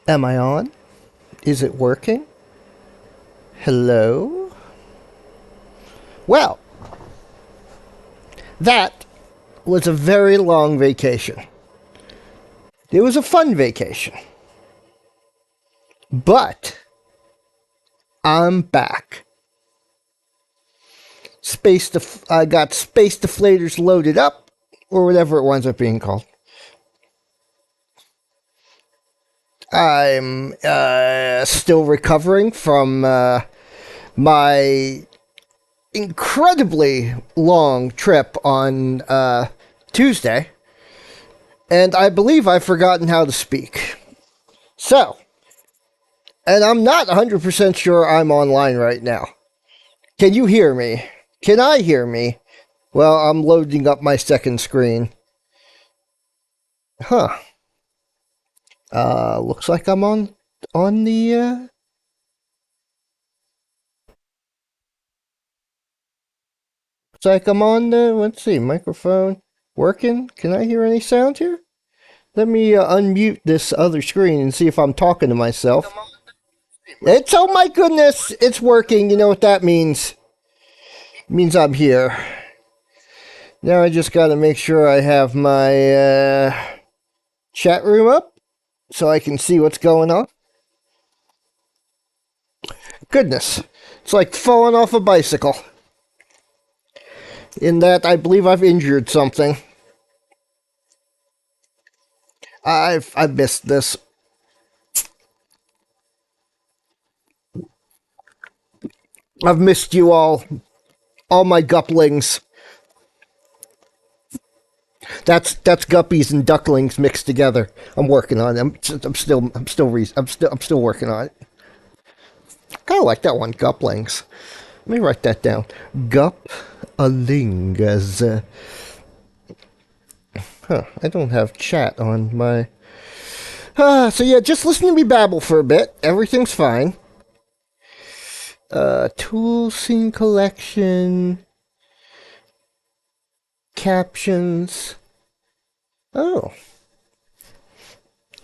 Am I on? Is it working? Hello? Well, that was a very long vacation. It was a fun vacation. But I'm back. I got space deflators loaded up, or whatever it winds up being called. I'm still recovering from my incredibly long trip on Tuesday, and I believe I've forgotten how to speak. So, and I'm not 100% sure I'm online right now. Can you hear me? Can I hear me? Well, I'm loading up my second screen. Huh. Looks like I'm on the looks like I'm on the, let's see, microphone working. Can I hear any sound here? Let me unmute this other screen and see if I'm talking to myself. It's, oh my goodness, it's working. You know what that means? It means I'm here. Now I just gotta make sure I have my chat room up so I can see what's going on. Goodness, it's like falling off a bicycle. In that, I believe I've injured something. I've missed this. I've missed you all my guplings. That's guppies and ducklings mixed together. I'm working on them. I'm still working on it. Kind of like that one, guplings. Let me write that down. Gupalingas. Huh, I don't have chat on my... so yeah, just listen to me babble for a bit. Everything's fine. Tool scene collection. Captions. Oh.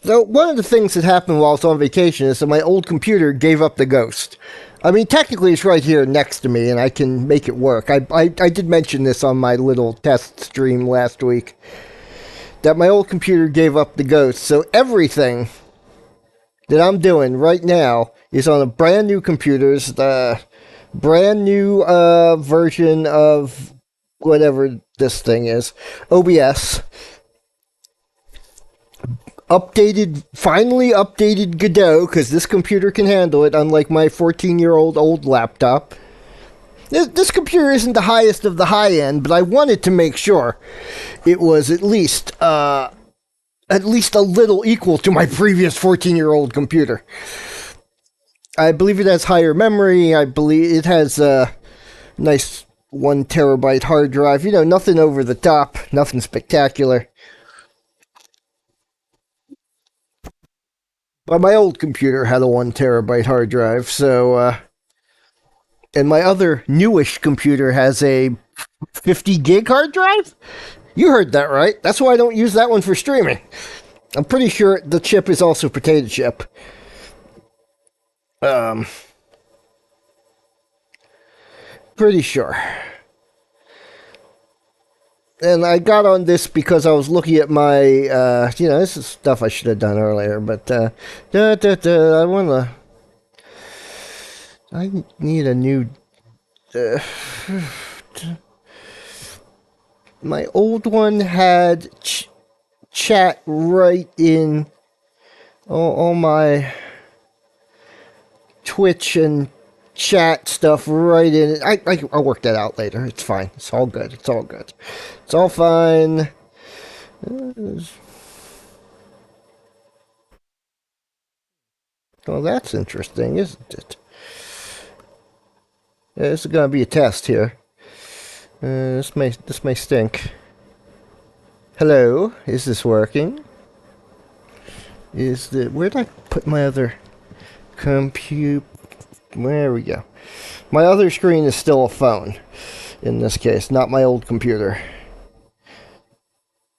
So one of the things that happened while I was on vacation is that my old computer gave up the ghost. I mean, technically it's right here next to me and I can make it work. I did mention this on my little test stream last week. That my old computer gave up the ghost. So everything that I'm doing right now is on a brand new computer. It's the brand new version of whatever this thing is. OBS. Finally updated Godot, because this computer can handle it, unlike my 14-year-old old laptop. This computer isn't the highest of the high end, but I wanted to make sure it was at least a little equal to my previous 14-year-old computer. I believe it has higher memory. I believe it has a nice 1 terabyte hard drive. You know, nothing over the top, nothing spectacular. But my old computer had a 1 terabyte hard drive, so, and my other newish computer has a 50 gig hard drive? You heard that right. That's why I don't use that one for streaming. I'm pretty sure the chip is also potato chip. Pretty sure. And I got on this because I was looking at my, this is stuff I should have done earlier, but, I need a new, my old one had chat right in all my Twitch and chat stuff right in it. I'll work that out later. It's fine. It's all good. It's all good. It's all fine. Well, that's interesting, isn't it? Yeah, this is gonna be a test here. This may stink. Hello, is this working? Where did I put my other compute? There we go. My other screen is still a phone, in this case, not my old computer.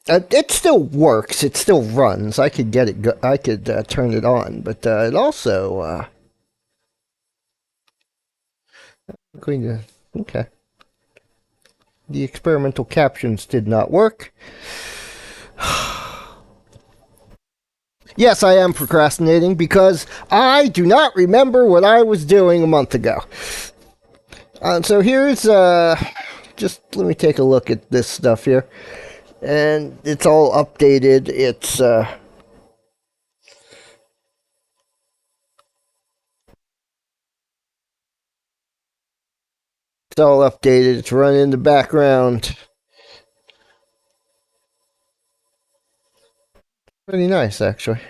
It's still works. It still runs. I could get it. I could turn it on, but it also going to. Okay. The experimental captions did not work. Yes, I am procrastinating because I do not remember what I was doing a month ago. So here's just let me take a look at this stuff here, and it's all updated. It's all updated. It's running in the background. Pretty nice, actually.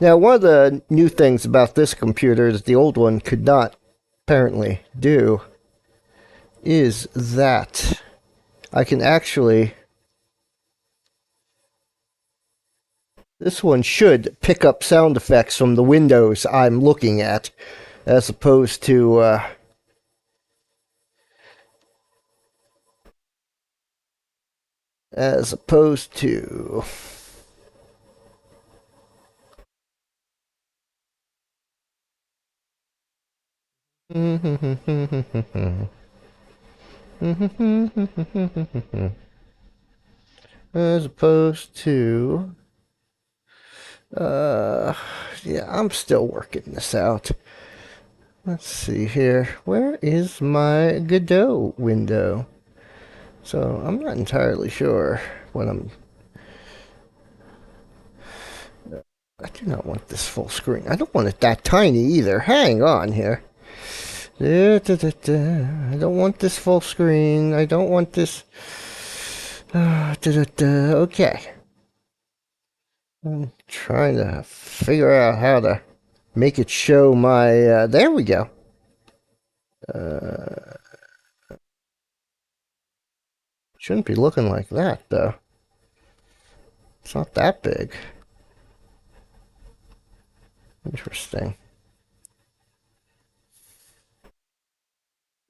Now, one of the new things about this computer that the old one could not apparently do is that I can actually. This one should pick up sound effects from the windows I'm looking at, as opposed to. As opposed to. As opposed to. Uh, yeah, I'm still working this out. Let's see here. Where is my Godot window? So I'm not entirely sure what I'm. I do not want this full screen. I don't want it that tiny either. Hang on here. I don't want this full screen. I don't want this. Okay. I'm trying to figure out how to make it show my. There we go. Shouldn't be looking like that, though. It's not that big. Interesting.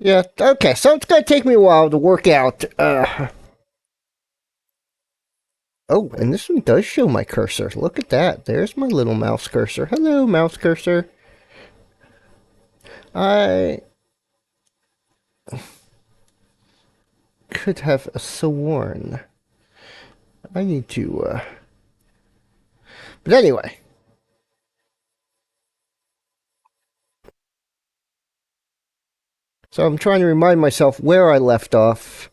Yeah, okay, so it's going to take me a while to work out. Oh, and this one does show my cursor. Look at that. There's my little mouse cursor. Hello, mouse cursor. I could have sworn. I need to, But anyway. So I'm trying to remind myself where I left off.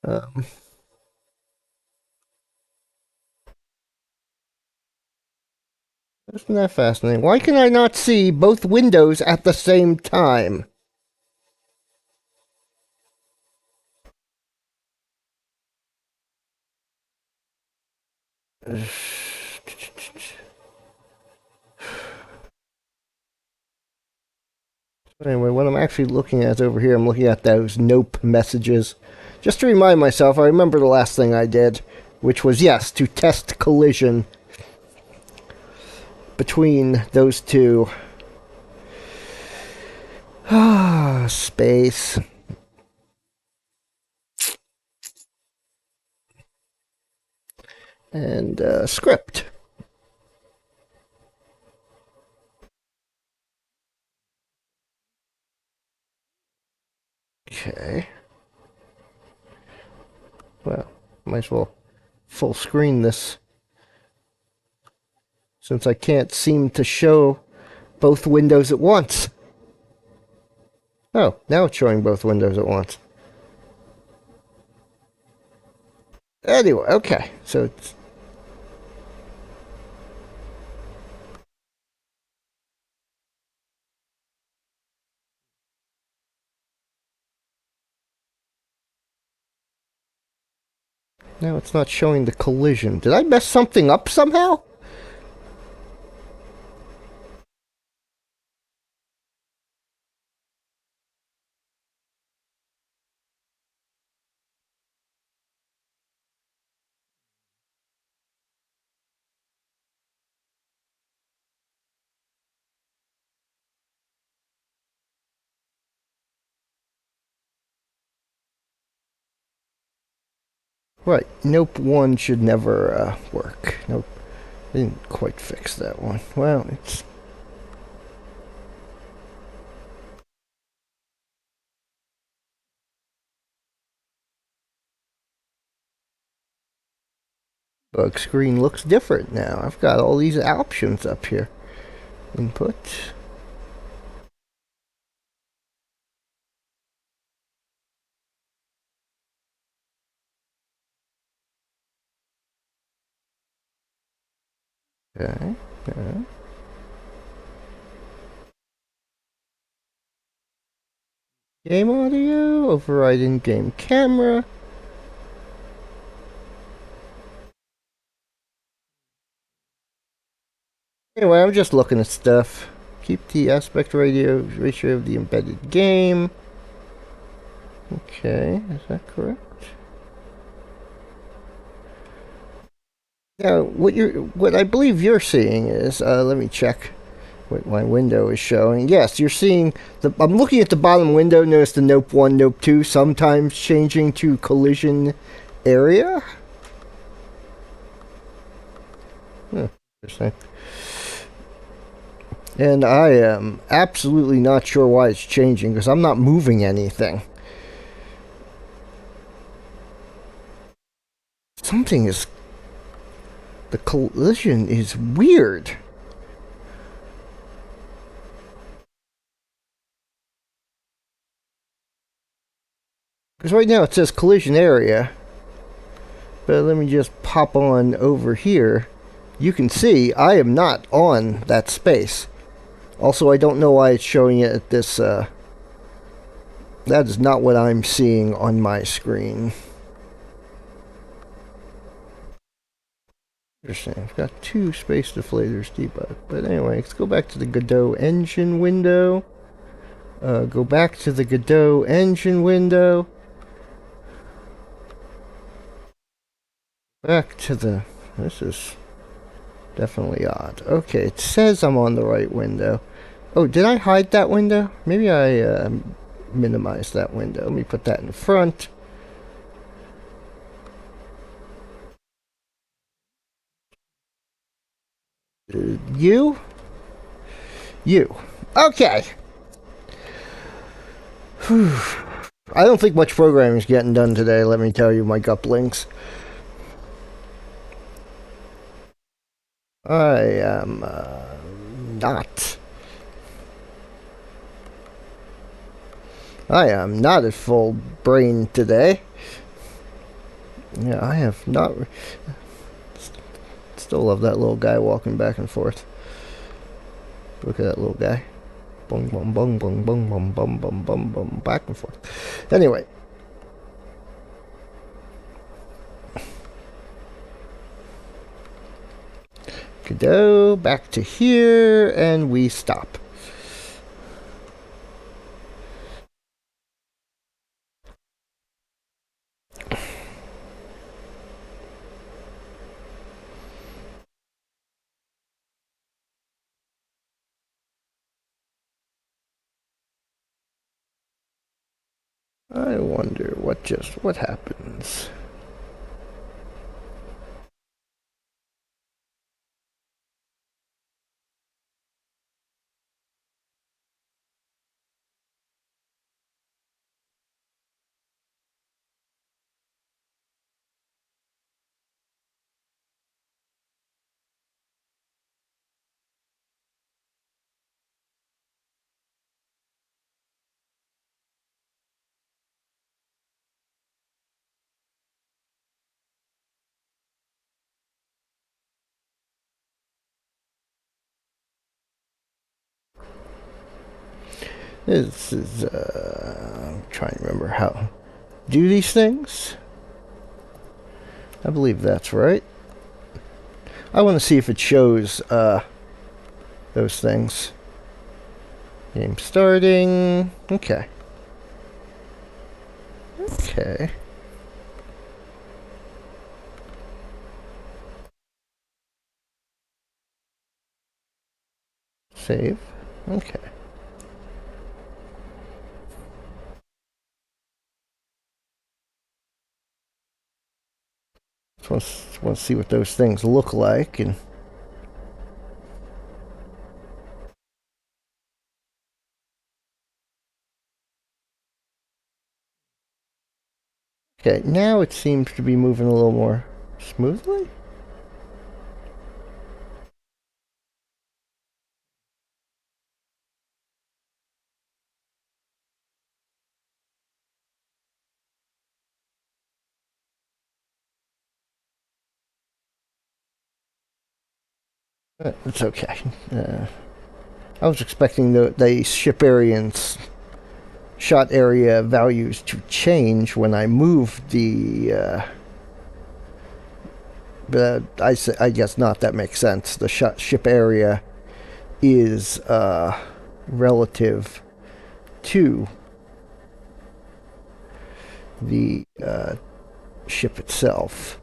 Um, Isn't that fascinating? Why can I not see both windows at the same time? Anyway, what I'm actually looking at over here, I'm looking at those nope messages. Just to remind myself, I remember the last thing I did, which was, yes, to test collision between those two. Space. And script. Okay. Well, might as well full screen this since I can't seem to show both windows at once. Oh, now it's showing both windows at once. Anyway, okay. So it's. Now it's not showing the collision. Did I mess something up somehow? Right. Nope 1 should never work. Nope. Didn't quite fix that one. Well, it's... Bug screen looks different now. I've got all these options up here. Input. Okay. Okay. Game audio, overriding game camera. Anyway, I'm just looking at stuff. Keep the aspect ratio of the embedded game. Okay, is that correct? Now, what I believe you're seeing is, let me check what my window is showing. Yes, you're seeing I'm looking at the bottom window. Notice the Nope 1, Nope 2 sometimes changing to collision area. Interesting. And I am absolutely not sure why it's changing because I'm not moving anything. Something is... The collision is weird. Because right now it says collision area. But let me just pop on over here. You can see I am not on that space. Also, I don't know why it's showing it at this... that is not what I'm seeing on my screen. Interesting. I've got 2 space deflators debug. But anyway, let's go back to the Godot engine window. Go back to the Godot engine window. Back to the... This is definitely odd. Okay, it says I'm on the right window. Oh, did I hide that window? Maybe I minimized that window. Let me put that in front. You? You. Okay. Whew. I don't think much programming is getting done today, let me tell you, my guplings. I am not. I am not at full brain today. Yeah, I have not. Still love that little guy walking back and forth. Look at that little guy. Bum bum bum bum bum bum bum bum bum bum back and forth. Anyway. Godot, back to here, and we stop. I wonder what happens. This is, I'm trying to remember how to do these things. I believe that's right. I want to see if it shows, those things. Game starting. Okay. Okay. Save. Okay. Just want to see what those things look like. And okay, now it seems to be moving a little more smoothly. It's okay. I was expecting the ship area and shot area values to change when I moved the. But I guess not. That makes sense. The ship area is relative to the ship itself.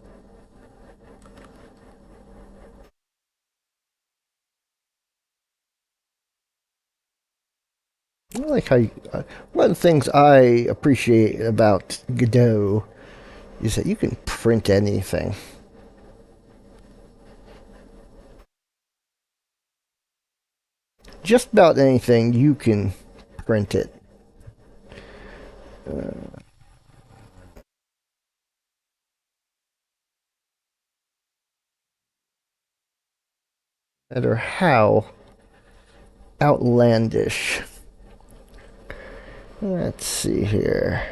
I like how one of the things I appreciate about Godot is that you can print anything. Just about anything you can print it. No matter how outlandish. Let's see here.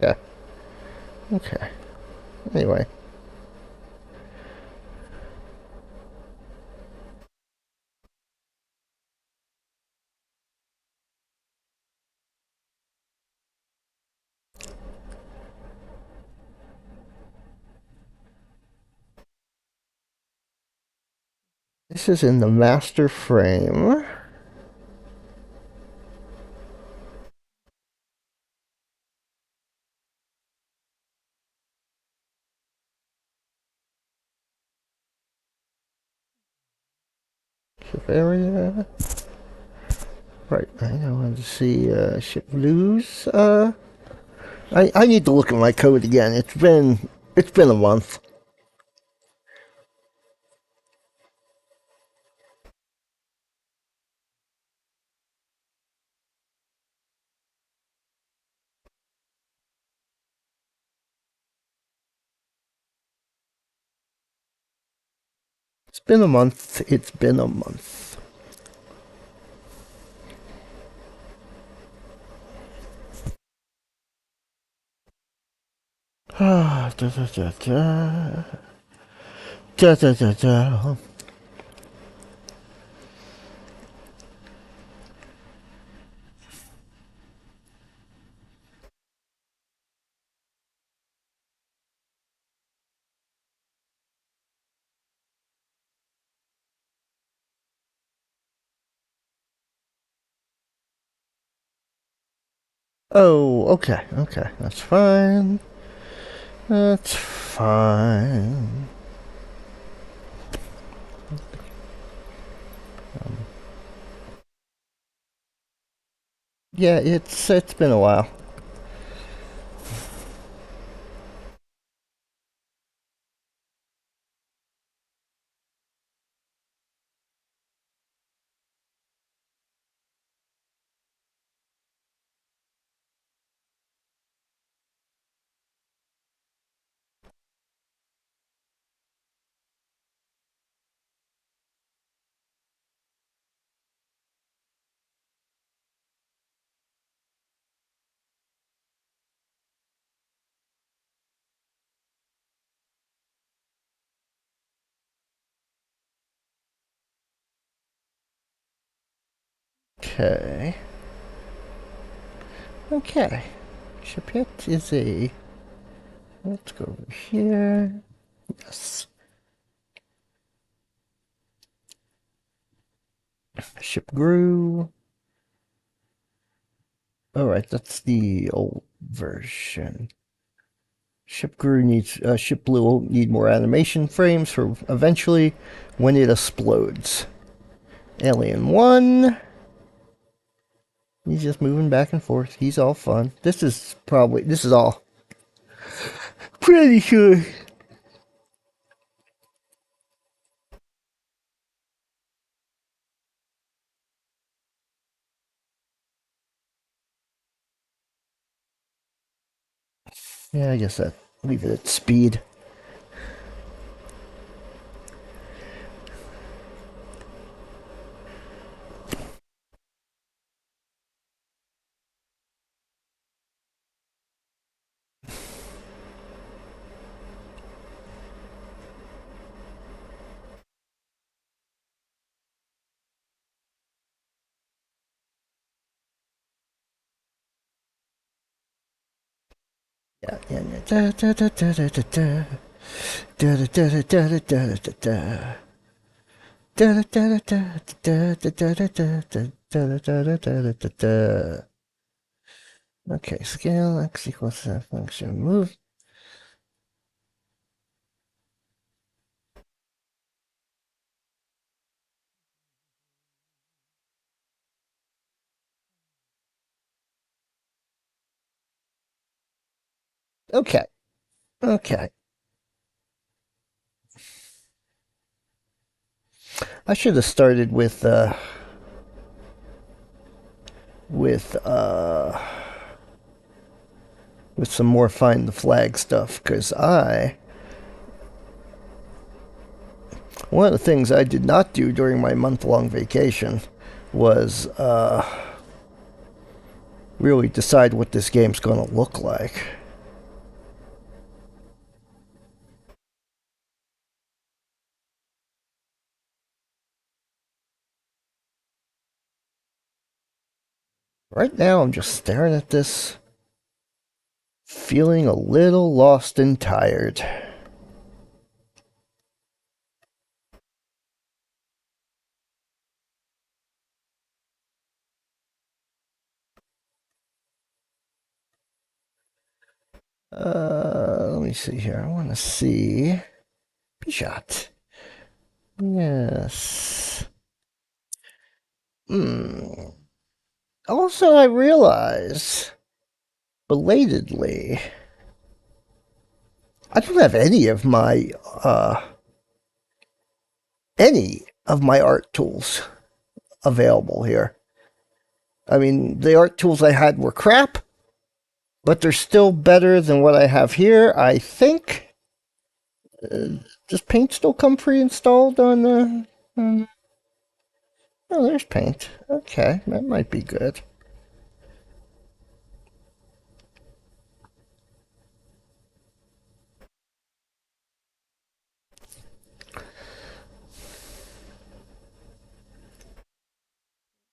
Yeah. Okay. Anyway. This is in the master frame. Ship area. Right. I want to see ship blues. I need to look at my code again. It's been a month. It's been a month. It's been a month. Ah, da da da da. Da da da da. Oh, okay, okay. That's fine. That's fine. Yeah, it's been a while. Okay. Okay. Chapette is a. Let's go over here. Yes. Ship grew. Alright, that's the old version. Ship blue will need more animation frames for eventually when it explodes. Alien 1. He's just moving back and forth. He's all fun. This is all pretty sure. Yeah, I guess that leave it at speed. Yeah, yeah, yeah. Da, da, da, da, da, da, da. Da, da, da, da, da, da, da, da. Da, da, da, da, da, da, da, da, da, da, da, da, da, da, da, da. Okay, scale x equals that function. Move. Okay, okay. I should have started with with some more find the flag stuff because I one of the things I did not do during my month-long vacation was really decide what this game's going to look like. Right now, I'm just staring at this, feeling a little lost and tired. Let me see here. I want to see. Shot. Yes. Hmm. Also, I realize, belatedly, I don't have uh, any of my art tools available here. I mean, the art tools I had were crap, but they're still better than what I have here, I think. Does Paint still come pre-installed on the? Oh, there's Paint. Okay, that might be good.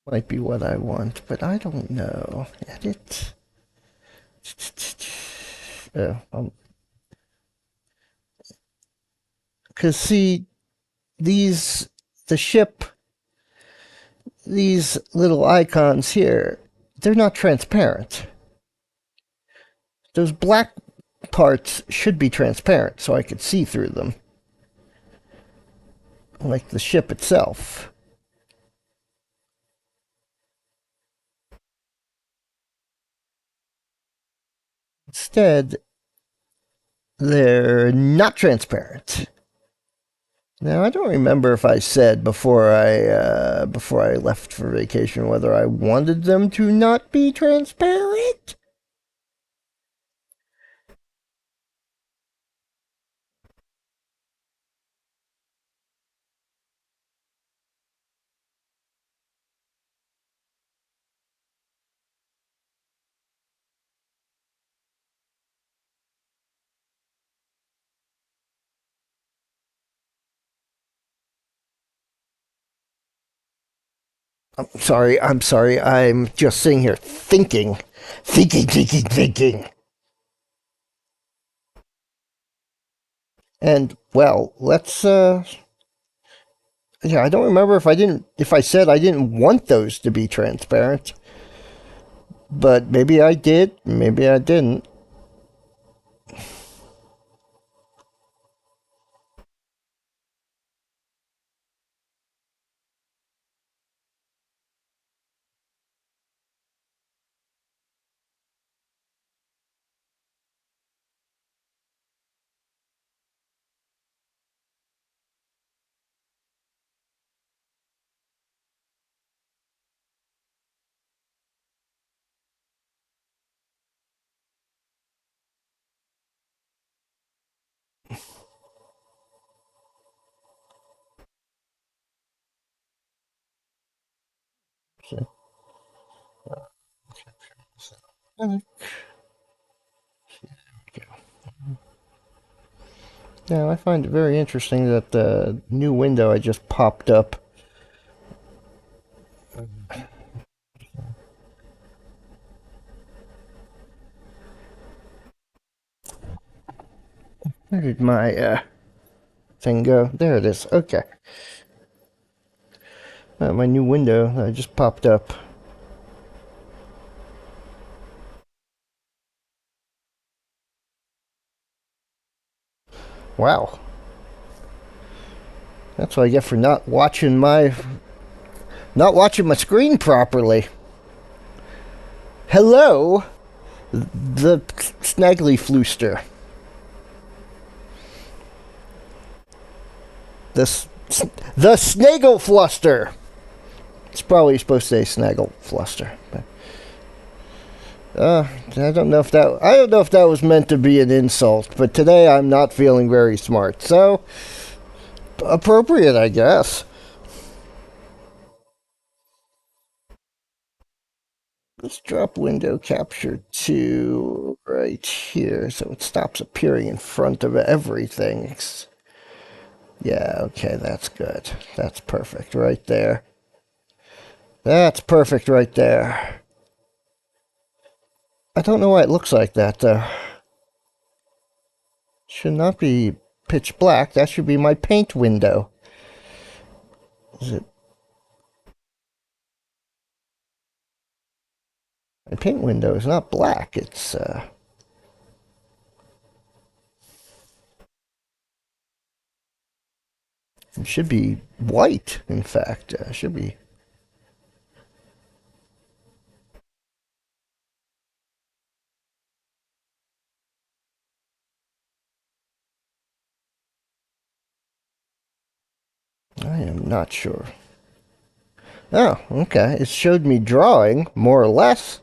Might be what I want, but I don't know. Edit. Oh, because see, these the ship, these little icons here, they're not transparent. Those black parts should be transparent so I could see through them, like the ship itself. Instead, they're not transparent. Now I don't remember if I said before I left for vacation whether I wanted them to not be transparent. I'm sorry. I'm just sitting here thinking. And well, let's yeah, I don't remember if I said I didn't want those to be transparent, but maybe I did, maybe I didn't. Now, I find it very interesting that the new window I just popped up. Where did my thing go? There it is. Okay. My new window that I just popped up. Wow. That's what I get for not watching my screen properly. Hello, the Snaggly Flooster. The the Snaggle Fluster. It's probably supposed to say Snaggle Fluster. But, I don't know if that was meant to be an insult, but today I'm not feeling very smart. So appropriate, I guess. Let's drop window capture to right here so it stops appearing in front of everything. Yeah, okay, that's good. That's perfect right there. That's perfect right there. I don't know why it looks like that, though. Should not be pitch black. That should be my paint window. Is it? My paint window is not black. It should be white, in fact. Should be. I am not sure. Oh, okay. It showed me drawing, more or less.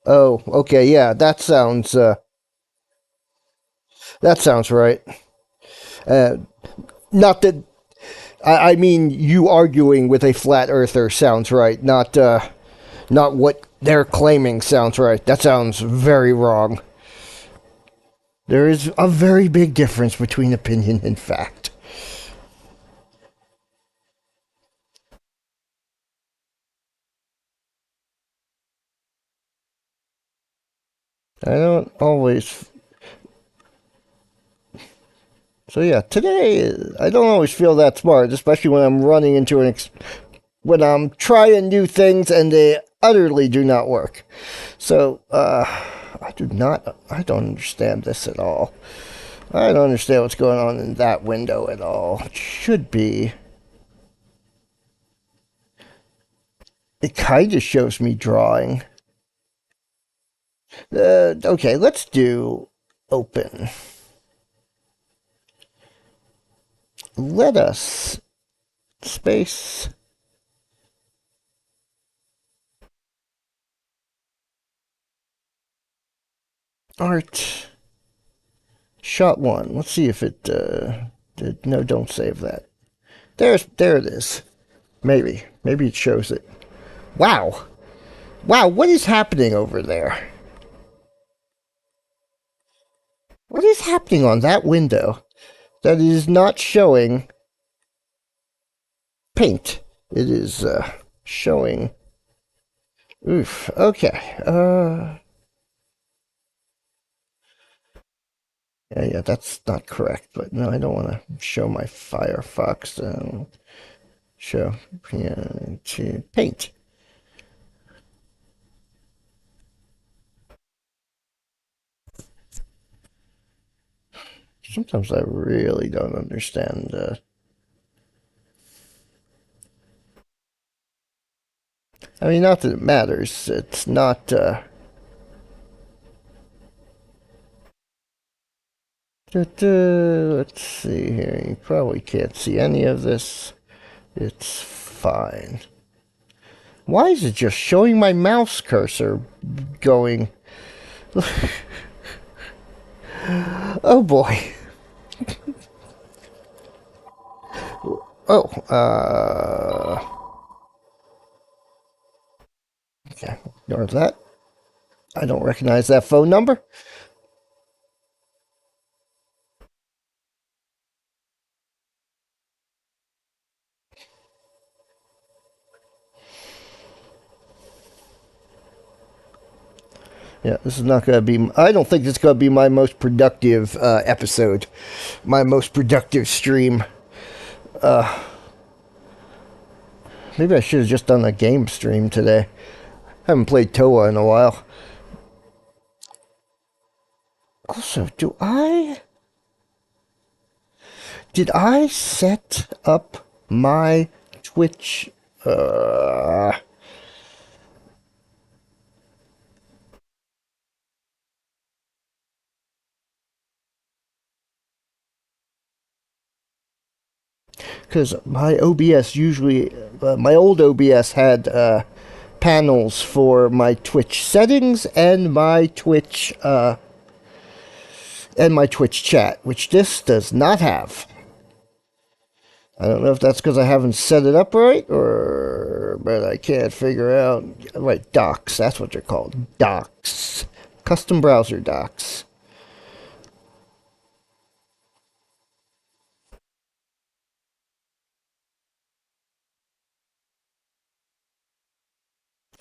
Oh, okay, yeah, that sounds right. Uh, not that I mean you arguing with a flat earther sounds right, not what they're claiming sounds right. That sounds very wrong. There is a very big difference between opinion and fact. I don't always. So yeah, today I don't always feel that smart, especially when I'm running into when I'm trying new things and they utterly do not work. So I don't understand this at all. I don't understand what's going on in that window at all. It should be. It kind of shows me drawing. Okay, let's do open. Let us space art shot one. Let's see if it did. No, don't save that. There it is. Maybe it shows it. Wow. Wow, what is happening over there? What is happening on that window that is not showing paint? It is showing. Oof. Okay. Yeah, that's not correct. But no, I don't want to show my Firefox. Show to paint. Sometimes I really don't understand. I mean, not that it matters. It's not. Let's see here. You probably can't see any of this. It's fine. Why is it just showing my mouse cursor going? Oh boy. Oh, okay. Ignore that. I don't recognize that phone number. Yeah, this is not going to be. I don't think this is going to be my most productive episode, my most productive stream. Maybe I should have just done a game stream today. Haven't played Toa in a while. Also, did I set up my Twitch? Because my OBS usually, my old OBS had panels for my Twitch settings and my Twitch chat, which this does not have. I don't know if that's because I haven't set it up right, or but I can't figure out. Right, docs. That's what they're called. Docs. Custom browser docs.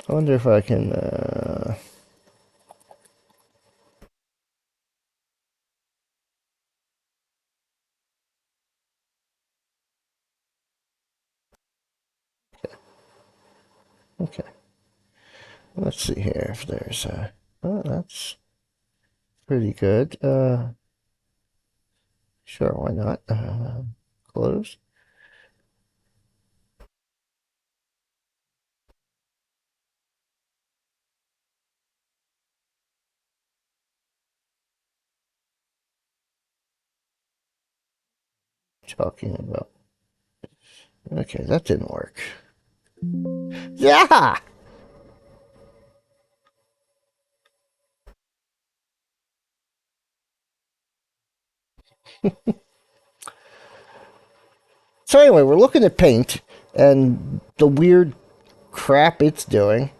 I wonder if I can. Okay. Let's see here if there's. Oh, that's pretty good. Sure, why not? Close. Talking about. Okay, that didn't work. Yeah! So, anyway, we're looking at paint and the weird crap it's doing.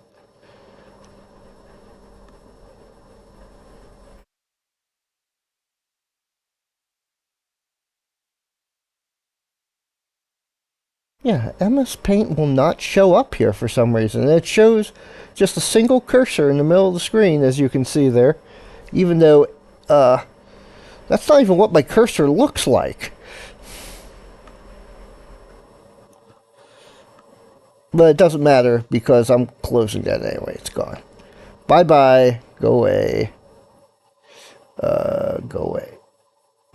Yeah, MS Paint will not show up here for some reason. It shows just a single cursor in the middle of the screen, as you can see there, even though that's not even what my cursor looks like. But it doesn't matter because I'm closing that anyway. It's gone. Bye bye. Go away. Go away.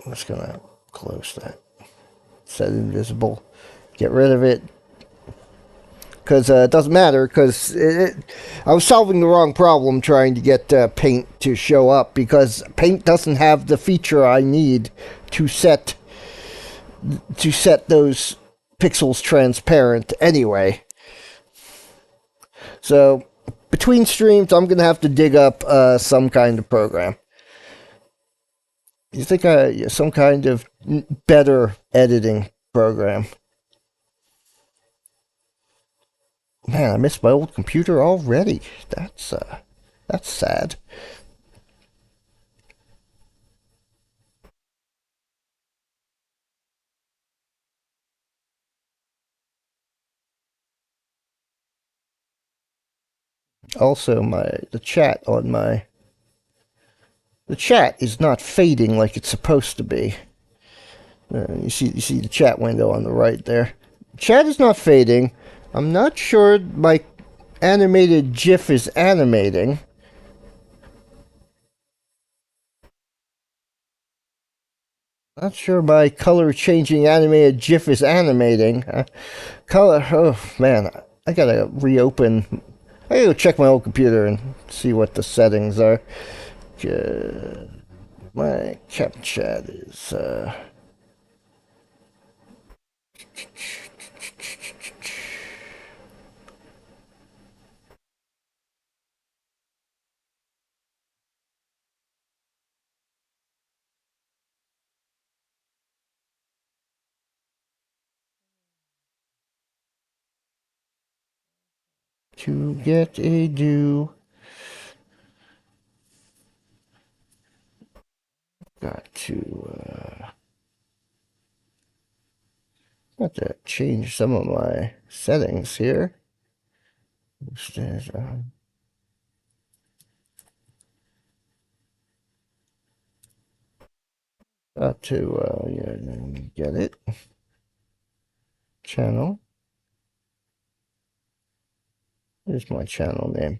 I'm just gonna close that. Set invisible. Get rid of it. Because it doesn't matter, because I was solving the wrong problem trying to get Paint to show up, because Paint doesn't have the feature I need to set those pixels transparent anyway. So between streams, I'm gonna have to dig up some kind of program. You think some kind of better editing program? Man, I missed my old computer already. That's sad. Also, the chat is not fading like it's supposed to be. You see the chat window on the right there. Chat is not fading. I'm not sure my animated GIF is animating. Not sure my color changing animated GIF is animating. Color. Oh man, I gotta reopen. I gotta go check my old computer and see what the settings are. My cap chat is. to get a do. Got to change some of my settings here. Instead, got to yeah, get it. Channel. Here's my channel name.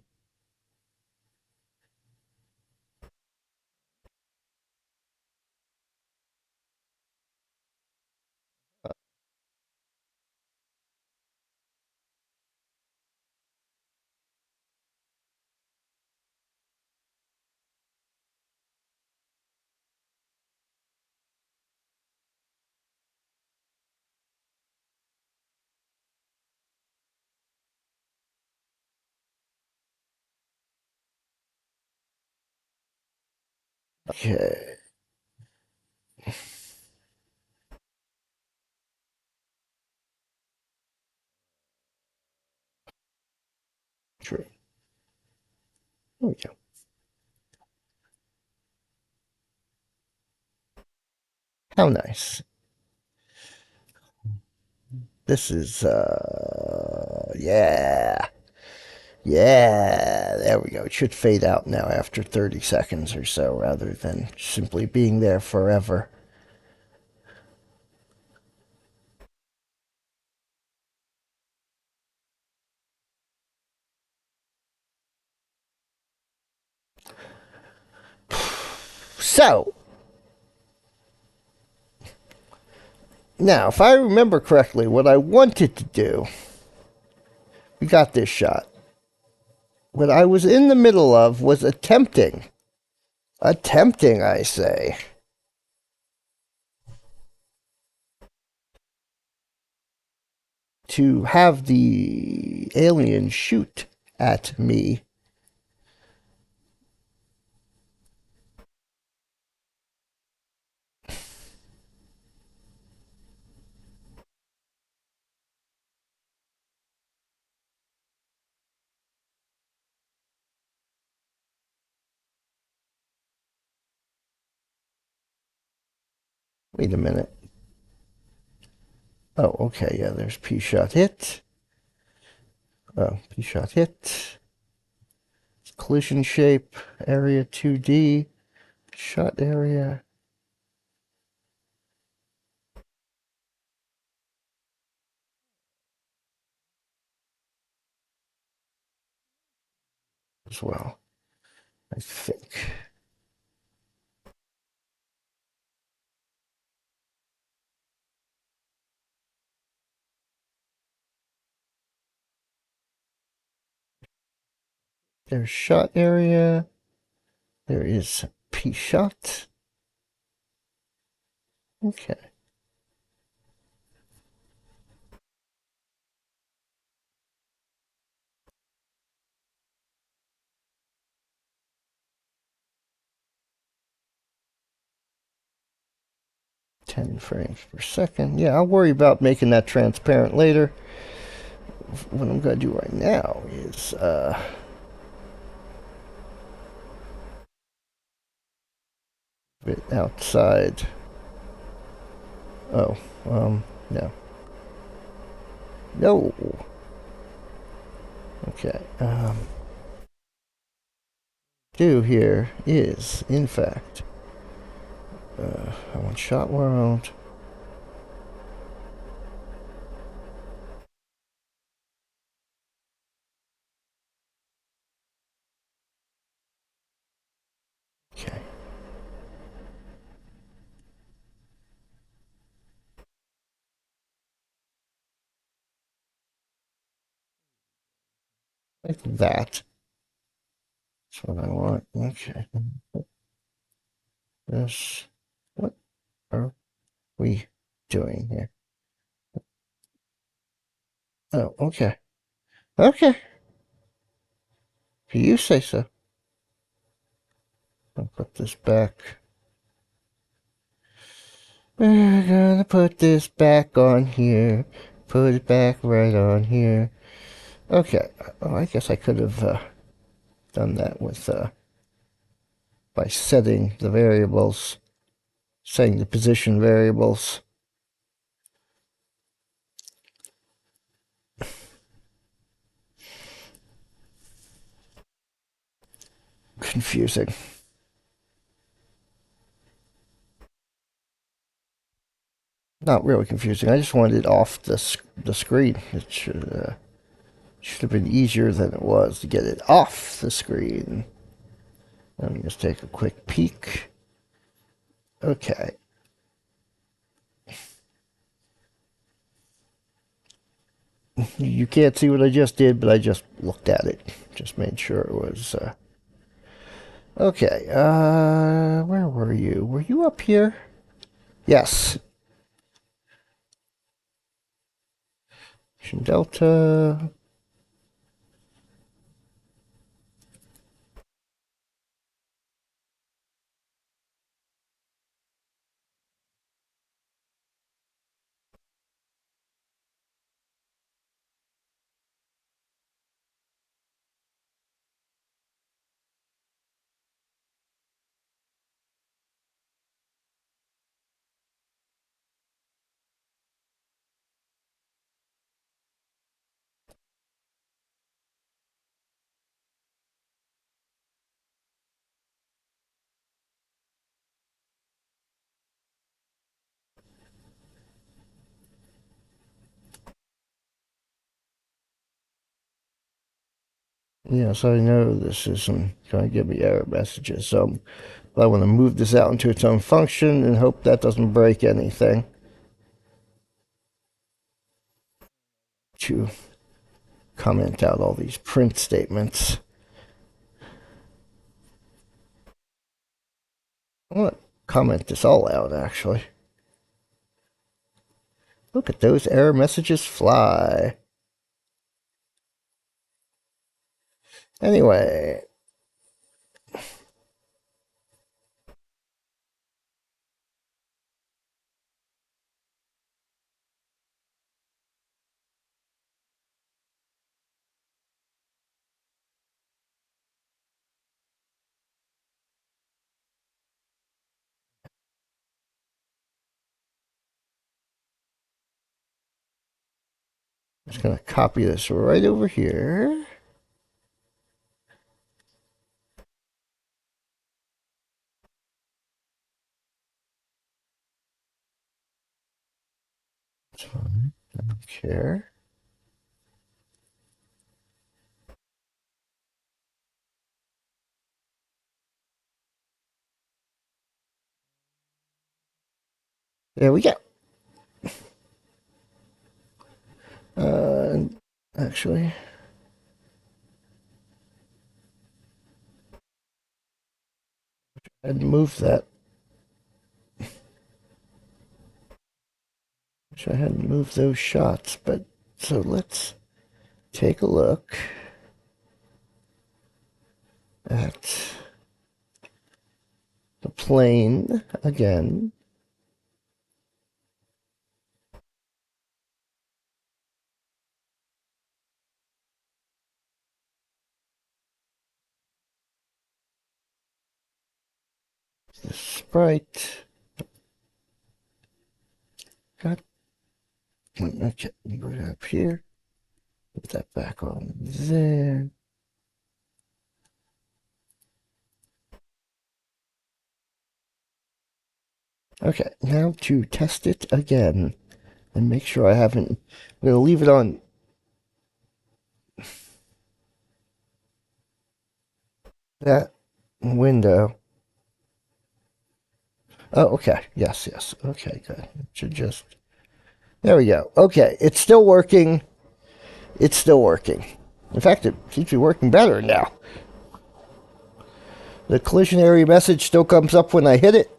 Okay. True. There we go. How nice. This is yeah. Yeah, there we go. It should fade out now after 30 seconds or so rather than simply being there forever. So, now, if I remember correctly, what I wanted to do, we got this shot. What I was in the middle of was attempting, I say, to have the alien shoot at me. Wait a minute. Oh, okay, yeah, there's P shot hit. Oh, P shot hit. Collision shape, area 2D, shot area. As well, I think. There's shot area. There is P shot. Okay. Ten frames per second. Yeah, I'll worry about making that transparent later. What I'm gonna do right now is bit outside. Oh, no. No. Okay. Do here is, in fact, I want shot world. Okay. Like that. That's what I want. Okay. This. What are we doing here? Oh, okay. Okay. If you say so. I'll put this back. We're gonna put this back on here. Put it back right on here. Okay. Oh, I guess I could have done that with by setting the variables, setting the position variables. Confusing. Not really confusing. I just wanted it off the screen. It should have been easier than it was to get it off the screen. Let me just take a quick peek. Okay. You can't see what I just did, but I just looked at it. Just made sure it was. Okay. Where were you? Were you up here? Yes. Delta. Yes, I know this isn't going to give me error messages, so I want to move this out into its own function and hope that doesn't break anything. To comment out all these print statements. I want to comment this all out, actually. Look at those error messages fly. Anyway. I'm just going to copy this right over here. That's fine. I don't care. There we go. Uh, actually, I had to move that. Wish I hadn't moved those shots, but so let's take a look at the plane again. The sprite. Got okay, put it up here. Put that back on there. Okay, now to test it again and make sure I haven't. I'm going to leave it on. That window. Oh, okay. Yes, yes. Okay, good. It should just. There we go. Okay, it's still working. It's still working. In fact, it seems to be working better now. The collision area message still comes up when I hit it,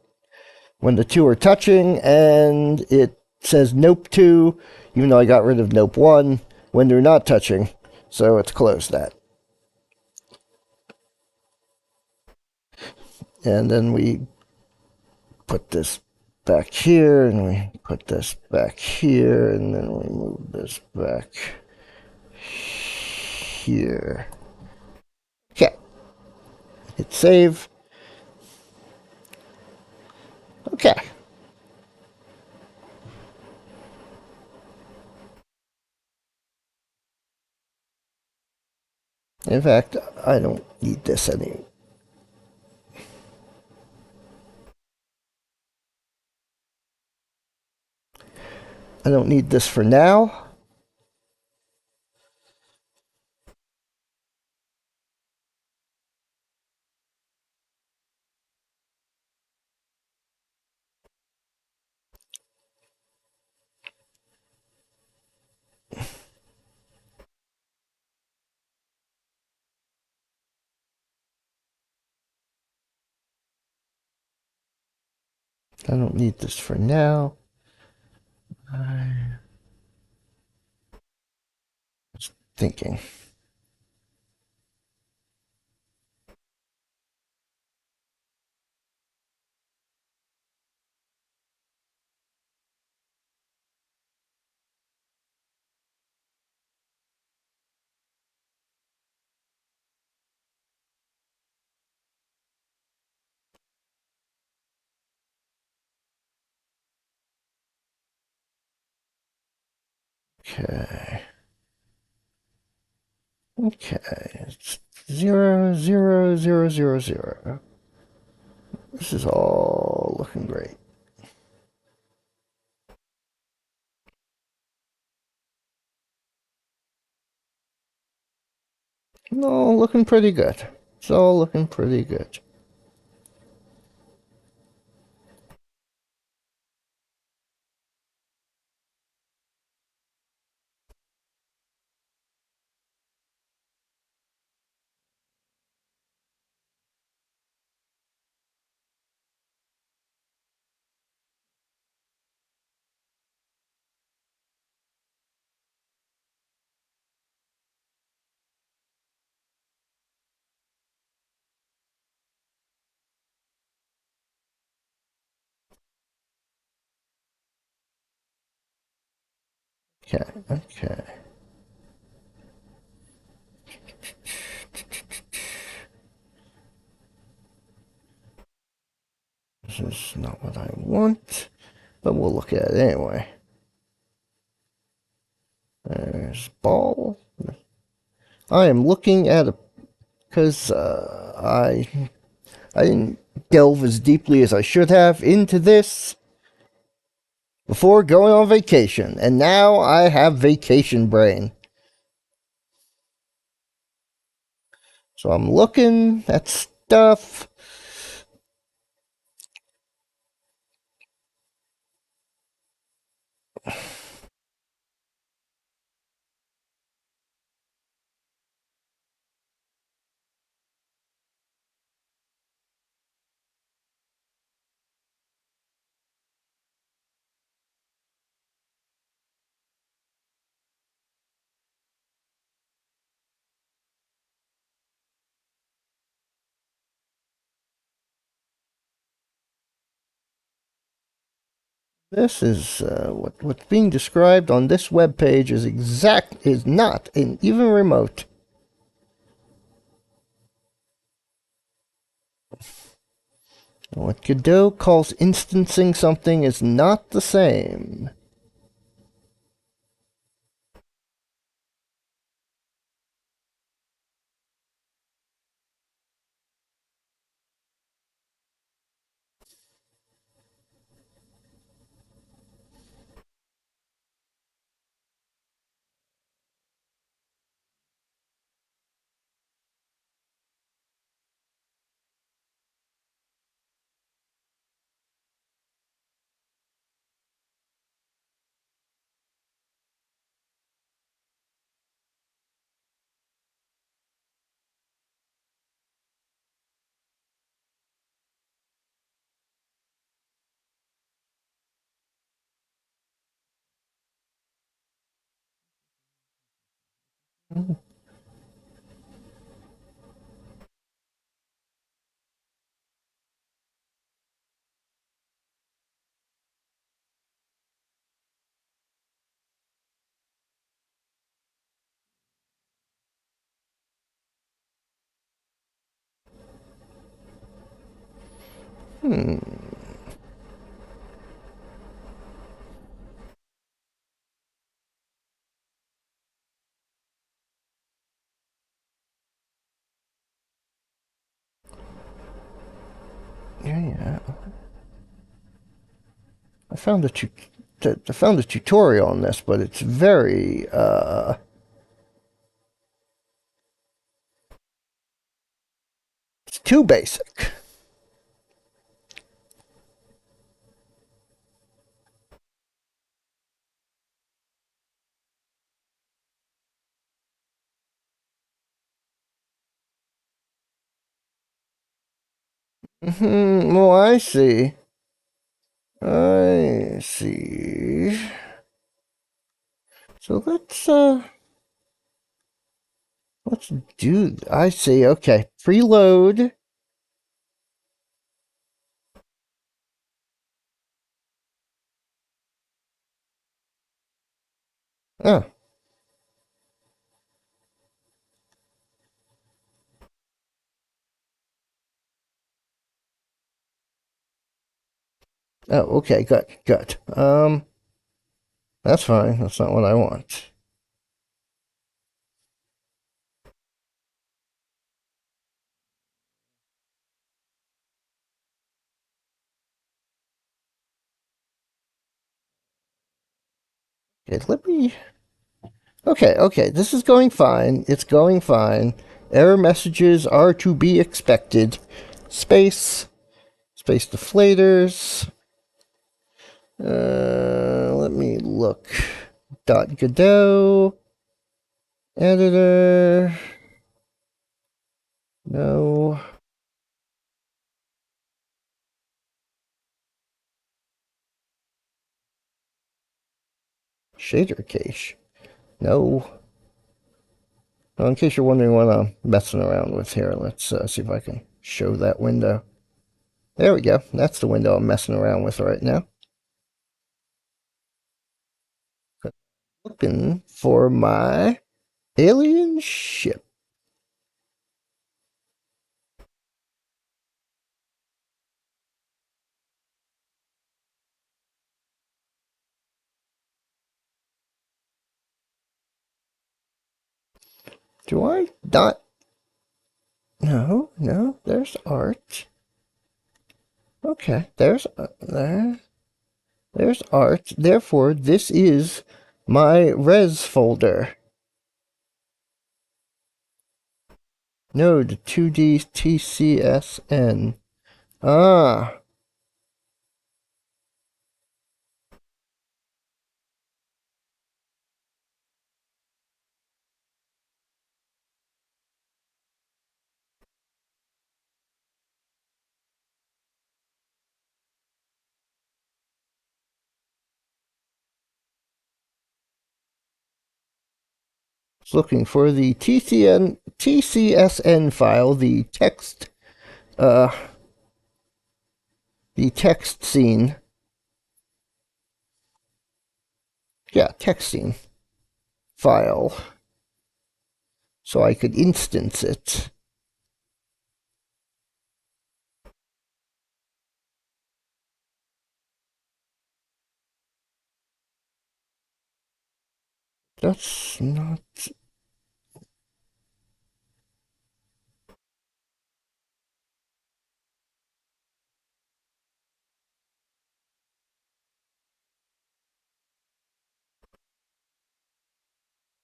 when the two are touching, and it says nope 2, even though I got rid of nope 1, when they're not touching. So it's closed that. And then we put this back here, and we put this back here, and then we move this back here. Okay. Hit save. Okay. In fact, I don't need this anymore. I don't need this for now. I don't need this for now. I was thinking. Okay. Okay. It's 0, 0, 0, 0, 0. This is all looking great. No, looking pretty good. It's all looking pretty good. Okay, okay. This is not what I want, but we'll look at it anyway. There's ball. I am looking at a because I didn't delve as deeply as I should have into this before going on vacation, and now I have vacation brain. So I'm looking at stuff. This is what's being described on this web page is not in even remote. What Godot calls instancing something is not the same. Yeah, yeah. I found I found a tutorial on this, but it's very it's too basic. Well, I see. I see. So let's do. I see. Okay, preload. Oh, oh, okay, good, good. That's fine. That's not what I want. Okay, let me. Okay, okay, this is going fine. It's going fine. Error messages are to be expected. Space, space deflators. Let me look. Godot. Editor. No. Shader cache. No. Well, in case you're wondering what I'm messing around with here, let's see if I can show that window. There we go. That's the window I'm messing around with right now. Looking for my alien ship. Do I not? No, no, there's art. Okay, there's art. Therefore, this is my res folder. Node 2D TCSN. Ah, it's looking for the TCSN file, uh, the text scene. Yeah, text scene file, so I could instance it. That's not.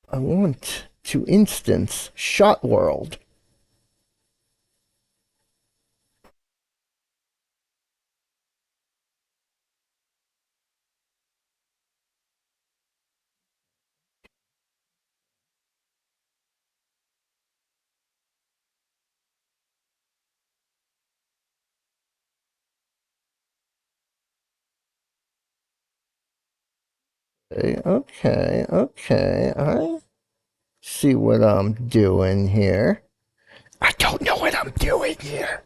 I want to instance Shot World. Okay, okay, okay. I see what I'm doing here. I don't know what I'm doing here.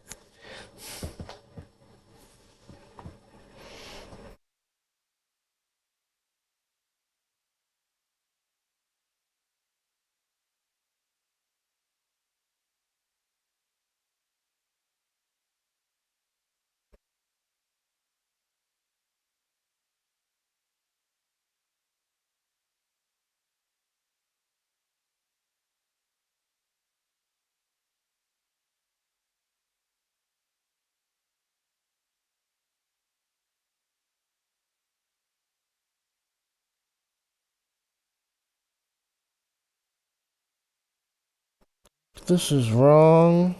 This is wrong.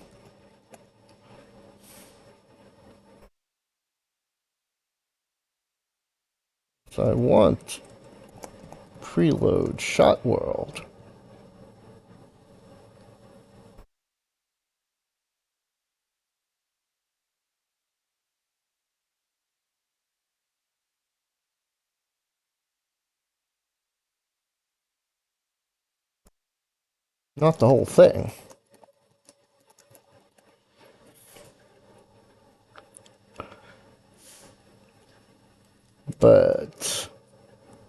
So I want preload shot world. Not the whole thing. But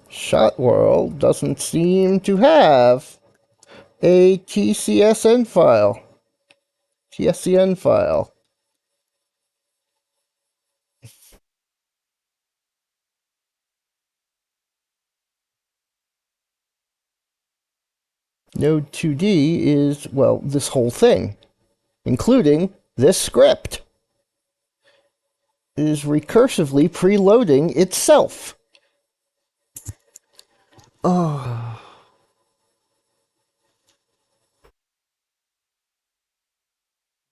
Shot World doesn't seem to have a TCSN file. TSCN file. Node 2D is, well, this whole thing, including this script, is recursively preloading itself. Oh.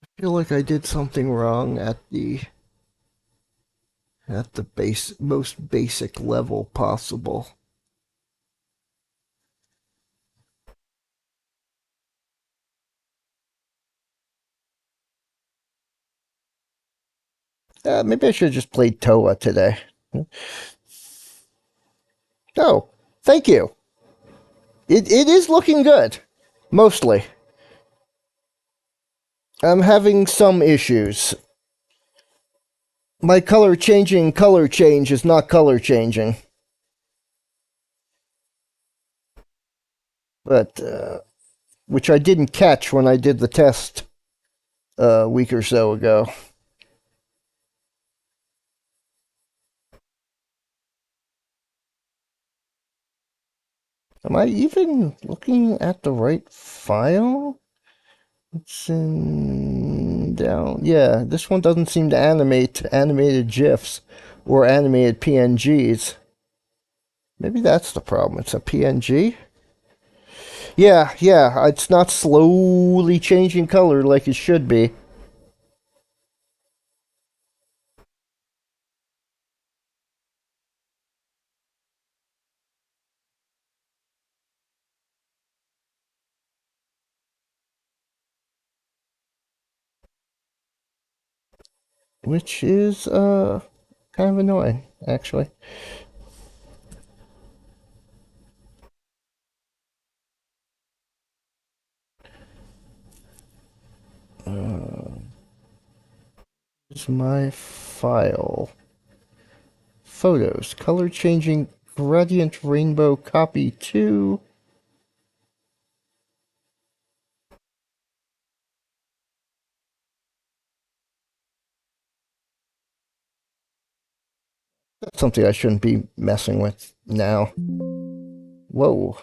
I feel like I did something wrong at the most basic level possible. Maybe I should have just played Toa today. Oh, thank you. It is looking good. Mostly. I'm having some issues. My color change is not color changing. But, which I didn't catch when I did the test a week or so ago. Am I even looking at the right file? It's in down. Yeah, this one doesn't seem to animate animated GIFs or animated PNGs. Maybe that's the problem. It's a PNG? Yeah, it's not slowly changing color like it should be. Which is kind of annoying, actually. Here's my file. Photos. Color changing gradient rainbow copy 2. That's something I shouldn't be messing with now. Whoa.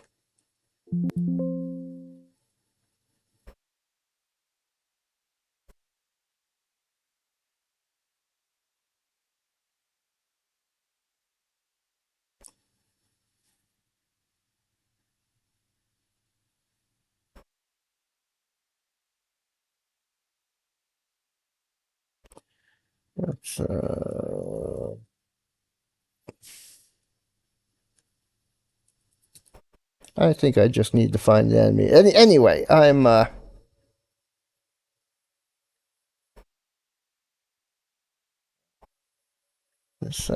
That's I think I just need to find the enemy. Anyway, I'm this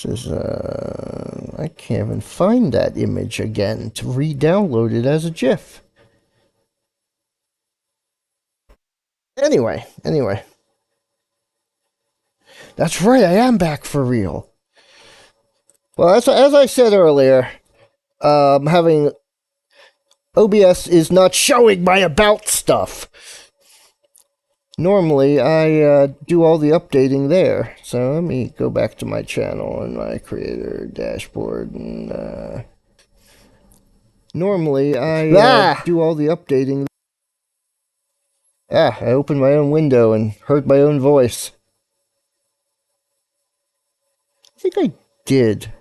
is I can't even find that image again to re-download it as a GIF. Anyway. That's right, I am back for real. Well, as I said earlier, having OBS is not showing my about stuff. Normally, I do all the updating there. So let me go back to my channel and my creator dashboard. And normally, I do all the updating. Ah, I opened my own window and heard my own voice. I think I did.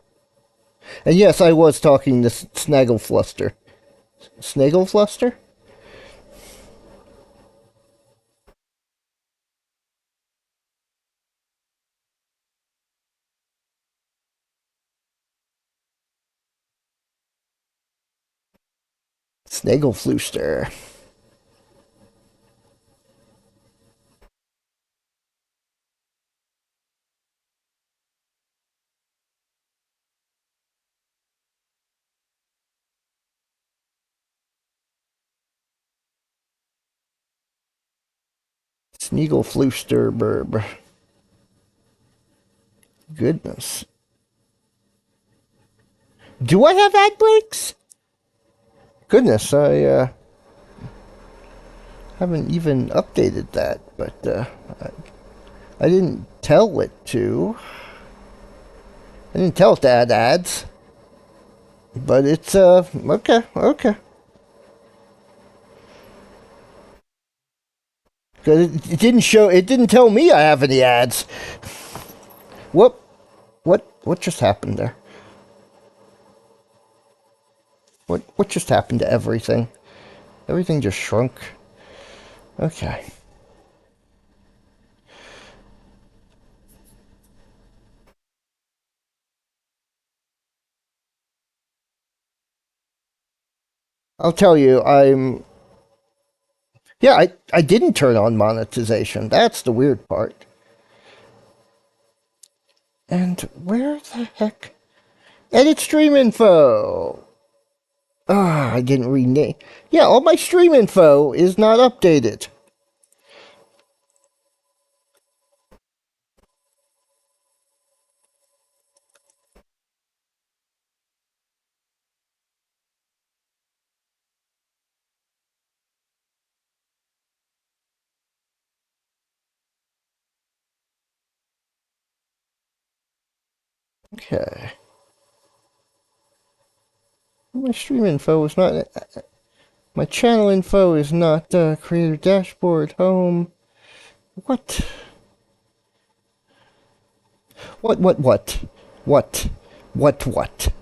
And yes, I was talking to Snagglefluster. Snagglefluster? Snagglefluster. Snagglefluster burb. Goodness. Do I have ad breaks? Goodness, I haven't even updated that, but I didn't tell it to. I didn't tell it to add ads. But it's okay, okay. Because it didn't show. It didn't tell me I have any ads. Whoop! What just happened there? What just happened to everything? Everything just shrunk. Okay. I'll tell you, yeah, I didn't turn on monetization. That's the weird part. And where the heck? Edit stream info. Ah, I didn't rename. Yeah, all my stream info is not updated. Okay. My stream info is not. My channel info is not creator dashboard home. What? What? What? What?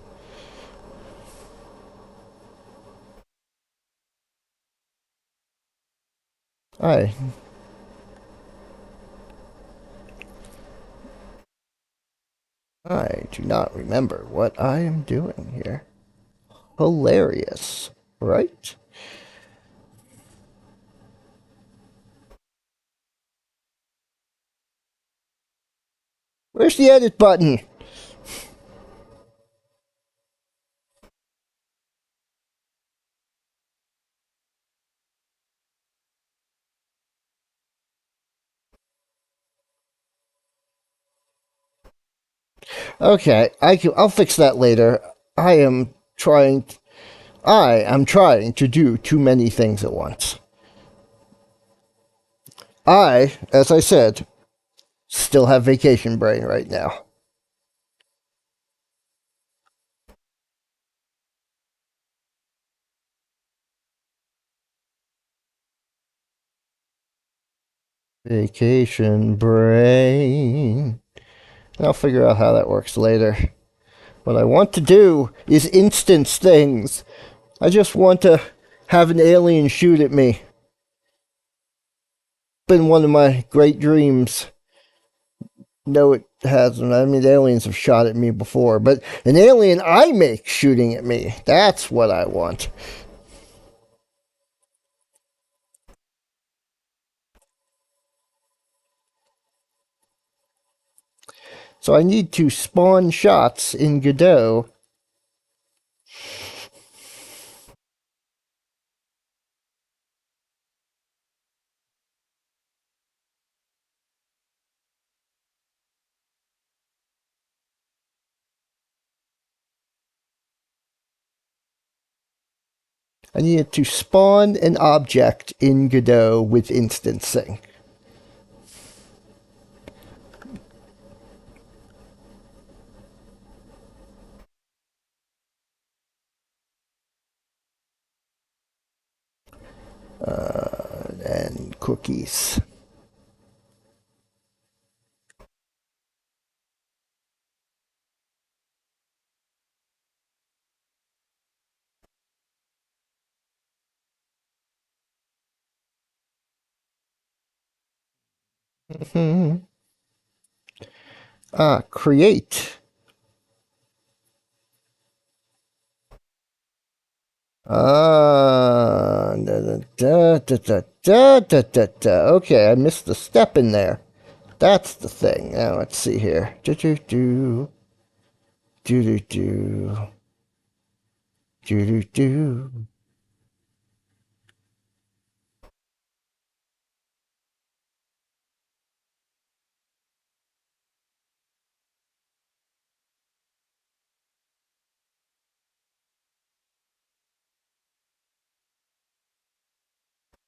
I I do not remember what I am doing here. Hilarious, right? Where's the edit button? Okay, I'll fix that later. I am trying. I am trying to do too many things at once. As I said, still have vacation brain right now. Vacation brain. I'll figure out how that works later. What I want to do is instance things. I just want to have an alien shoot at me. Been one of my great dreams. No, it hasn't. I mean, aliens have shot at me before, but an alien I make shooting at me. That's what I want. So I need to spawn shots in Godot. I needed to spawn an object in Godot with instancing. and cookies. Create. Okay, I missed the step in there. That's the thing. Now let's see here. Do do do do do do do do do.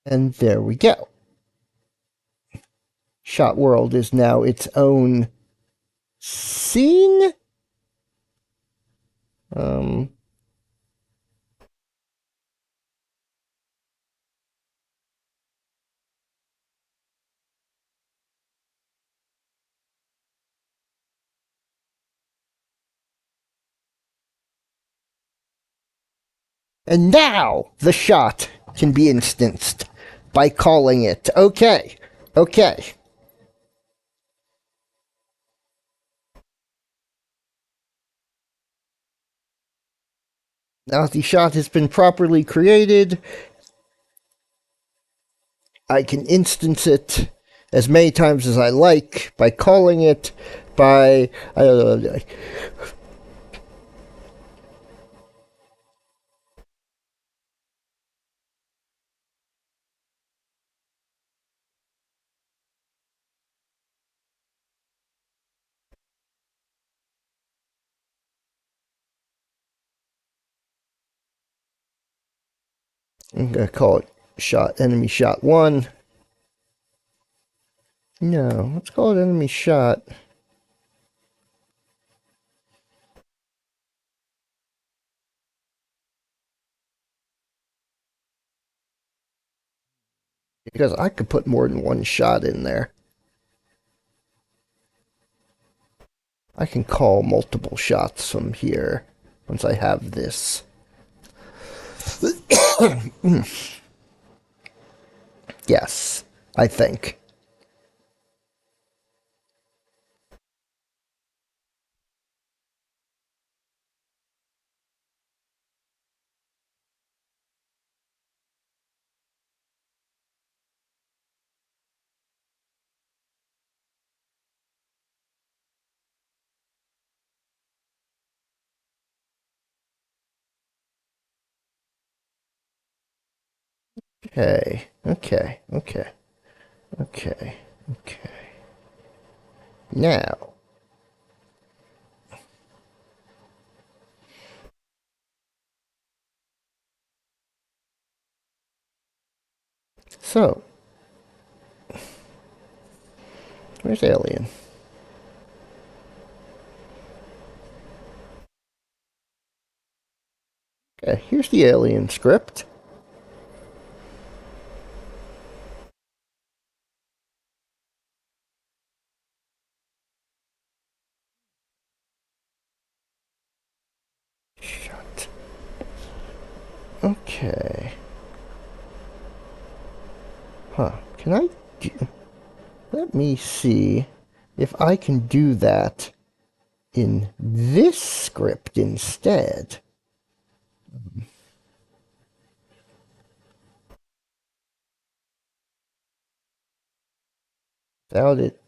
And there we go. Shot World is now its own scene. Um, and now the shot can be instanced by calling it. Okay. Okay. Now the shot has been properly created. I can instance it as many times as I like by calling it by I'm gonna call it shot enemy shot one. No, let's call it enemy shot. Because I could put more than one shot in there. I can call multiple shots from here once I have this. Yes, I think. Okay, okay, okay, okay, okay. Now, so, where's Alien? Okay, here's the Alien script. Shut. Okay. Huh. Can I do... Let me see if I can do that in this script instead. Without it,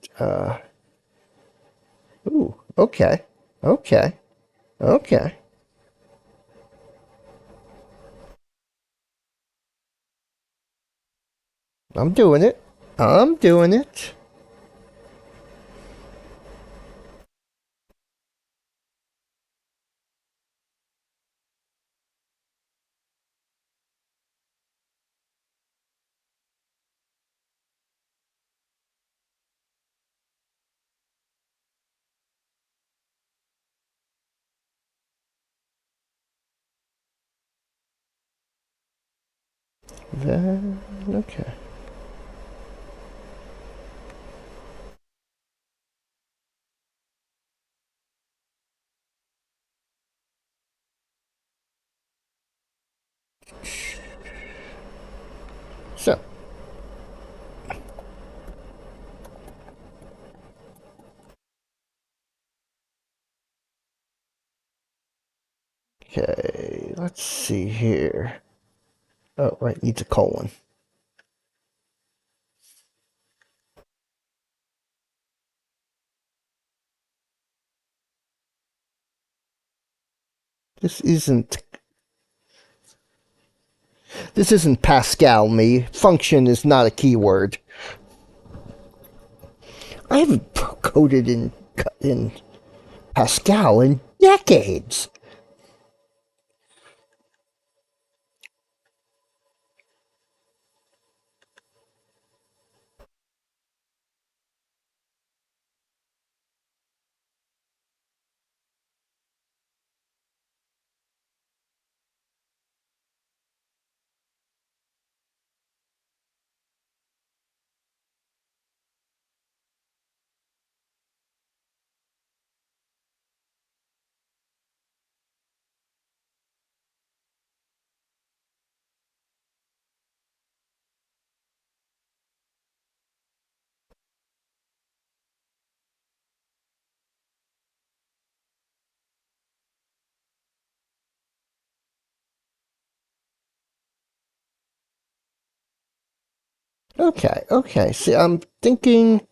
ooh, okay. Okay. Okay. I'm doing it. I'm doing it. That, okay. So, okay, let's see here. Oh, right, needs a colon. This isn't this isn't Pascal me. Function is not a keyword. I haven't coded in Pascal in decades. Okay. See, I'm thinking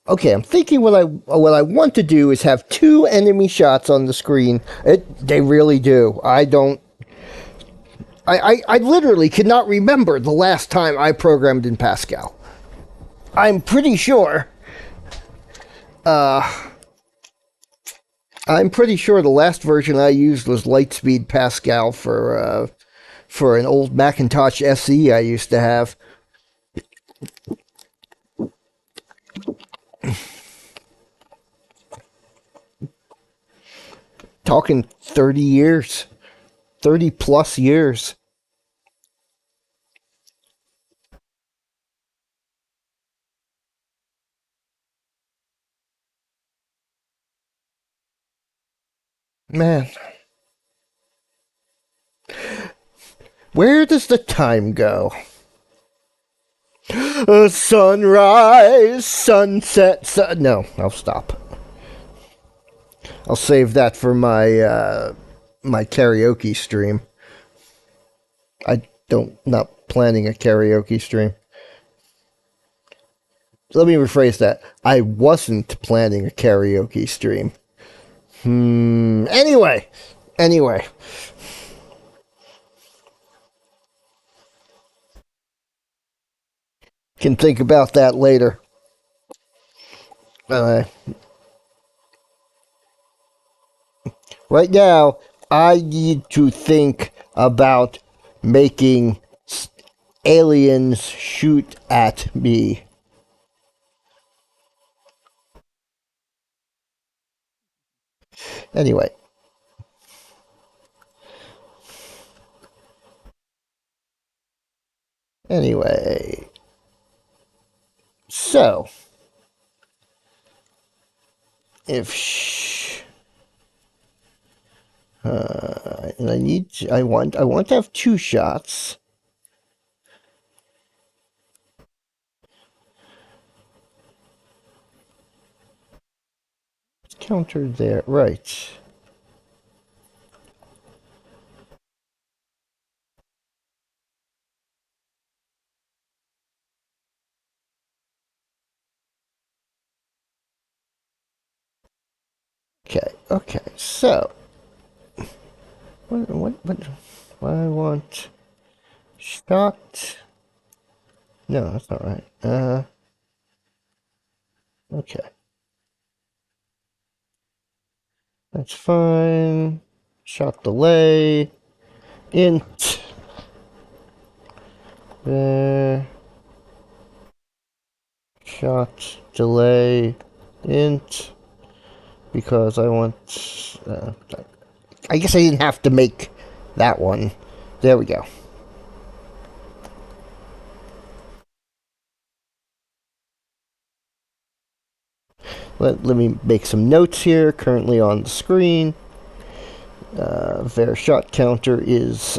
what I want to do is have two enemy shots on the screen. They really do. I literally cannot remember the last time I programmed in Pascal. I'm pretty sure. I'm pretty sure the last version I used was Lightspeed Pascal for an old Macintosh SE I used to have. Talking 30 years, 30 plus years. Man, where does the time go? Sunrise, sunset, no, I'll stop. I'll save that for my karaoke stream. I don't not planning a karaoke stream. Let me rephrase that. I wasn't planning a karaoke stream. Anyway, can think about that later. Uh, right now, I need to think about making aliens shoot at me. Anyway, anyway, so if and I want to have two shots. Counter there, right? Okay. So, what I want? Shot. No, that's not right. Okay. That's fine. Shot delay. Int. There. Shot delay. Int. Because I want. I guess I didn't have to make that one. There we go. Let me make some notes here. Currently on the screen. Their shot counter is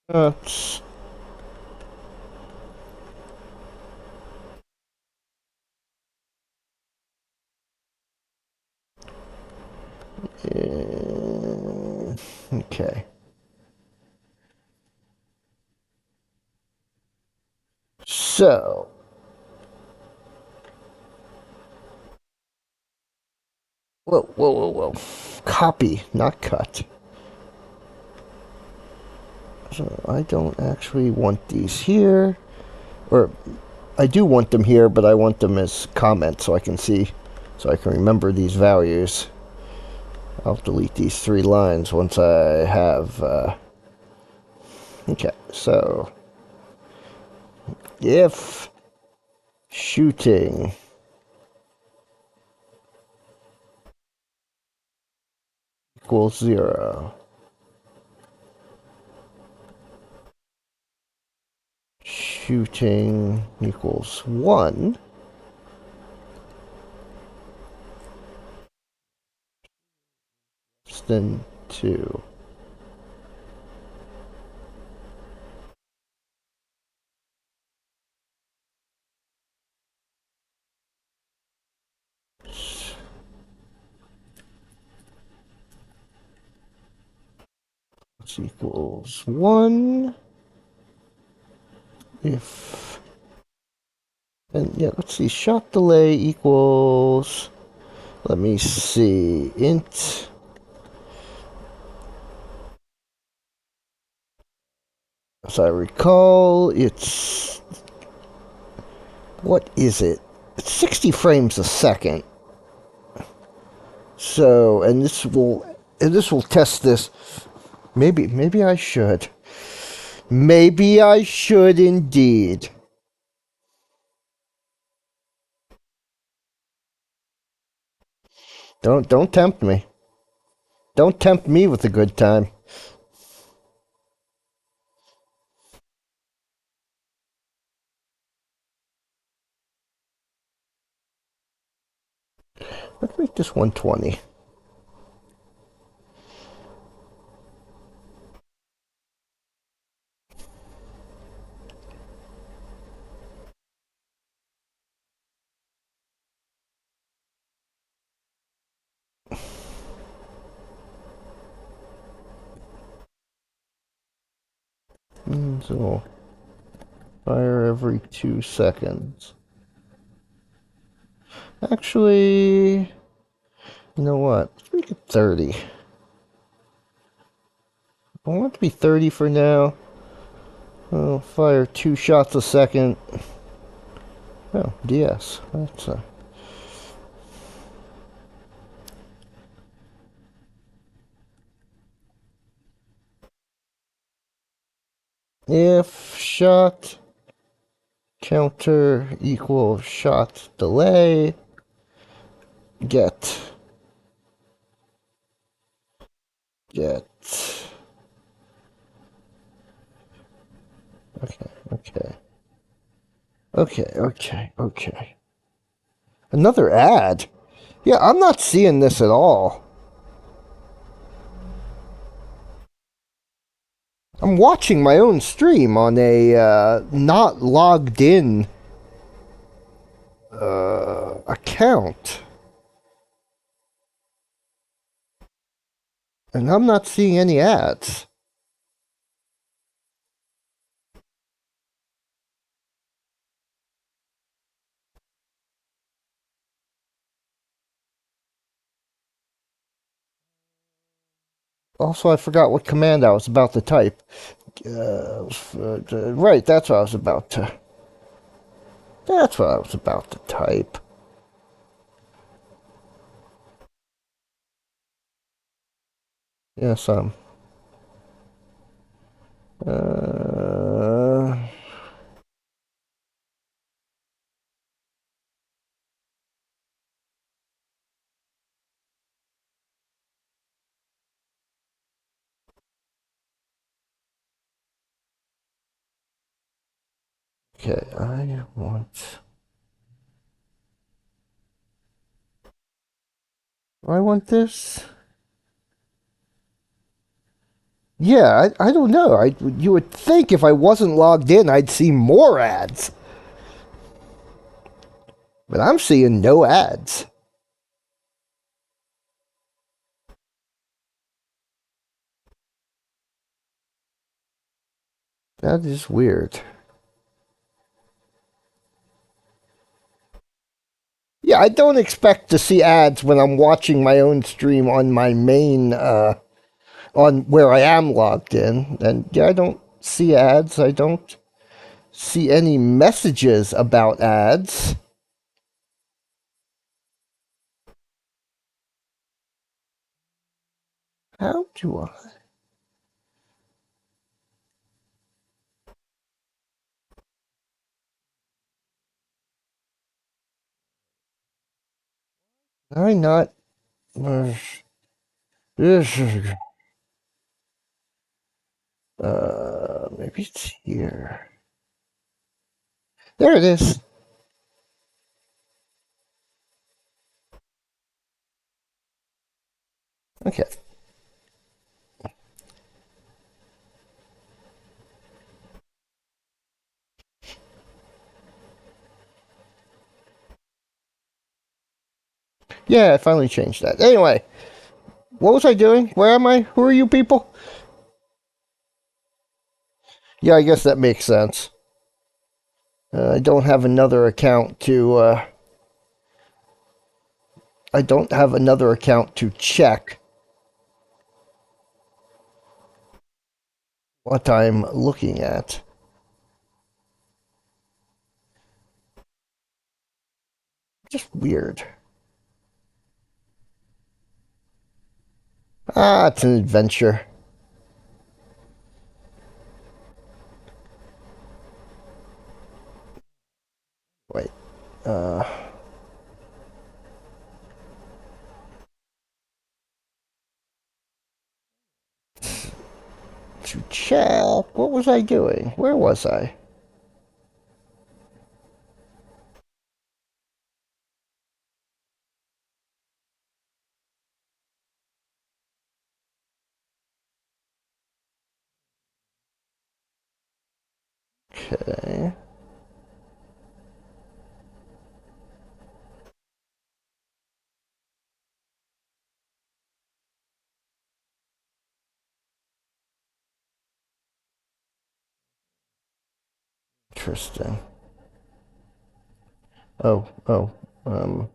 That's okay. So, whoa, whoa, whoa, whoa. Copy, not cut. So I don't actually want these here. Or I do want them here, but I want them as comments so I can see, so I can remember these values. I'll delete these three lines once I have, okay, so if shooting equals 0, shooting equals 1, then 2. Which equals 1 if, and yeah, let's see, shot delay equals, let me see, int, as I recall, it's, what is it? It's 60 frames a second. So, and this will test this. Maybe I should. Maybe I should indeed. Don't tempt me. Don't tempt me with a good time. Let's make this 120. So fire every 2 seconds. Actually, you know what? Let's make it 30. I want it to be 30 for now. I'll fire 2 shots a second. Oh, DS. That's if shot counter equals shot delay, get get. Okay, okay, okay. Another ad. Yeah, I'm not seeing this at all. I'm watching my own stream on a not logged in account, and I'm not seeing any ads. Also, I forgot what command I was about to type. Right, that's what I was about to. That's what I was about to type. Yes, uh, okay, I want this. Yeah, I don't know. You would think if I wasn't logged in, I'd see more ads, but I'm seeing no ads. That is weird. Yeah, I don't expect to see ads when I'm watching my own stream on my main on where I am logged in. And yeah, I don't see ads. I don't see any messages about ads. How do I not? Uh, maybe it's here. There it is. Okay. Yeah, I finally changed that. Anyway, what was I doing? Where am I? Who are you people? Yeah, I guess that makes sense. I don't have another account to. I don't have another account to check what I'm looking at. Just weird. Ah, it's an adventure. Wait. Uh, to check. What was I doing? Where was I? Okay. Interesting. Oh. Um,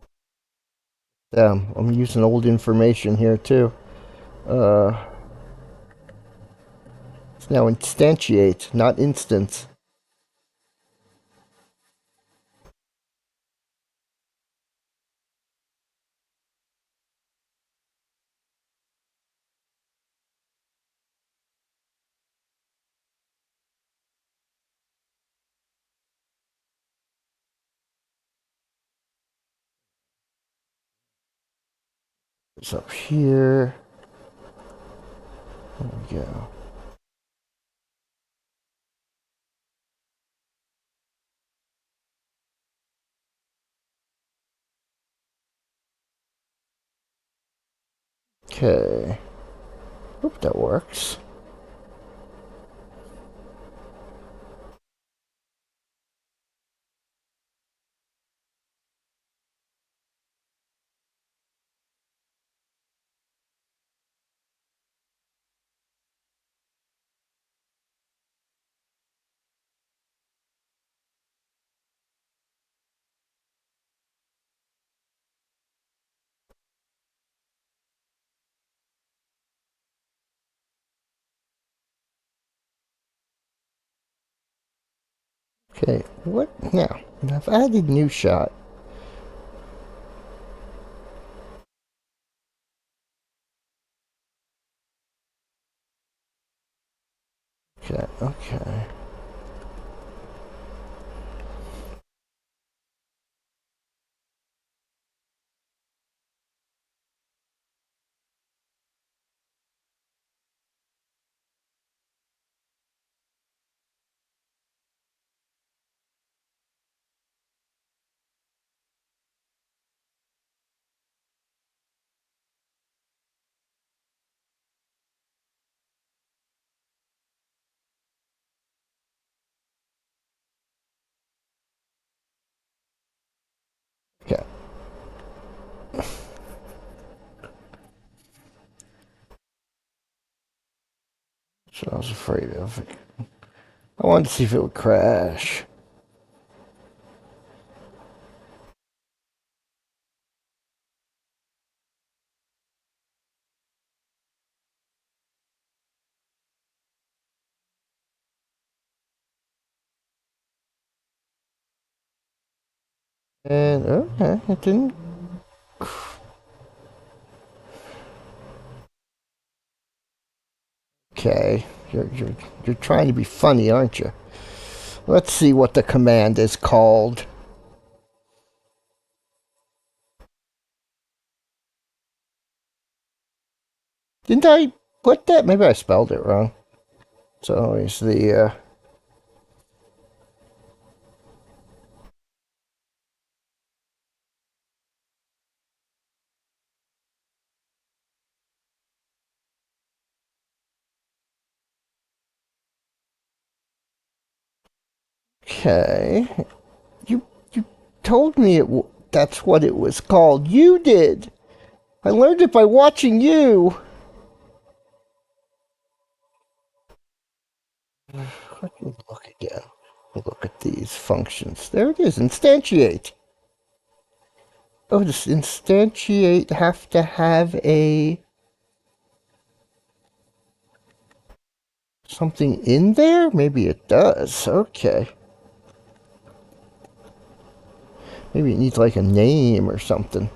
damn, I'm using old information here too. Uh, it's now instantiate, not instance. It's up here. There we go. Okay. Hope that works. Okay, what now? I've added new shot. Okay. That's what I was afraid of. I wanted to see if it would crash. And okay, it didn't. Okay, you're trying to be funny, aren't you? Let's see what the command is called. Didn't I put that? Maybe I spelled it wrong. So it's the okay. You told me that's what it was called. You did. I learned it by watching you. Let me look again. Look at these functions. There it is. Instantiate. Oh, does instantiate have to have a something in there? Maybe it does. Okay. Maybe it needs like a name or something.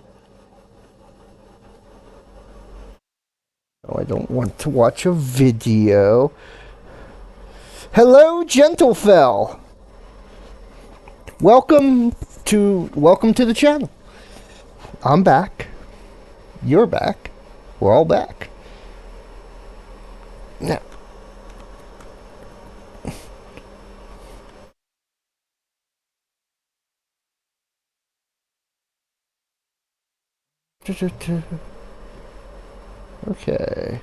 Oh, I don't want to watch a video. Hello, Gentlefell. Welcome to the channel. I'm back. You're back. We're all back. Now, okay.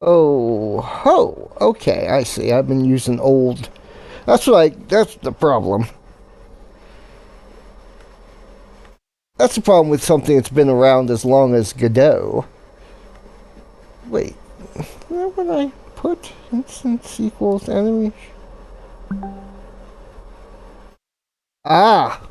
Oh, ho. Okay, I see. I've been using old. That's the problem. That's the problem with something that's been around as long as Godot. Wait, where would I put instance equals enemy? Ah,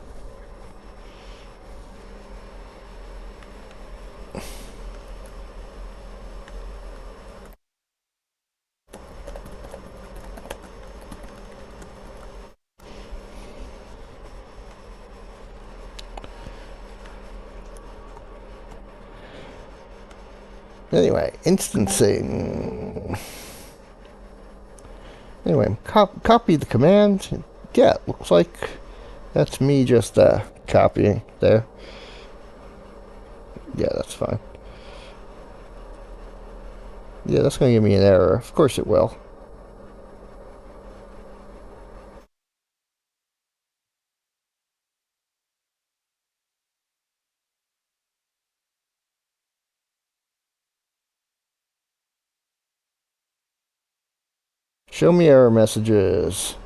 anyway, instancing. Anyway, copy the command. Yeah, looks like that's me just copying there. Yeah, that's fine. Yeah, that's going to give me an error. Of course it will. Show me error messages.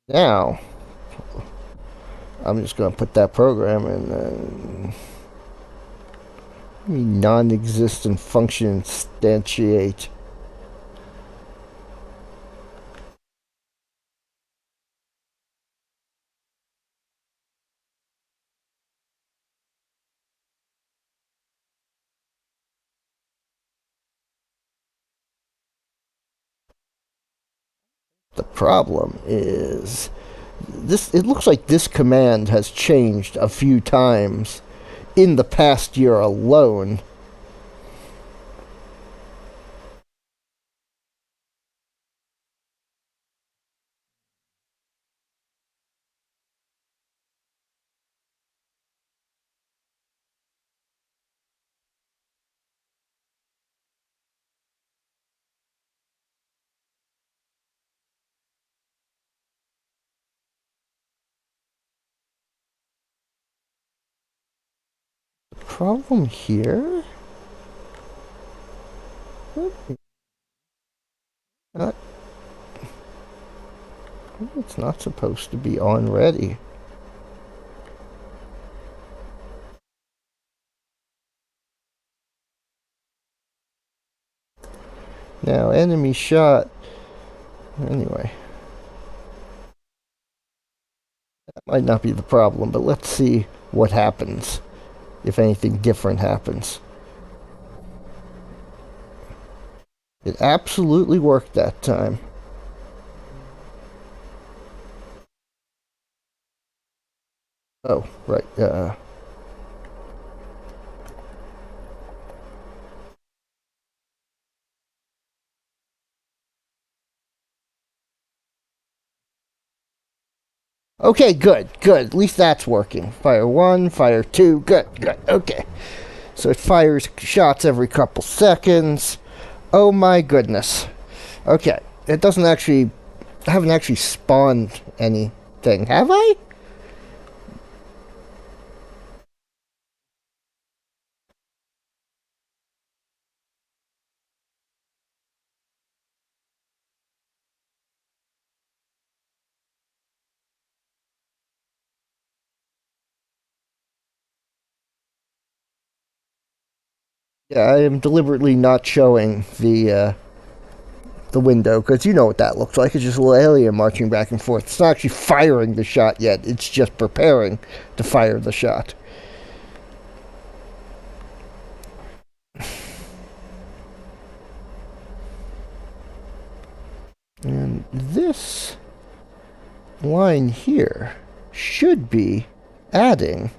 Now, I'm just going to put that program in non-existent function instantiate. The problem is this. It looks like this command has changed a few times in the past year alone. The problem here Not, it's not supposed to be on ready. Now, enemy shot. Anyway, that might not be the problem, but let's see what happens if anything different happens. It absolutely worked that time. Oh, right. Okay, good, good. At least that's working. Fire one, fire two. Good, good. Okay. So it fires shots every couple seconds. Oh my goodness. Okay. It doesn't actually. I haven't actually spawned anything, have I? Yeah, I am deliberately not showing the window because you know what that looks like. It's just a little alien marching back and forth. It's not actually firing the shot yet. It's just preparing to fire the shot. And this line here should be adding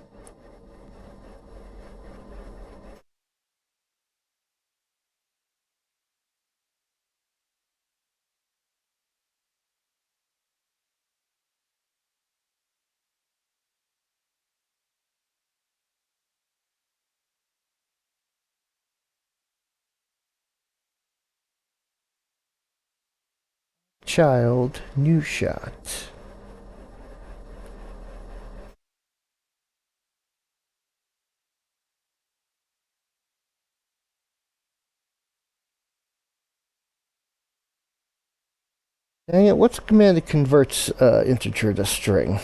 child new shot. Dang it, what's the command that converts integer to string?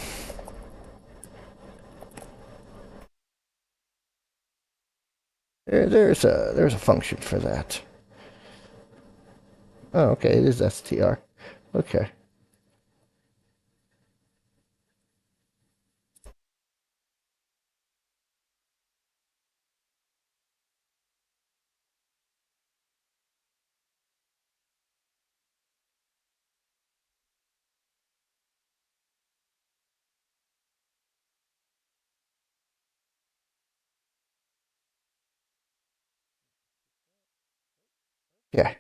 There's a function for that. Oh, okay, it is str. Okay. Yeah.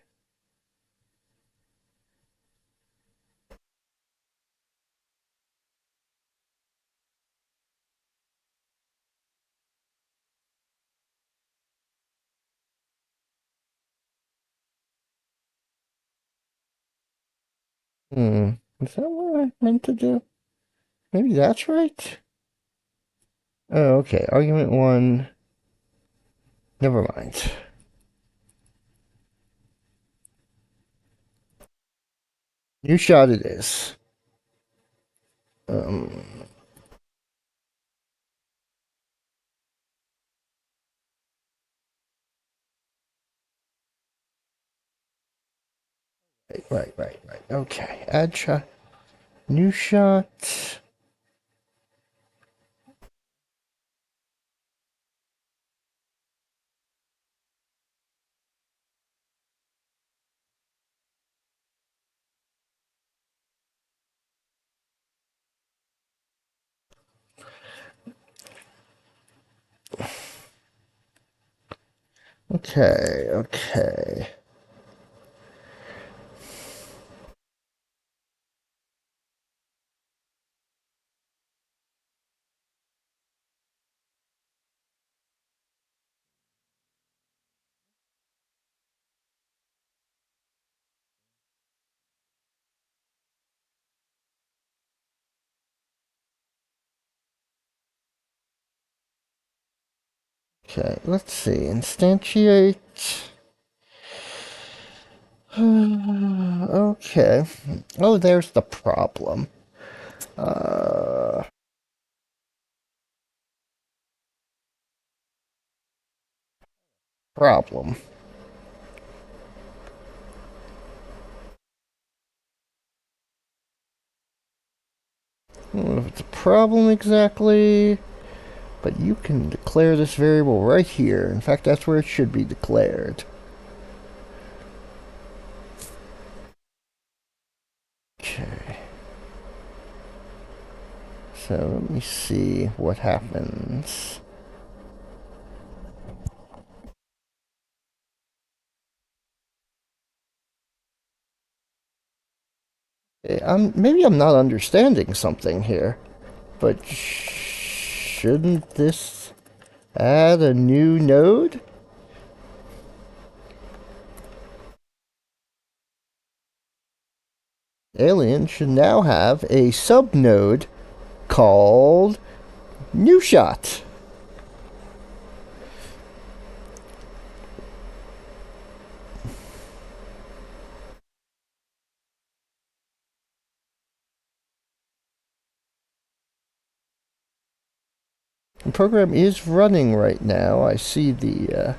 Hmm. Is that what I meant to do? Maybe that's right. Oh, okay. Argument one. Never mind. New shot it is. Um. Right. Okay. Add shot. New shot. Okay. Okay. Let's see. Instantiate. Okay. Oh, there's the problem. Uh, problem. I don't know if it's a problem exactly, but you can declare this variable right here. In fact, that's where it should be declared. Okay. So let me see what happens. Maybe I'm not understanding something here, but shouldn't this add a new node? Alien should now have a subnode called New Shot. The program is running right now. I see the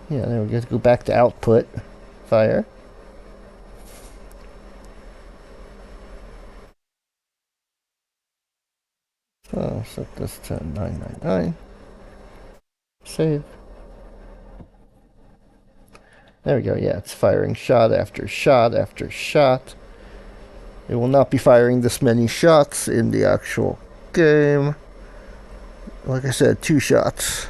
yeah, there we go. Go back to output. Fire. So set this to 999. Save. There we go. Yeah, it's firing shot after shot after shot. It will not be firing this many shots in the actual game. Like I said, 2 shots.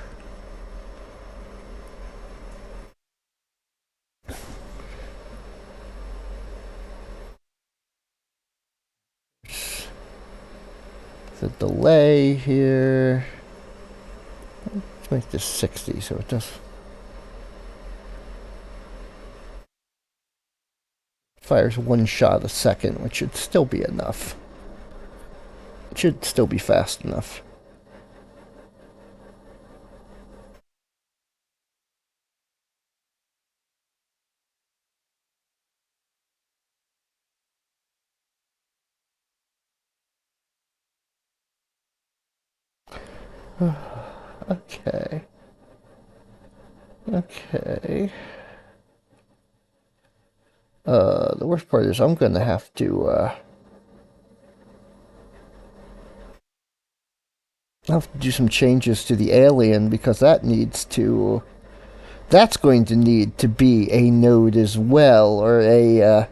The delay here. Let's make this 60 so it does. Fires 1 shot a second, which should still be enough. It should still be fast enough. Okay. Okay. The worst part is I'm gonna have to do some changes to the alien because that's going to need to be a node as well, or a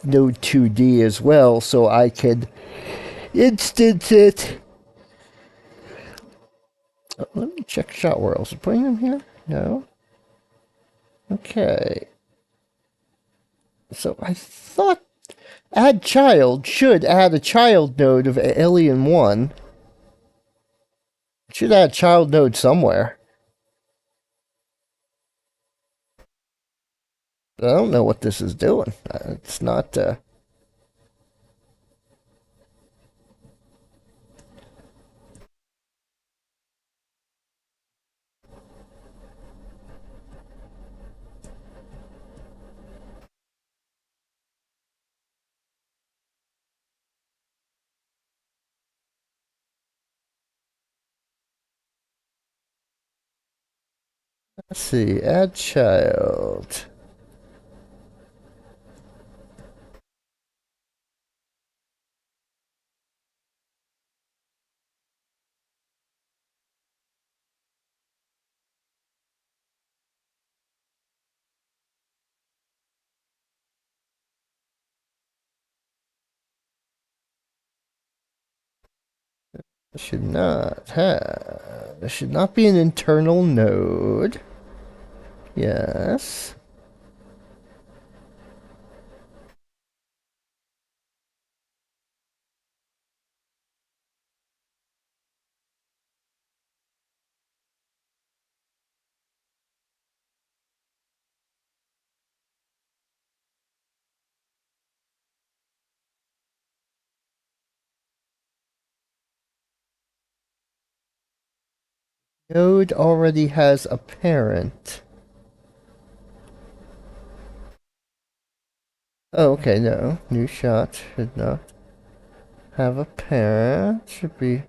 node 2D as well, so I could instance it. Let me check shot worlds. Putting them here? No. Okay. So I thought add child should add a child node of Alien 1. It should add child node somewhere. I don't know what this is doing. It's not. Let's see. Add child. It should not have. There should not be an internal node. Yes. Node already has a parent. Oh, okay, no. New shot should not have a parent. Should be.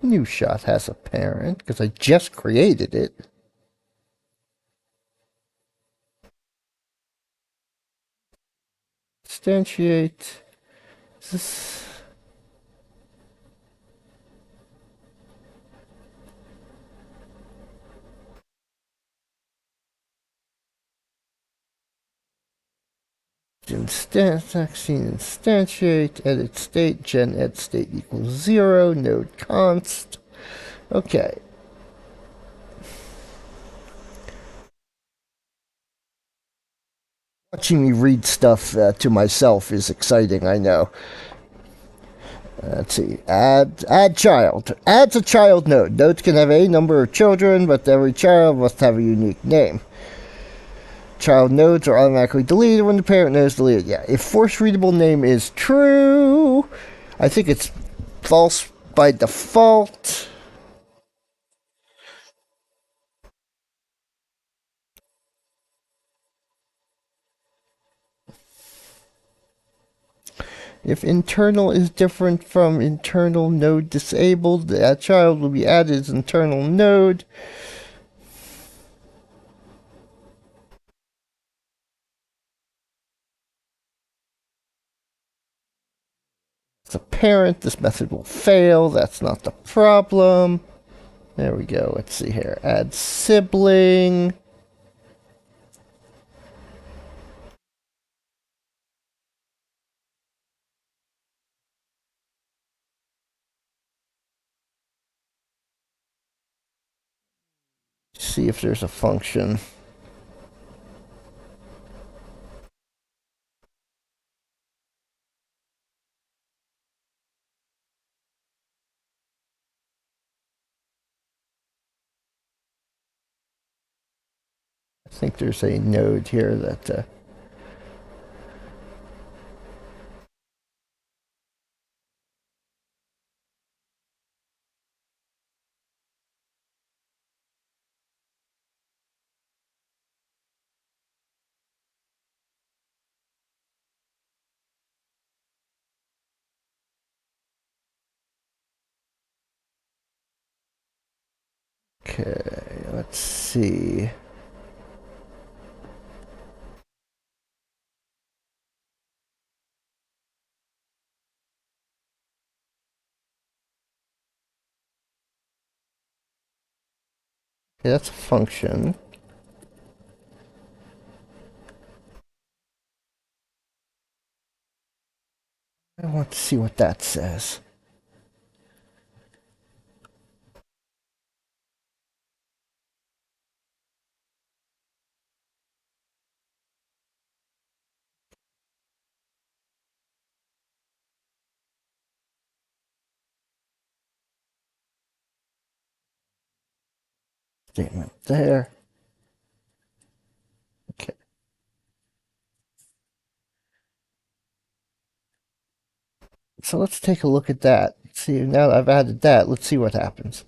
New shot has a parent because I just created it. Instantiate. This. Vaccine instantiate, edit state, gen ed state equals 0, node const. Okay. Watching me read stuff to myself is exciting, I know. Let's see. Add child. Adds a child node. Nodes can have a number of children, but every child must have a unique name. Child nodes are automatically deleted when the parent node is deleted. Yeah, if force readable name is true, I think it's false by default. If internal is different from internal node disabled, that child will be added as internal node. As a parent, this method will fail. That's not the problem. There we go. Let's see here. Add sibling. See if there's a function. I think there's a node here that okay, let's see. Okay, that's a function. I want to see what that says. Statement there. Okay. So let's take a look at that. See, now that I've added that, let's see what happens.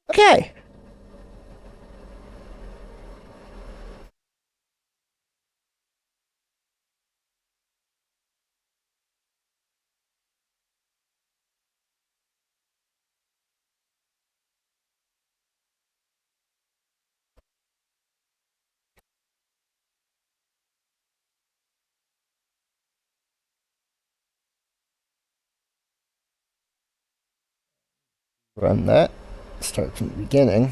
Okay. Run that. Start from the beginning.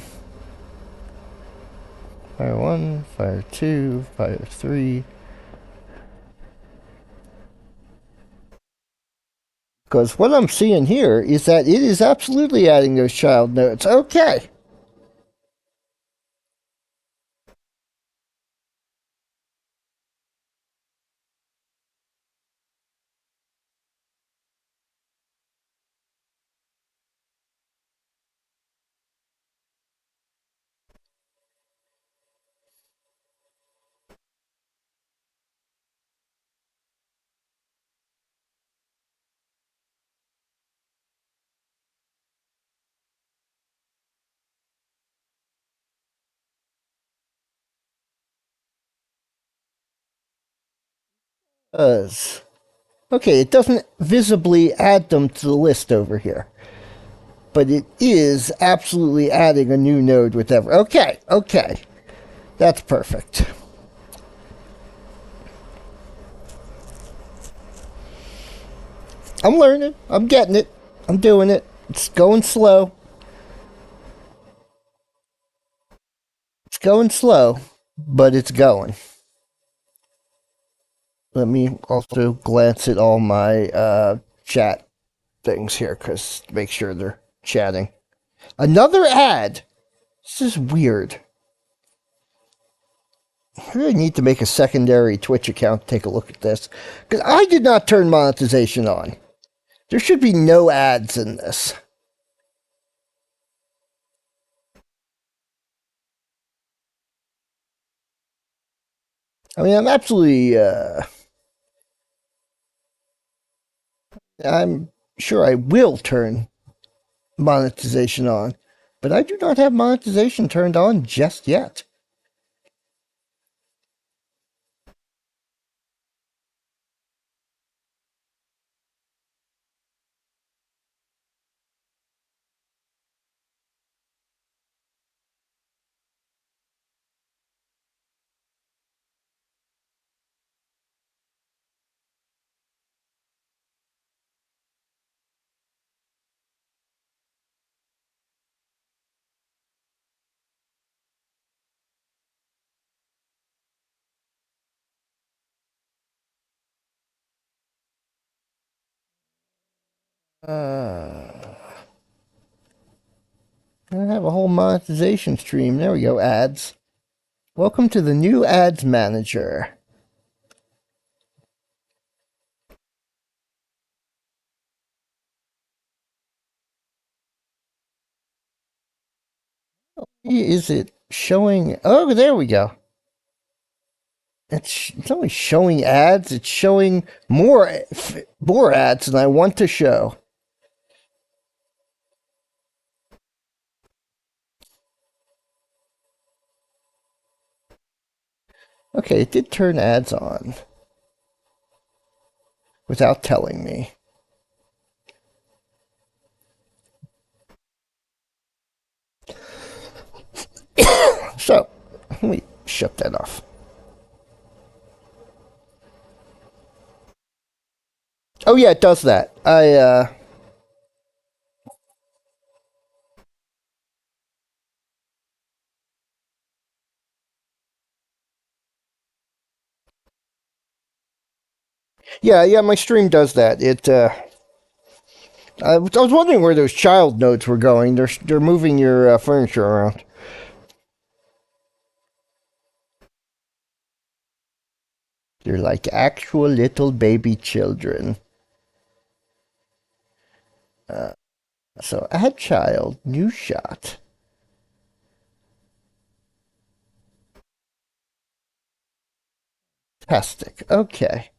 Fire 1, Fire 2, Fire 3. Because what I'm seeing here is that it is absolutely adding those child nodes. Okay. Does. Okay, it doesn't visibly add them to the list over here. But it is absolutely adding a new node with every. Okay, okay. That's perfect. I'm learning. I'm getting it. I'm doing it. It's going slow. It's going slow, but it's going. Let me also glance at all my chat things here because make sure they're chatting. Another ad. This is weird. I really need to make a secondary Twitch account to take a look at this because I did not turn monetization on. There should be no ads in this. I mean, I'm absolutely. I'm sure I will turn monetization on, but I do not have monetization turned on just yet. I have a whole monetization stream. There we go. Ads. Welcome to the new ads manager. Is it showing? Oh, there we go. It's only showing ads. It's showing more ads than I want to show. Okay, it did turn ads on without telling me. So, let me shut that off. Oh yeah, it does that. Yeah, my stream does that. I was wondering where those child nodes were going. They're moving your furniture around. They're like actual little baby children. So add child, new shot. Fantastic. Okay.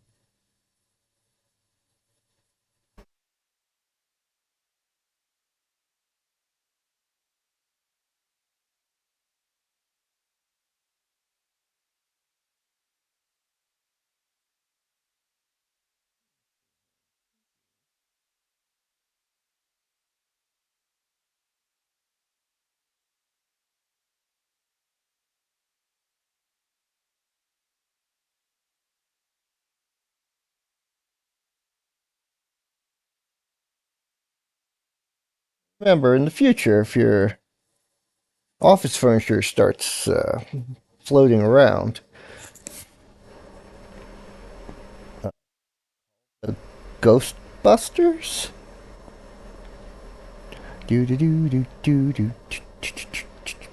Remember, in the future, if your office furniture starts floating around. Ghostbusters? Do do do do do do.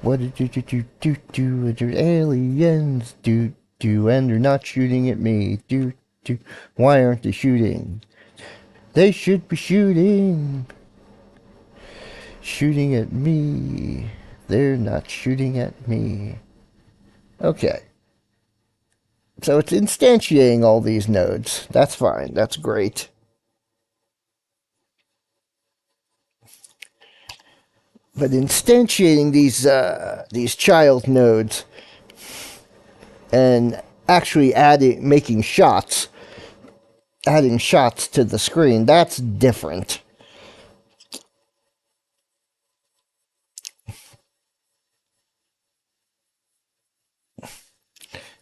What do do aliens do and they're not shooting at me do why aren't they shooting? They should be shooting at me. They're not shooting at me. Okay. So it's instantiating all these nodes. That's fine. That's great. But instantiating these child nodes and actually adding shots to the screen, that's different.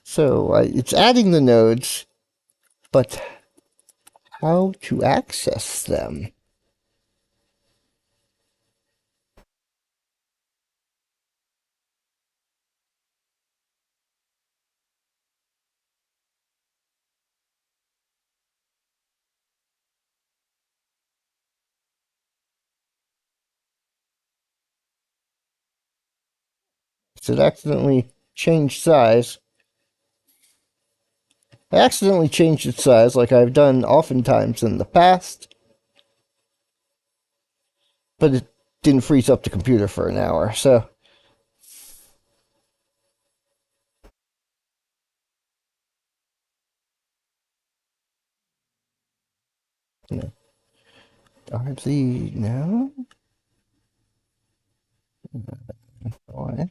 So it's adding the nodes, but how to access them? So it accidentally changed size. I accidentally changed its size like I've done oftentimes in the past, but it didn't freeze up the computer for an hour, so you know. Are the no? Why?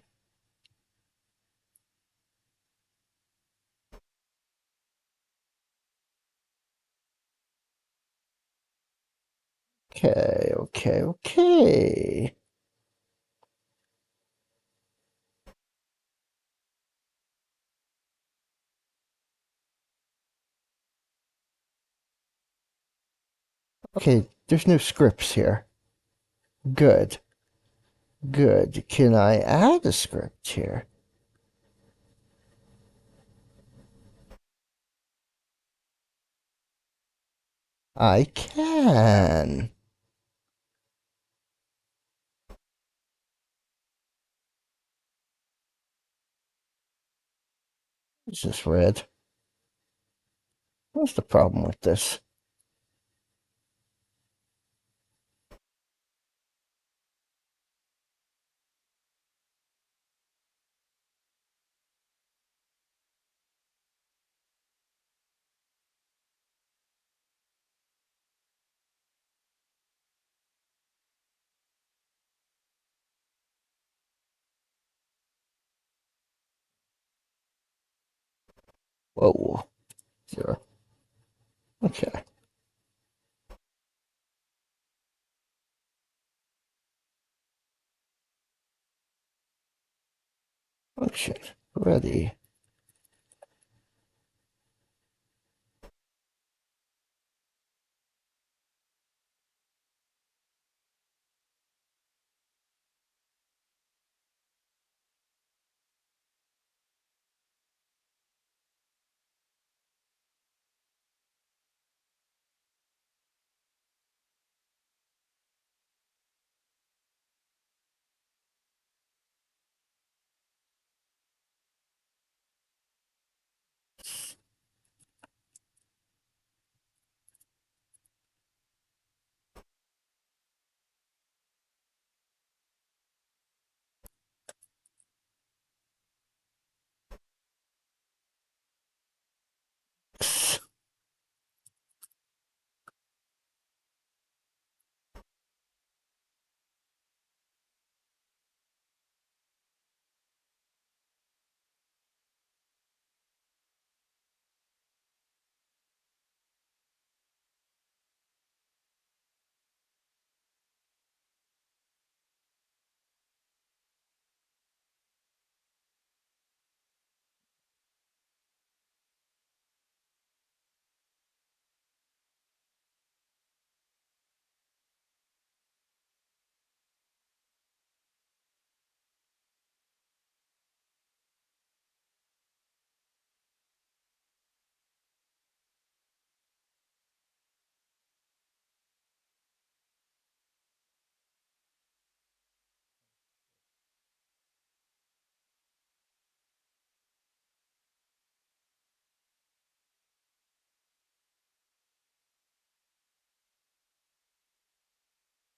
Okay, okay, okay. Okay, there's no scripts here. Good, good. Can I add a script here? I can. It's just red. What's the problem with this? Whoa. Zero. Okay. Okay. Ready.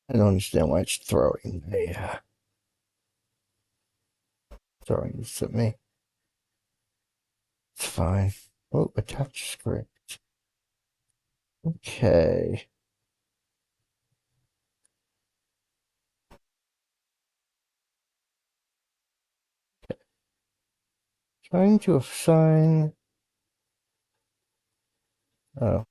I don't understand why it's throwing this at me. It's fine. Oh, attach script. Okay. Trying to assign. Oh,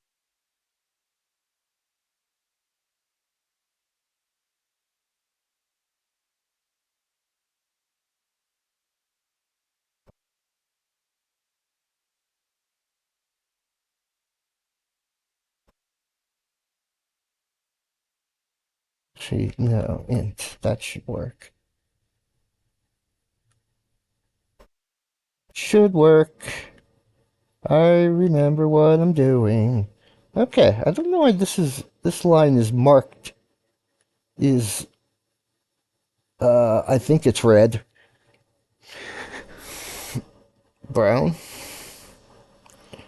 see, no, int. That should work. Should work. I remember what I'm doing. Okay, I don't know why this line is marked is I think it's red. Brown.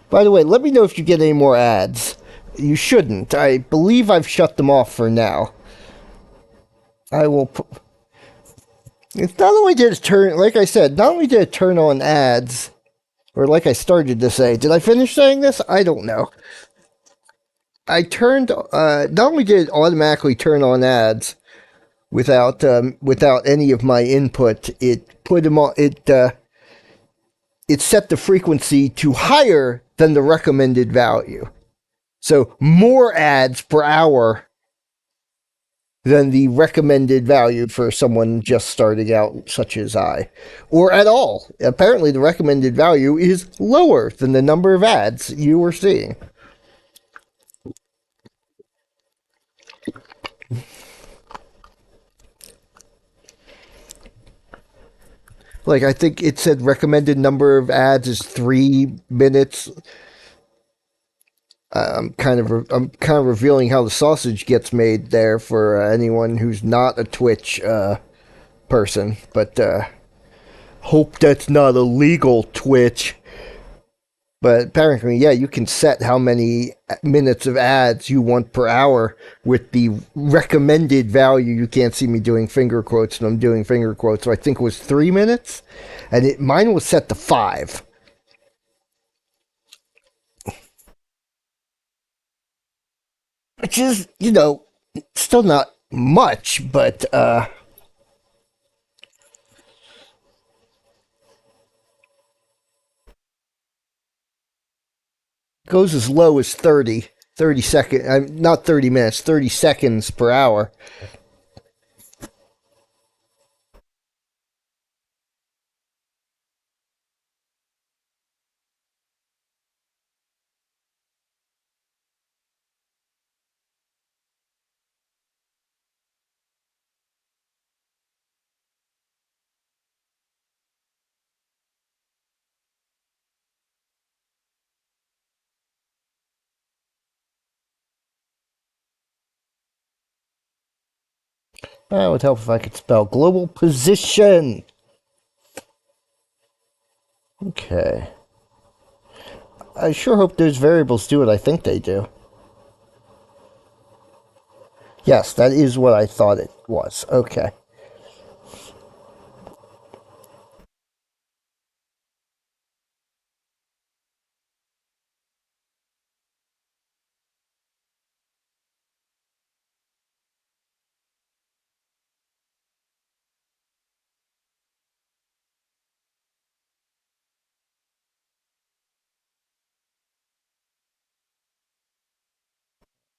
By the way, let me know if you get any more ads. You shouldn't. I believe I've shut them off for now. I will it's not only did it turn like I said, not only did it turn on ads, or like I started to say, did I finish saying this? I don't know. I turned not only did it automatically turn on ads without any of my input, it put them on it set the frequency to higher than the recommended value. So more ads per hour than the recommended value for someone just starting out, such as I, or at all. Apparently, the recommended value is lower than the number of ads you were seeing. Like I think it said recommended number of ads is 3 minutes. I'm kind of revealing how the sausage gets made there for anyone who's not a Twitch person, but hope that's not illegal, Twitch. But apparently, yeah, you can set how many minutes of ads you want per hour with the recommended value. You can't see me doing finger quotes, and I'm doing finger quotes. So I think it was 3 minutes, and mine was set to 5, which is still not much, but goes as low as 30 seconds. Not 30 minutes, 30 seconds per hour. It would help if I could spell global position. Okay. I sure hope those variables do what I think they do. Yes, that is what I thought it was. Okay.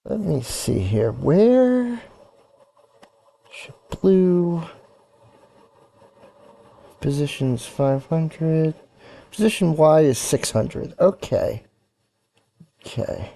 Let me see here. Where should blue positions 500? Position Y is 600. Okay. Okay.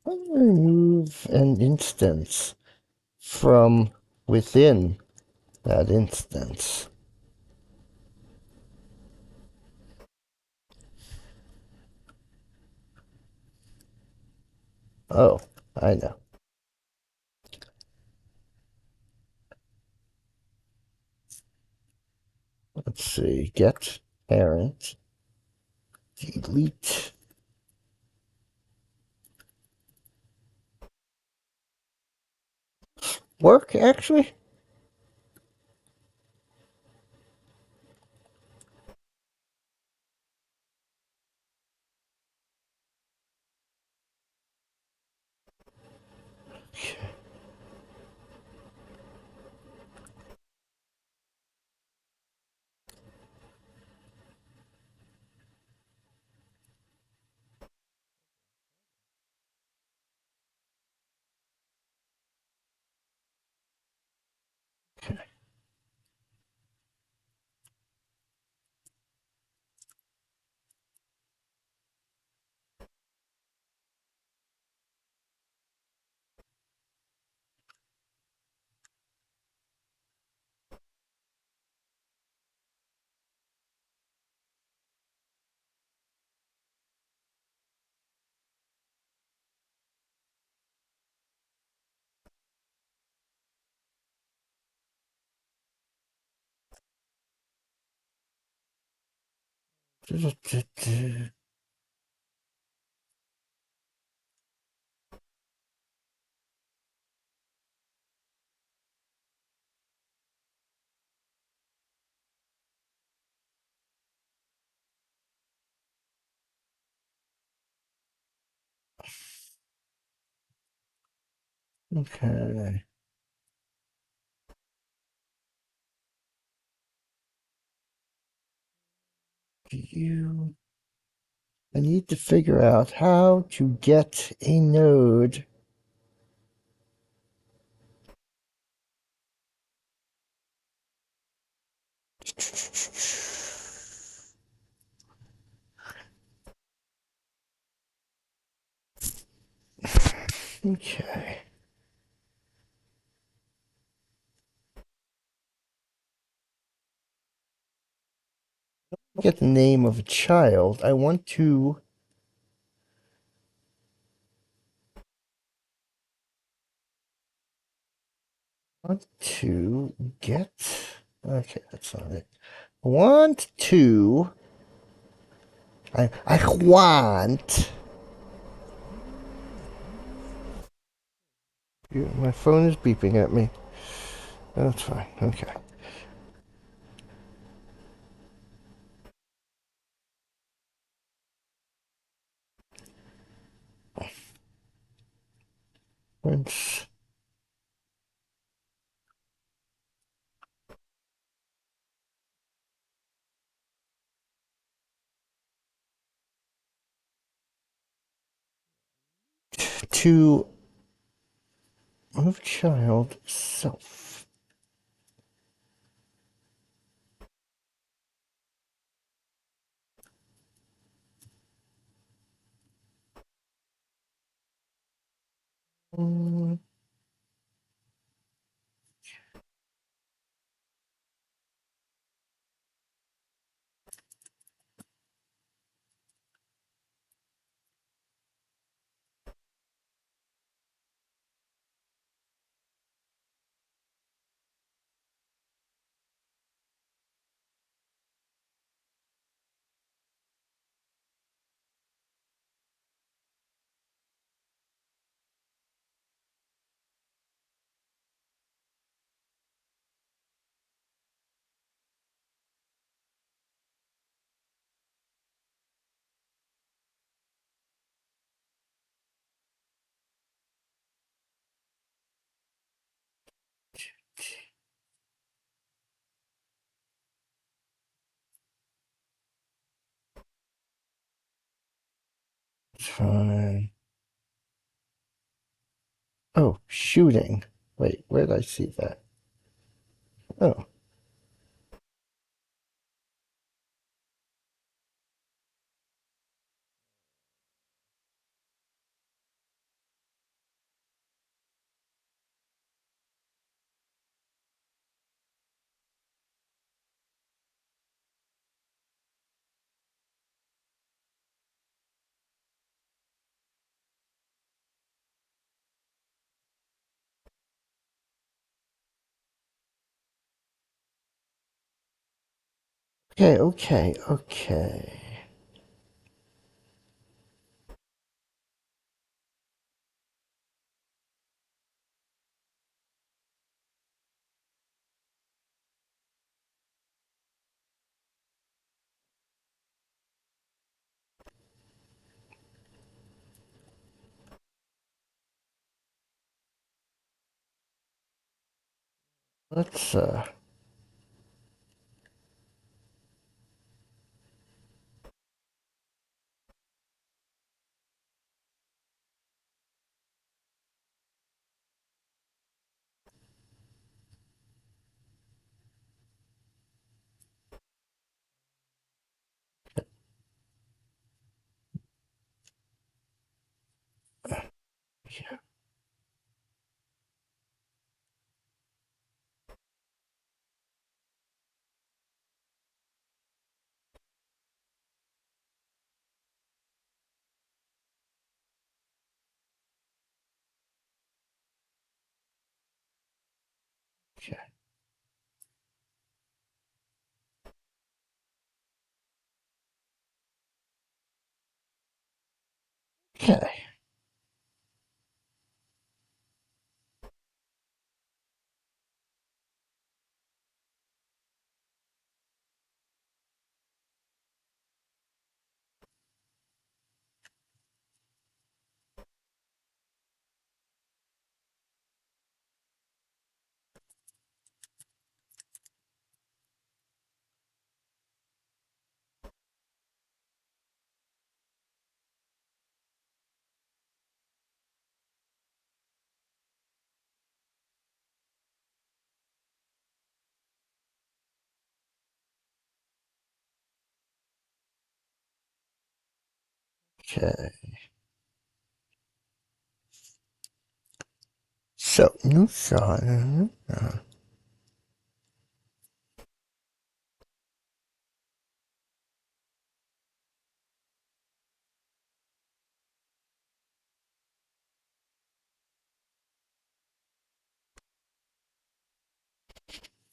Remove an instance from within that instance. Oh, I know. Let's see. Get parent. Delete. Work, actually? Okay. You. I need to figure out how to get a node. Okay. Get the name of a child. I want to get. Okay, that's not it. I want to. I want. My phone is beeping at me. That's fine. Okay. Prince to move child self. Mm, fine. Oh, shooting. Wait, where did I see that? Oh, Okay, okay, okay. Let's, okay, okay, okay. So, new shot.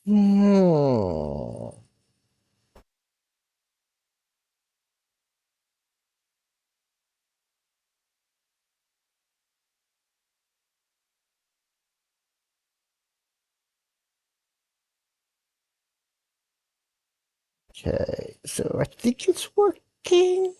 Hmm. Okay, so I think it's working.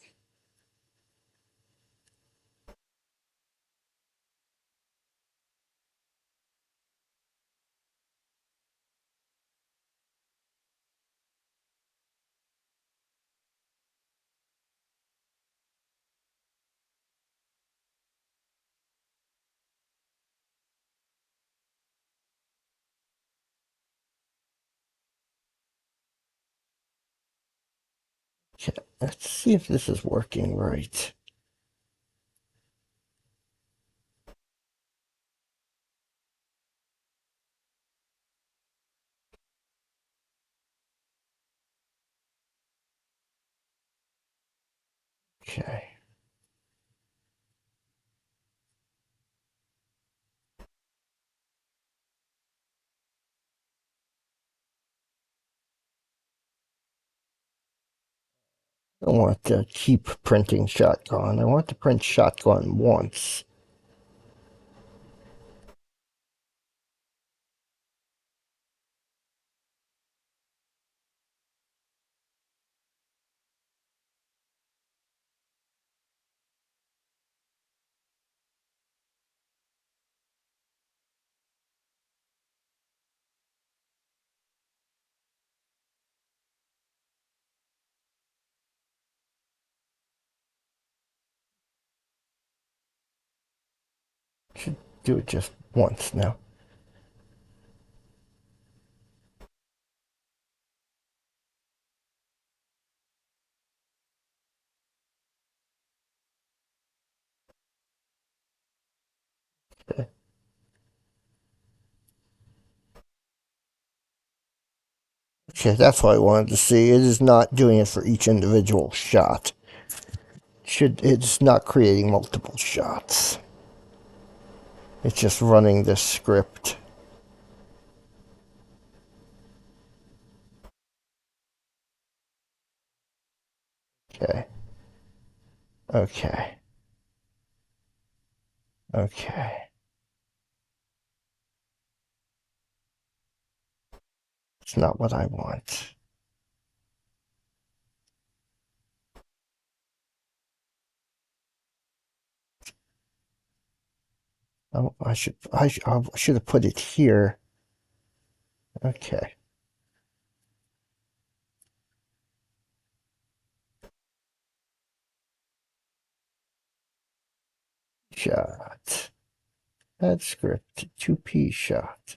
Okay, let's see if this is working right. Okay. I don't want to keep printing shotgun. I want to print shotgun once. Should do it just once now. Okay, that's what I wanted to see. It is not doing it for each individual shot. It's not creating multiple shots. It's just running this script. Okay. Okay. Okay. It's not what I want. Oh, I should have put it here. Okay. Shot. Add script. 2P shot.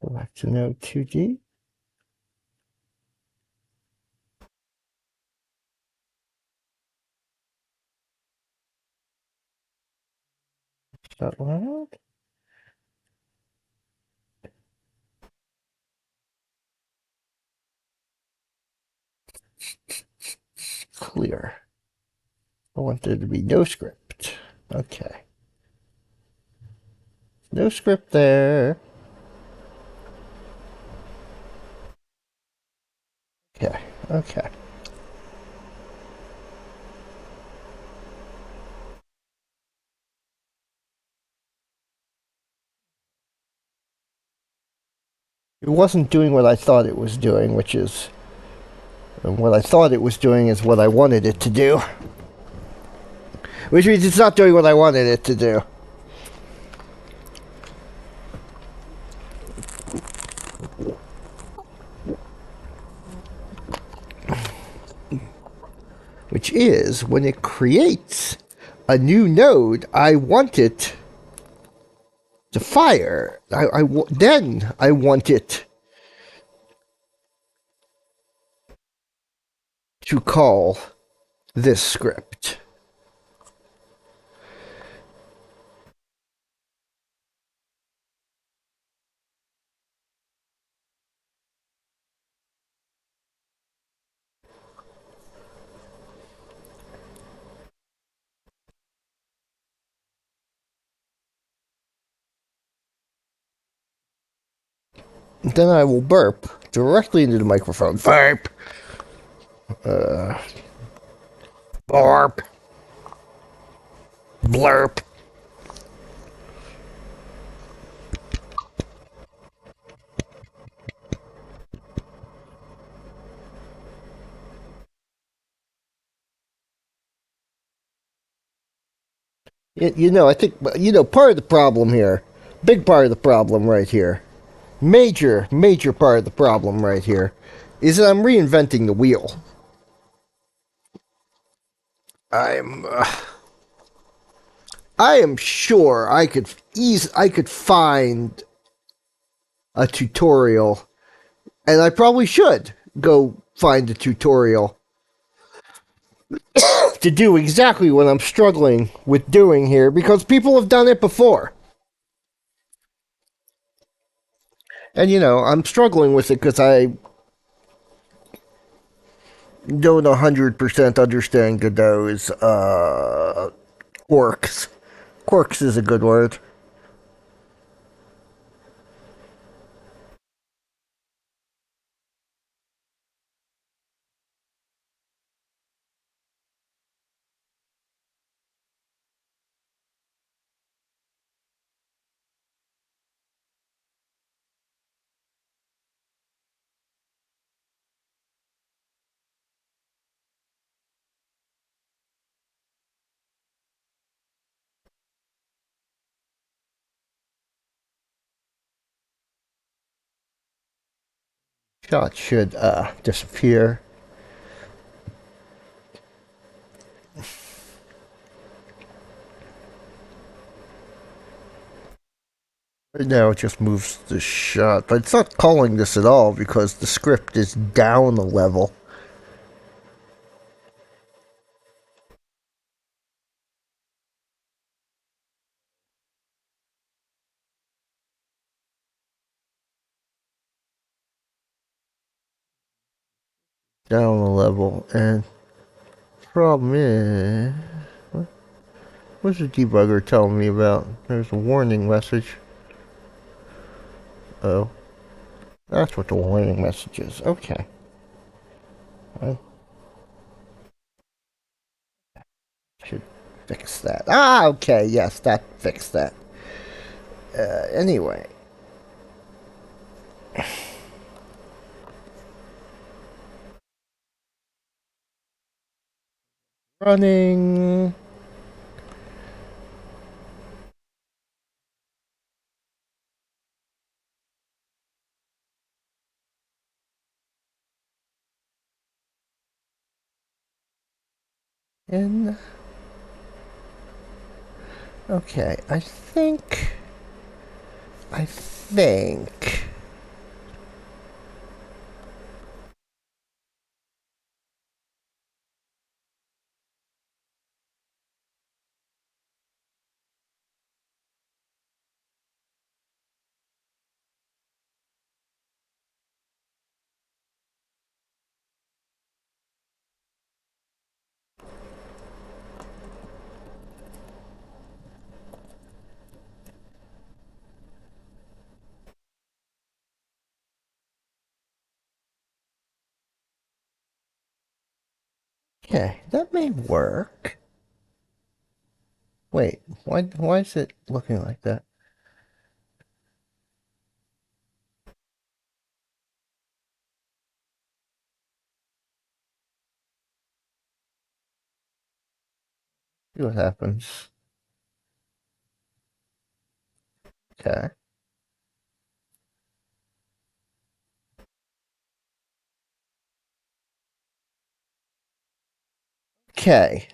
Go back to node 2D. Shot loud. Clear. I want there to be no script. Okay. No script there. Okay. Okay. It wasn't doing what I thought it was doing, which is what I thought it was doing is what I wanted it to do. Which means it's not doing what I wanted it to do. Which is when it creates a new node, I want it to fire. Then I want it to call this script. Then I will burp directly into the microphone. Burp. Burp. Blurp. I think, part of the problem here, big part of the problem right here, major part of the problem right here, is that I'm reinventing the wheel. I'm, I am sure I could find a tutorial, and I probably should go find a tutorial to do exactly what I'm struggling with doing here because people have done it before. And I'm struggling with it because I don't 100% understand Godot's quirks. Quirks is a good word. Shot should disappear. Right now it just moves the shot, but it's not calling this at all because the script is down a level. Down a level, and problem is What's the debugger telling me about? There's a warning message. Oh, that's what the warning message is. Okay. I should fix that. Ah, okay. Yes, that fixed that. Anyway. Running. In. Okay, I think. I think. Okay, that may work. Wait, why is it looking like that? See what happens. Okay. Okay.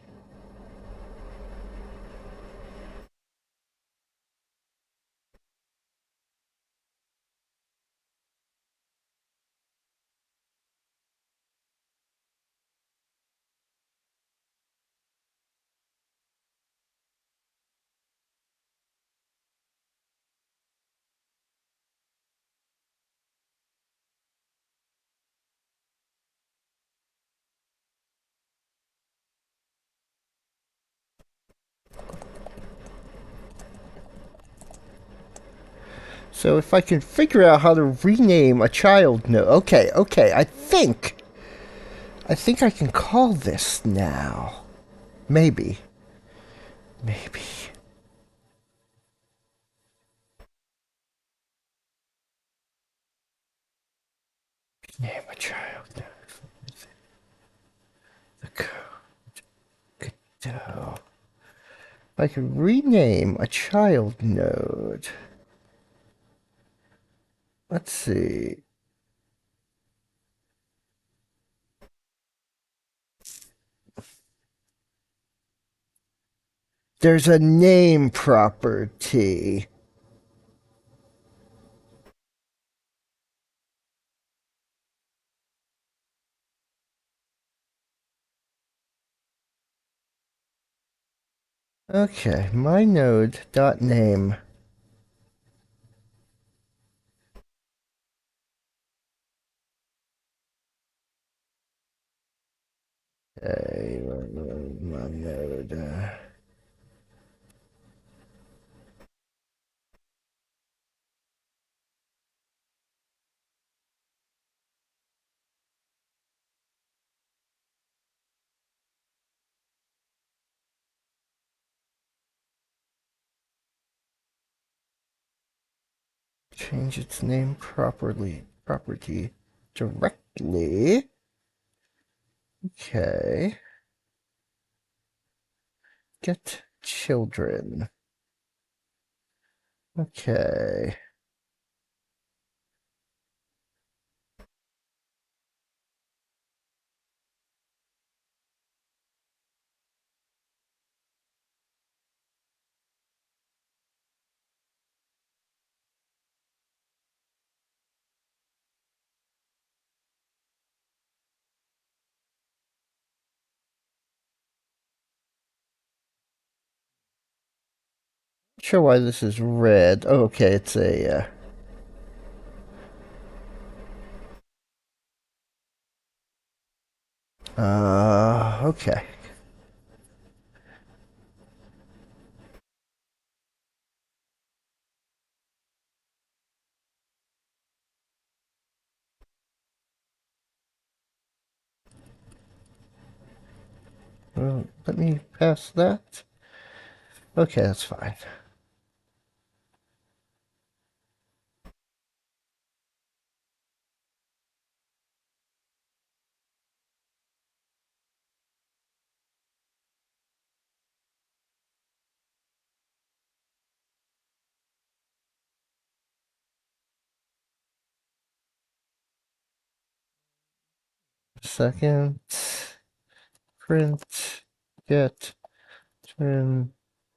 So if I can figure out how to rename a child node. Okay, okay, I think I can call this now. Maybe. Maybe. Name a child node. The code. I can rename a child node. Let's see. There's a name property. Okay, my node dot name. Okay, my node. Change its name property directly. Okay. Get children. Okay. Not sure why this is red. Oh, okay, it's a okay. Let me pass that. Okay, that's fine. Second, print, get, turn,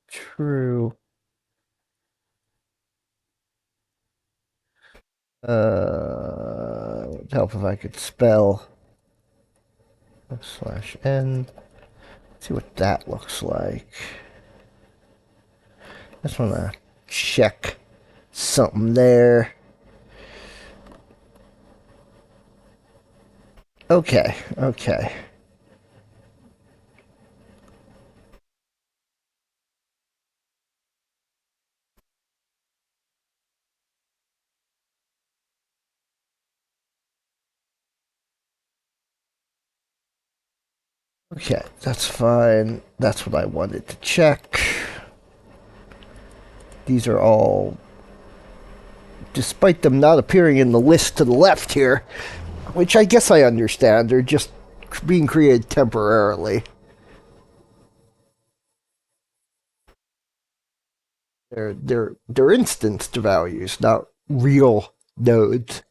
true. Would help if I could spell slash n. See what that looks like. Just want to check something there. Okay, okay. Okay, that's fine. That's what I wanted to check. These are all, despite them not appearing in the list to the left here, which I guess I understand, they're just being created temporarily. They're instanced values, not real nodes.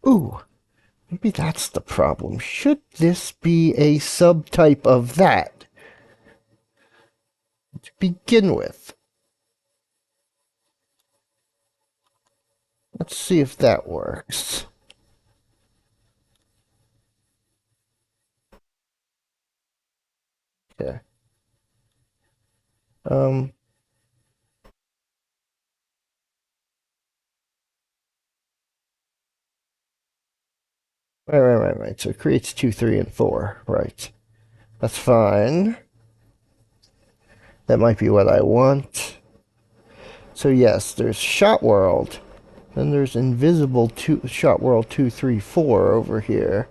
Ooh, maybe that's the problem. Should this be a subtype of that to begin with? Let's see if that works. Okay. Um, right. So it creates 2, 3, and 4. Right. That's fine. That might be what I want. So yes, there's Shot World. Then there's Invisible Shot World 2, 3, 4 over here.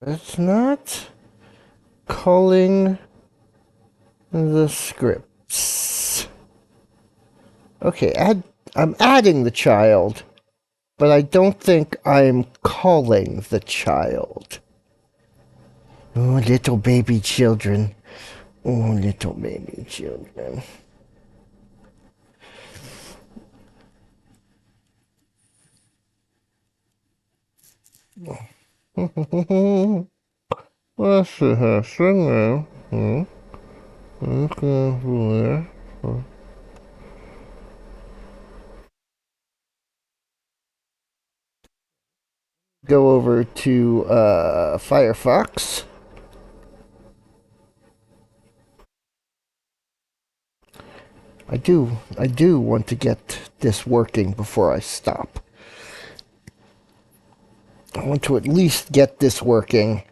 That's not calling the scripts. Okay, I'm adding the child, but I don't think I'm calling the child. Oh, little baby children. Oh, little baby children. What's the happening? Okay, go over to Firefox. I do want to get this working before I stop. I want to at least get this working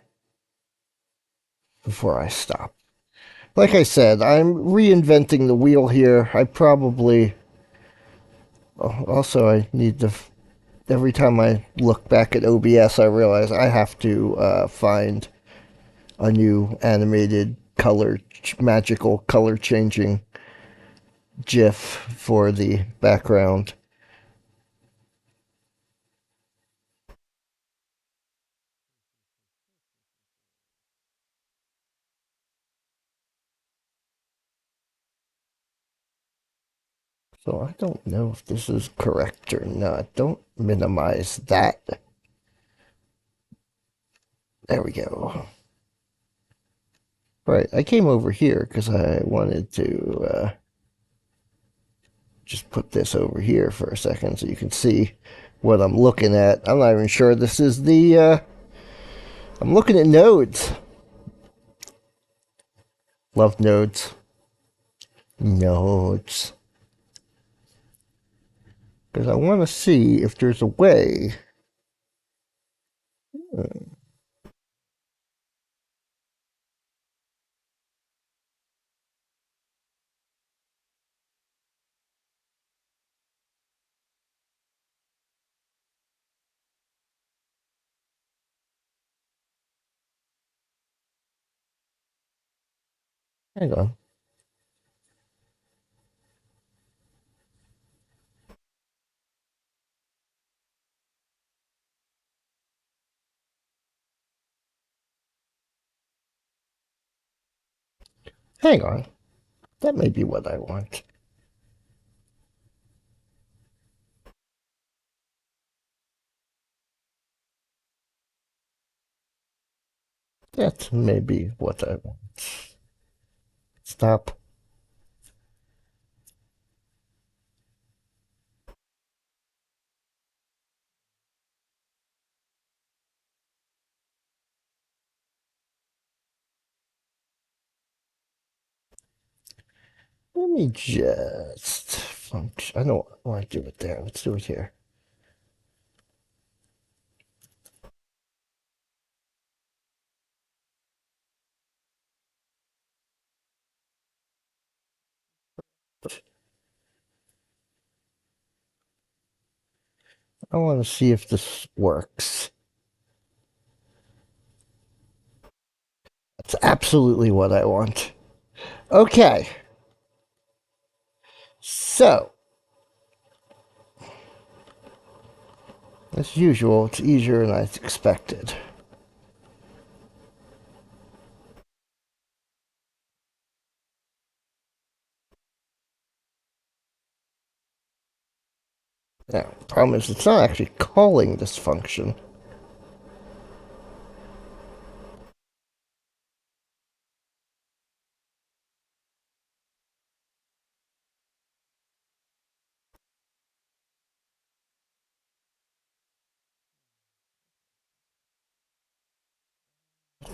before I stop. Like I said, I'm reinventing the wheel here. I probably also I need to. Every time I look back at OBS, I realize I have to find a new animated color, magical color changing GIF for the background. So I don't know if this is correct or not. Don't minimize that. There we go. Right, I came over here because I wanted to just put this over here for a second so you can see what I'm looking at. I'm not even sure this is the, I'm looking at nodes. Love nodes. Nodes. Because I want to see if there's a way. Hang on. Hang on. That may be what I want. That may be what I want. Stop. Let me just function. I don't want to do it there. Let's do it here. I want to see if this works. That's absolutely what I want. Okay. So, as usual, it's easier than I expected. Now, the problem is it's not actually calling this function.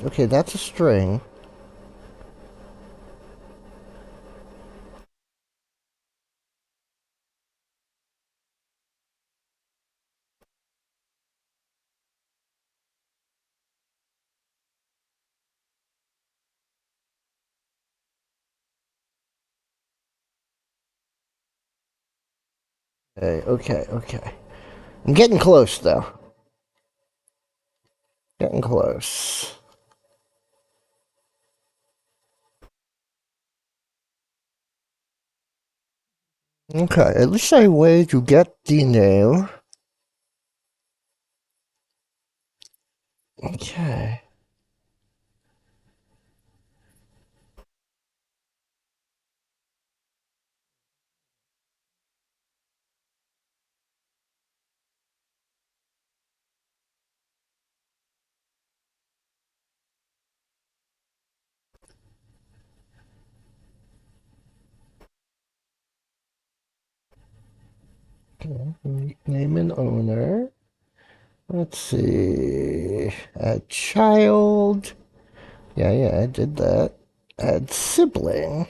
Okay, that's a string. Okay. I'm getting close, though. Getting close. Okay, at least I way to get the name. Okay. Okay. Name and owner. Let's see. Add child. Yeah, I did that. Add sibling.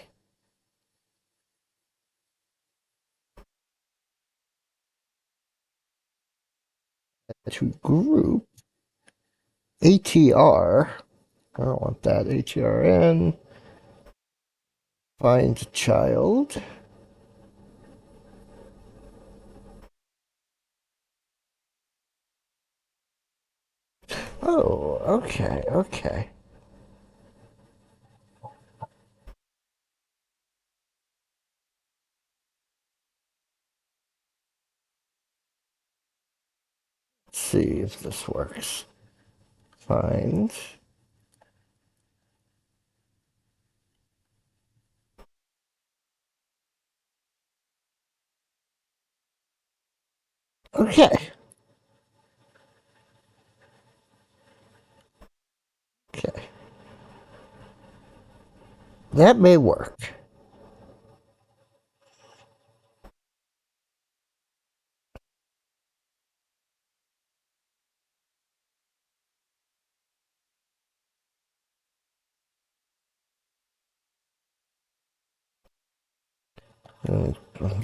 To group. ATR. I don't want that. ATRN. Find child. Oh, okay. Let's see if this works. Find. Okay. Okay. That may work.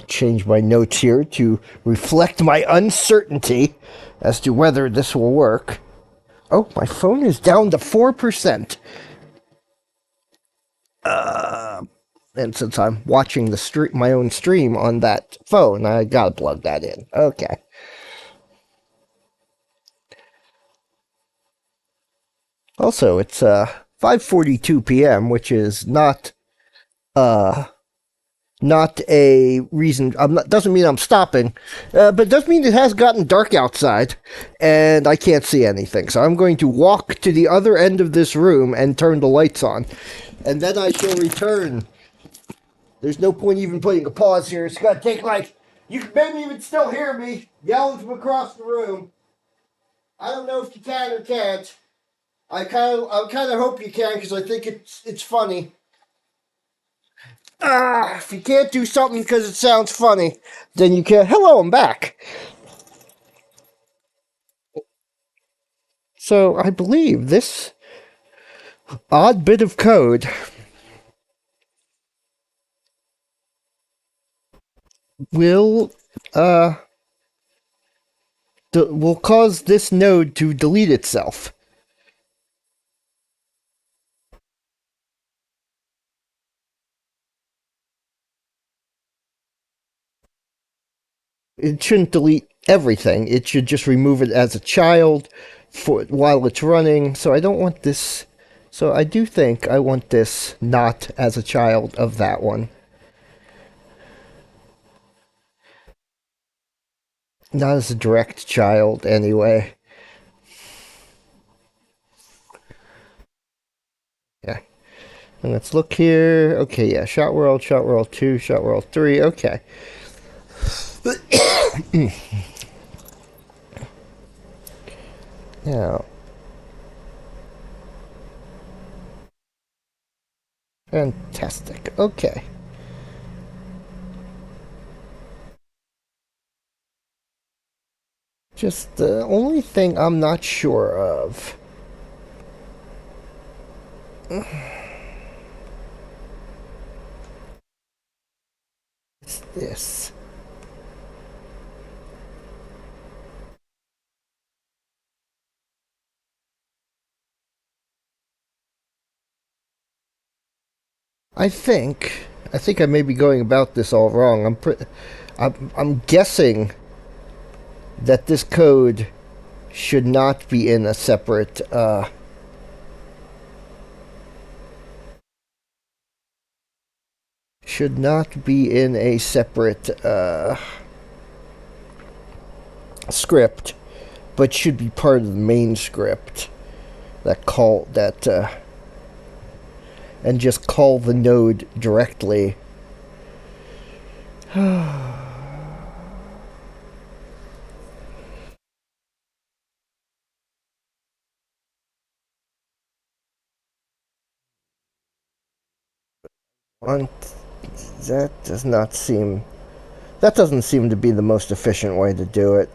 Change my notes here to reflect my uncertainty as to whether this will work. Oh, my phone is down to 4%. And since I'm watching the stream, my own stream on that phone, I gotta plug that in. Okay. Also, it's 5:42 p.m., which is not not a reason. Doesn't mean I'm stopping, but it does mean it has gotten dark outside, and I can't see anything. So I'm going to walk to the other end of this room and turn the lights on, and then I shall return. There's no point even putting a pause here. It's gonna take like you can maybe even still hear me yelling from across the room. I don't know if you can or can't. I kind of hope you can because I think it's funny. If you can't do something because it sounds funny, then you can't. Hello, I'm back. So I believe this odd bit of code will uh will cause this node to delete itself. It shouldn't delete everything. It should just remove it as a child for while it's running. So I don't want this. So I do think I want this not as a child of that one. Not as a direct child, anyway. Yeah. And let's look here. Okay, yeah. Shot World 2, Shot World 3. Okay. Now, fantastic. Okay. Just the only thing I'm not sure of is this. I think I may be going about this all wrong. I'm guessing that this code should not be in a separate should not be in a separate script, but should be part of the main script that and just call the node directly. On that does not seem that doesn't seem to be the most efficient way to do it.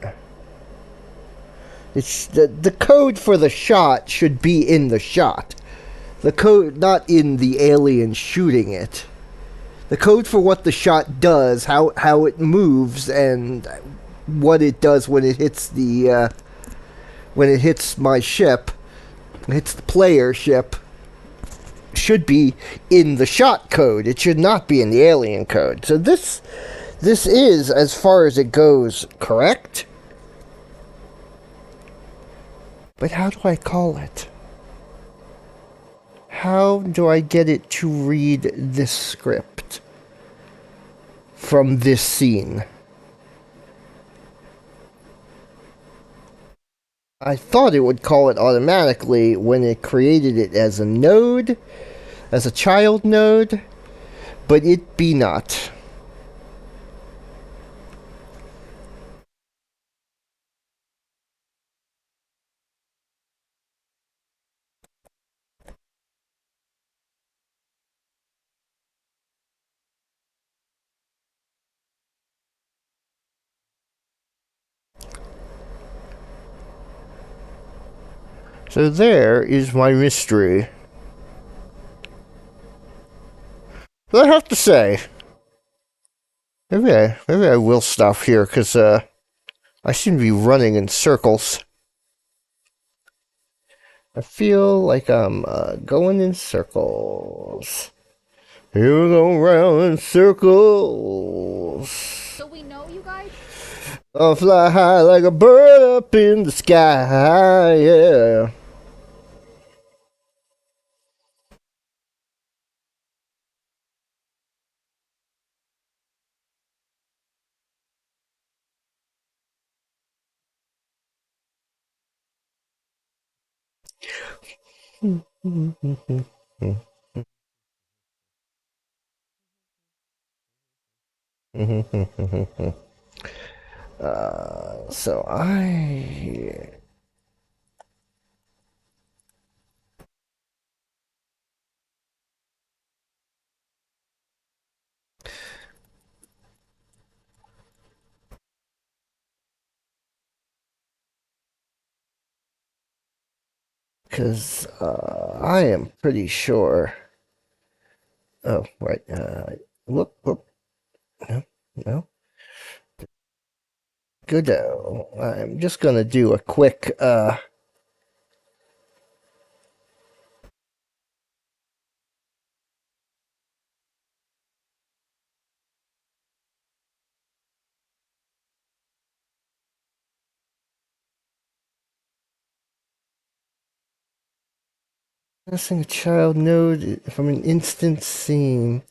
The code for the shot should be in the shot. The code, not in the alien shooting it. The code for what the shot does, how it moves, and what it does when it hits when it hits my ship, hits the player ship, should be in the shot code. It should not be in the alien code. So this is, as far as it goes, correct. But how do I call it? How do I get it to read this script from this scene? I thought it would call it automatically when it created it as a node, as a child node, but it be not. So there is my mystery. But I have to say, maybe I will stop here because I seem to be running in circles. I feel like I'm going in circles. Here we go round in circles. So we know you guys? I'll fly high like a bird up in the sky, yeah. So I, because I am pretty sure. Oh, right. Whoop, whoop. No, no. Goodo. I'm just gonna do a quick missing a child node from an instance scene.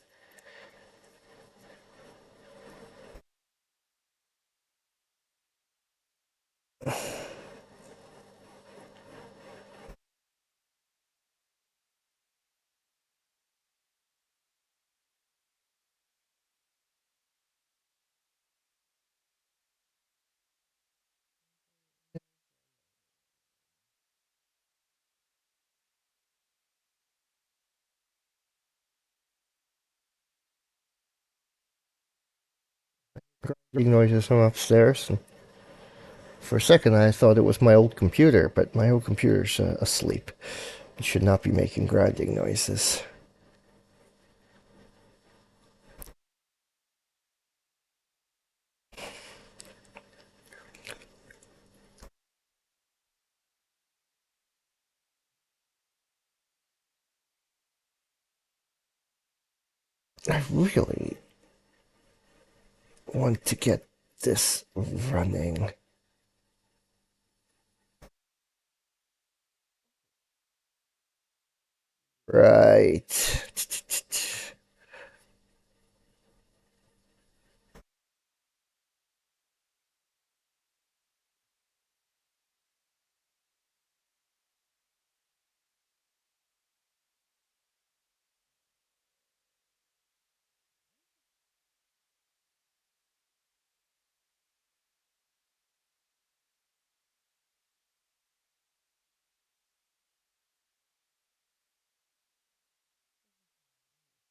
Big noises from upstairs. And for a second, I thought it was my old computer, but my old computer's asleep. It should not be making grinding noises. I really want to get this running. Right.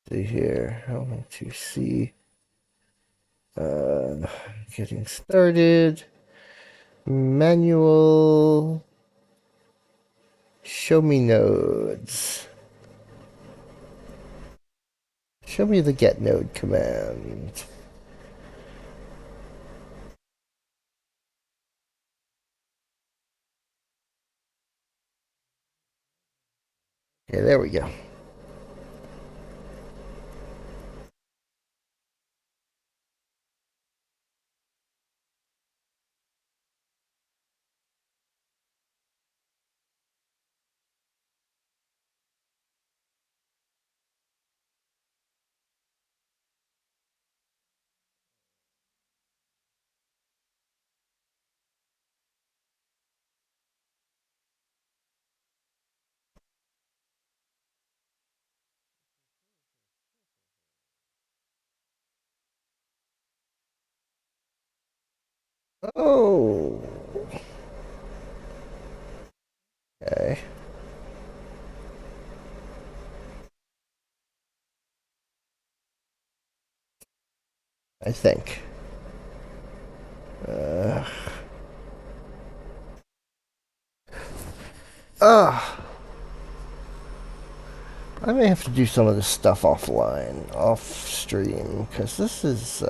See here. I want to see. Uh, Getting started. Manual. Show me nodes. Show me the get node command. Okay, there we go. Oh. Okay. I think. Uh. Ah. I may have to do some of this stuff offline, off stream, because this is,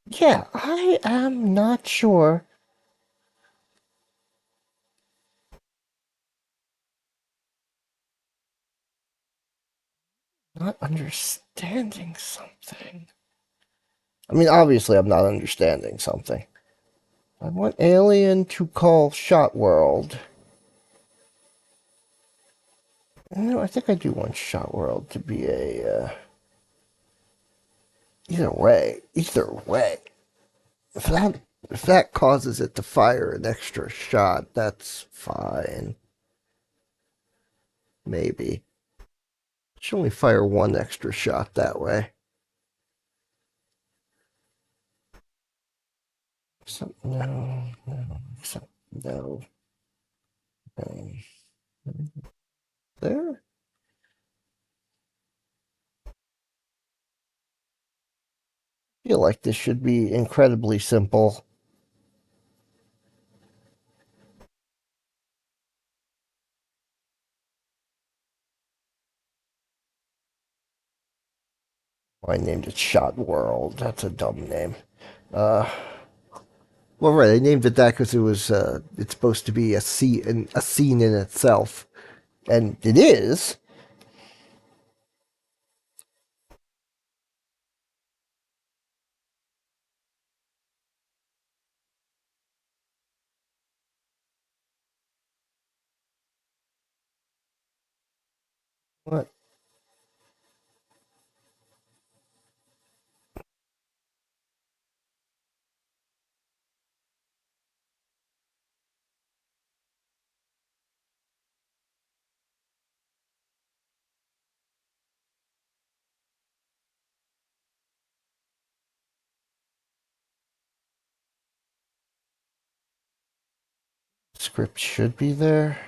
yeah, I am not sure. Not understanding something. I mean, obviously, I'm not understanding something. I want Alien to call Shot World. No, I think I do want Shot World to be a, either way. If that If that causes it to fire an extra shot, that's fine. Maybe. It should only fire one extra shot that way. So, no, no, so, no. Um, there? I feel like this should be incredibly simple. I named it Shot World. That's a dumb name. Uh, well, right. I named it that because it was. It's supposed to be a scene in itself, and it is. What script should be there?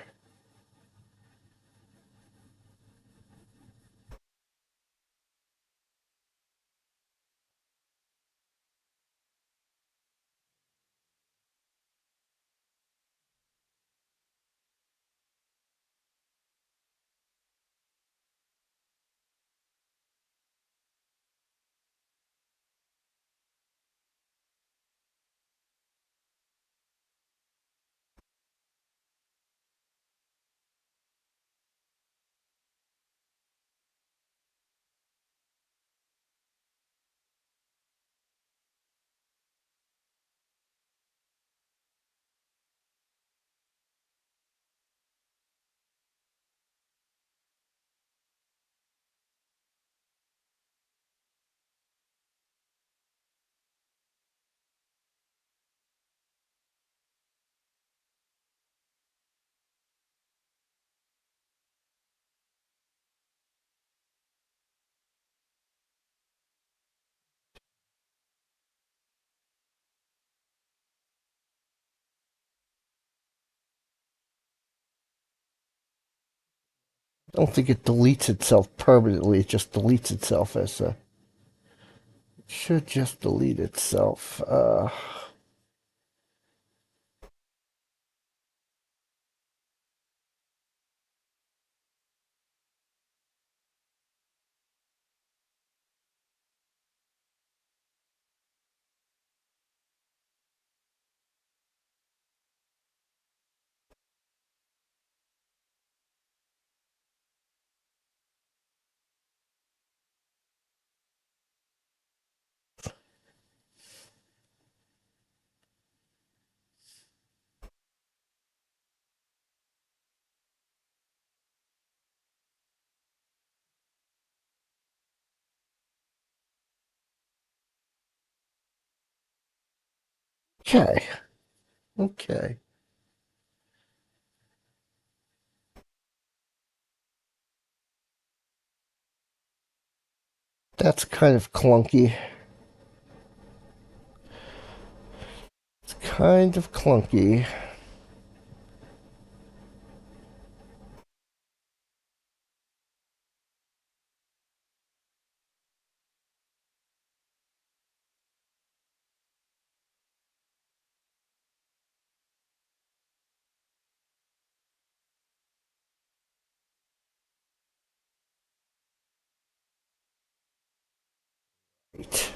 I don't think it deletes itself permanently. It just deletes itself as a. It should just delete itself. Okay. Okay. That's kind of clunky. It's kind of clunky. Right.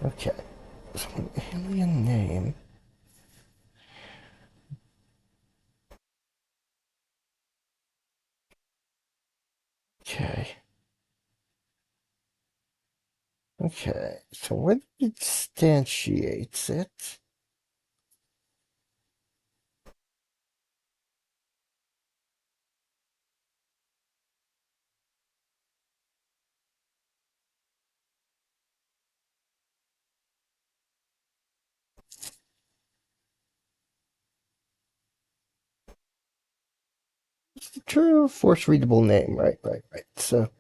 Okay. So an alien name. Okay. Okay. So what instantiates it? True, force readable name. Right, right, right. So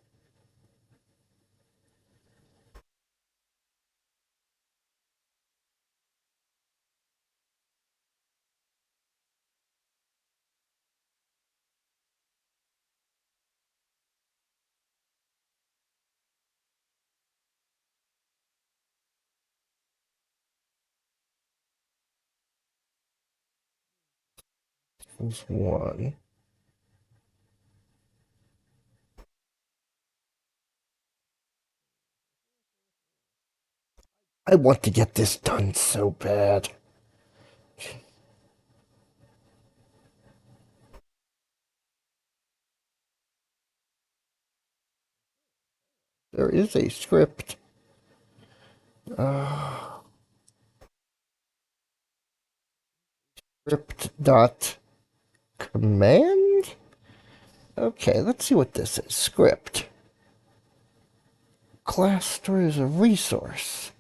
there's one. I want to get this done so bad. There is a script. Uh, Script dot command. Okay, let's see what this is. Script. Class store is a resource.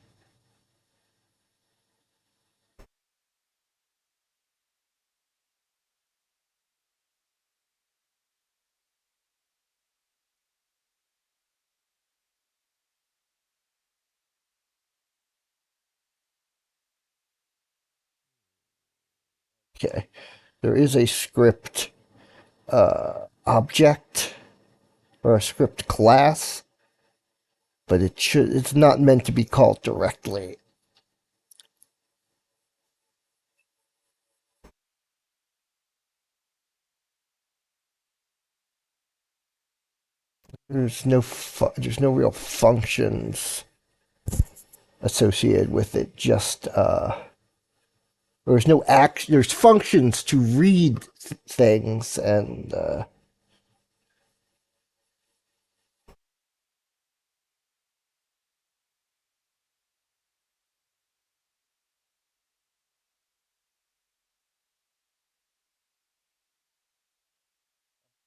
Okay, there is a script object or a script class, but it's not meant to be called directly. There's no real functions associated with it. Just there's no act. There's functions to read things and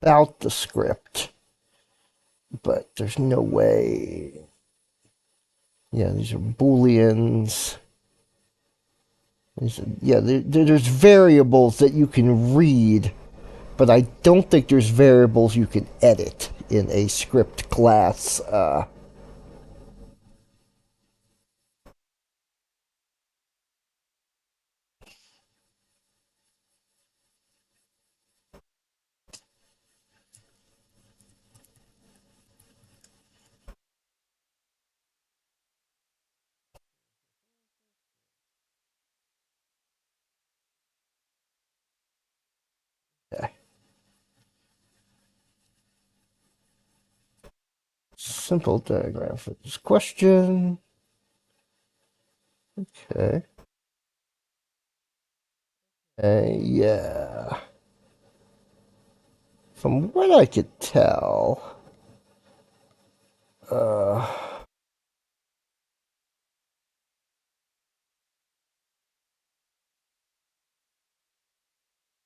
about the script, but there's no way. Yeah, these are booleans. There's variables that you can read, but I don't think there's variables you can edit in a script class. Simple diagram for this question. Okay. Yeah. From what I could tell,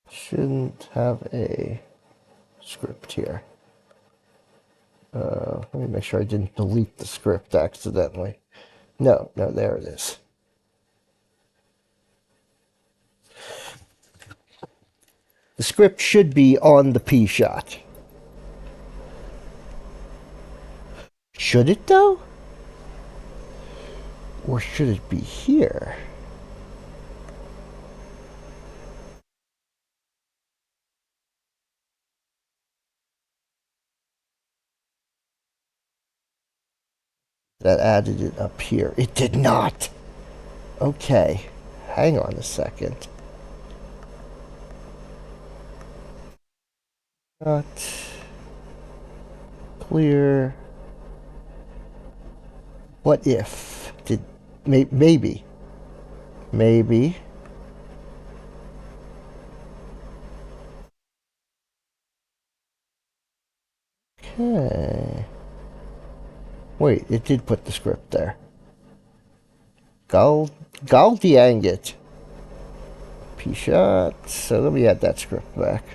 shouldn't have a script here. Let me make sure I didn't delete the script accidentally. No, no, there it is. The script should be on the P shot. Should it though? Or should it be here? That added it up here. It did not. Okay. Hang on a second. Not clear. What if? Maybe. Maybe. Okay. Wait, it did put the script there. Galdiangit. P shot. So let me add that script back.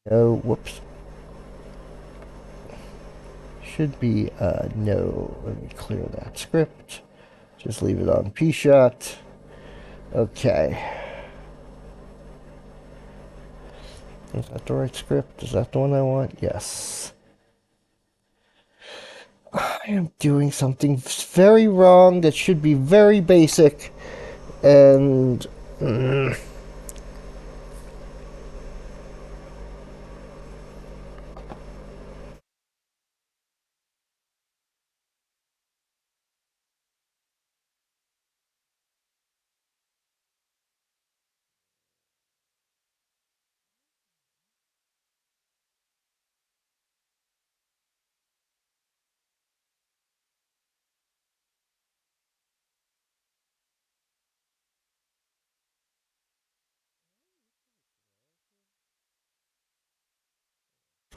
No, whoops. should be no. Let me clear that script. Just leave it on P-Shot. Okay. Is that the right script? Is that the one I want? Yes. I am doing something very wrong that should be very basic. And...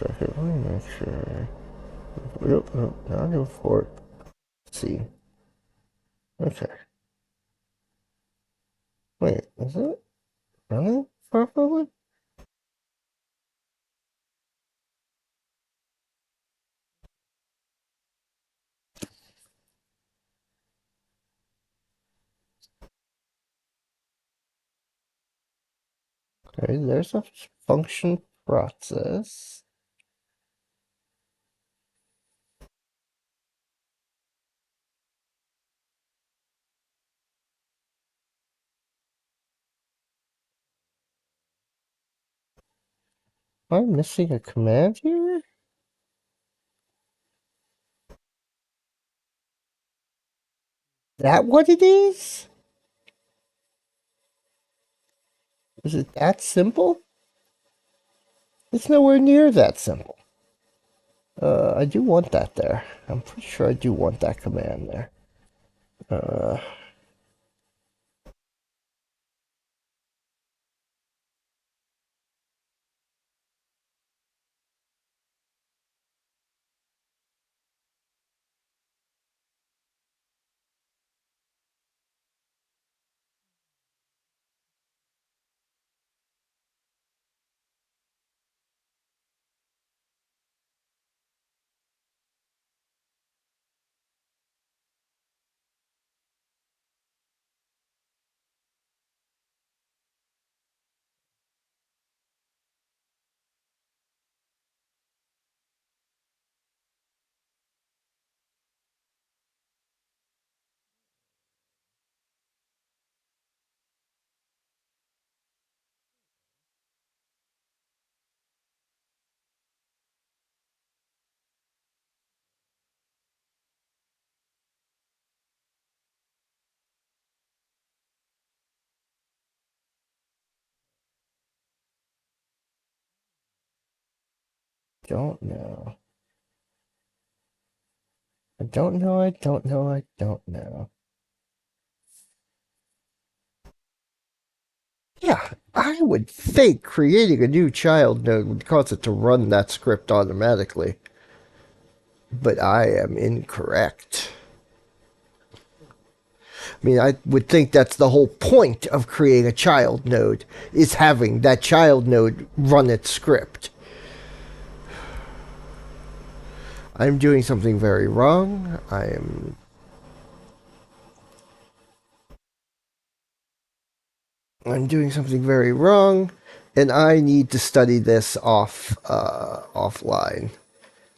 Let me make sure. Yep, not go for it. See. Okay. Wait, is it running properly? Okay, there's a function process. Am I missing a command here? That what it is? Is it that simple? It's nowhere near that simple. I do want that there. I'm pretty sure I do want that command there. Don't know. I don't know, I don't know, I don't know. Yeah, I would think creating a new child node would cause it to run that script automatically. But I am incorrect. I mean, I would think that's the whole point of creating a child node, is having that child node run its script. I'm doing something very wrong. I'm doing something very wrong, and I need to study this offline.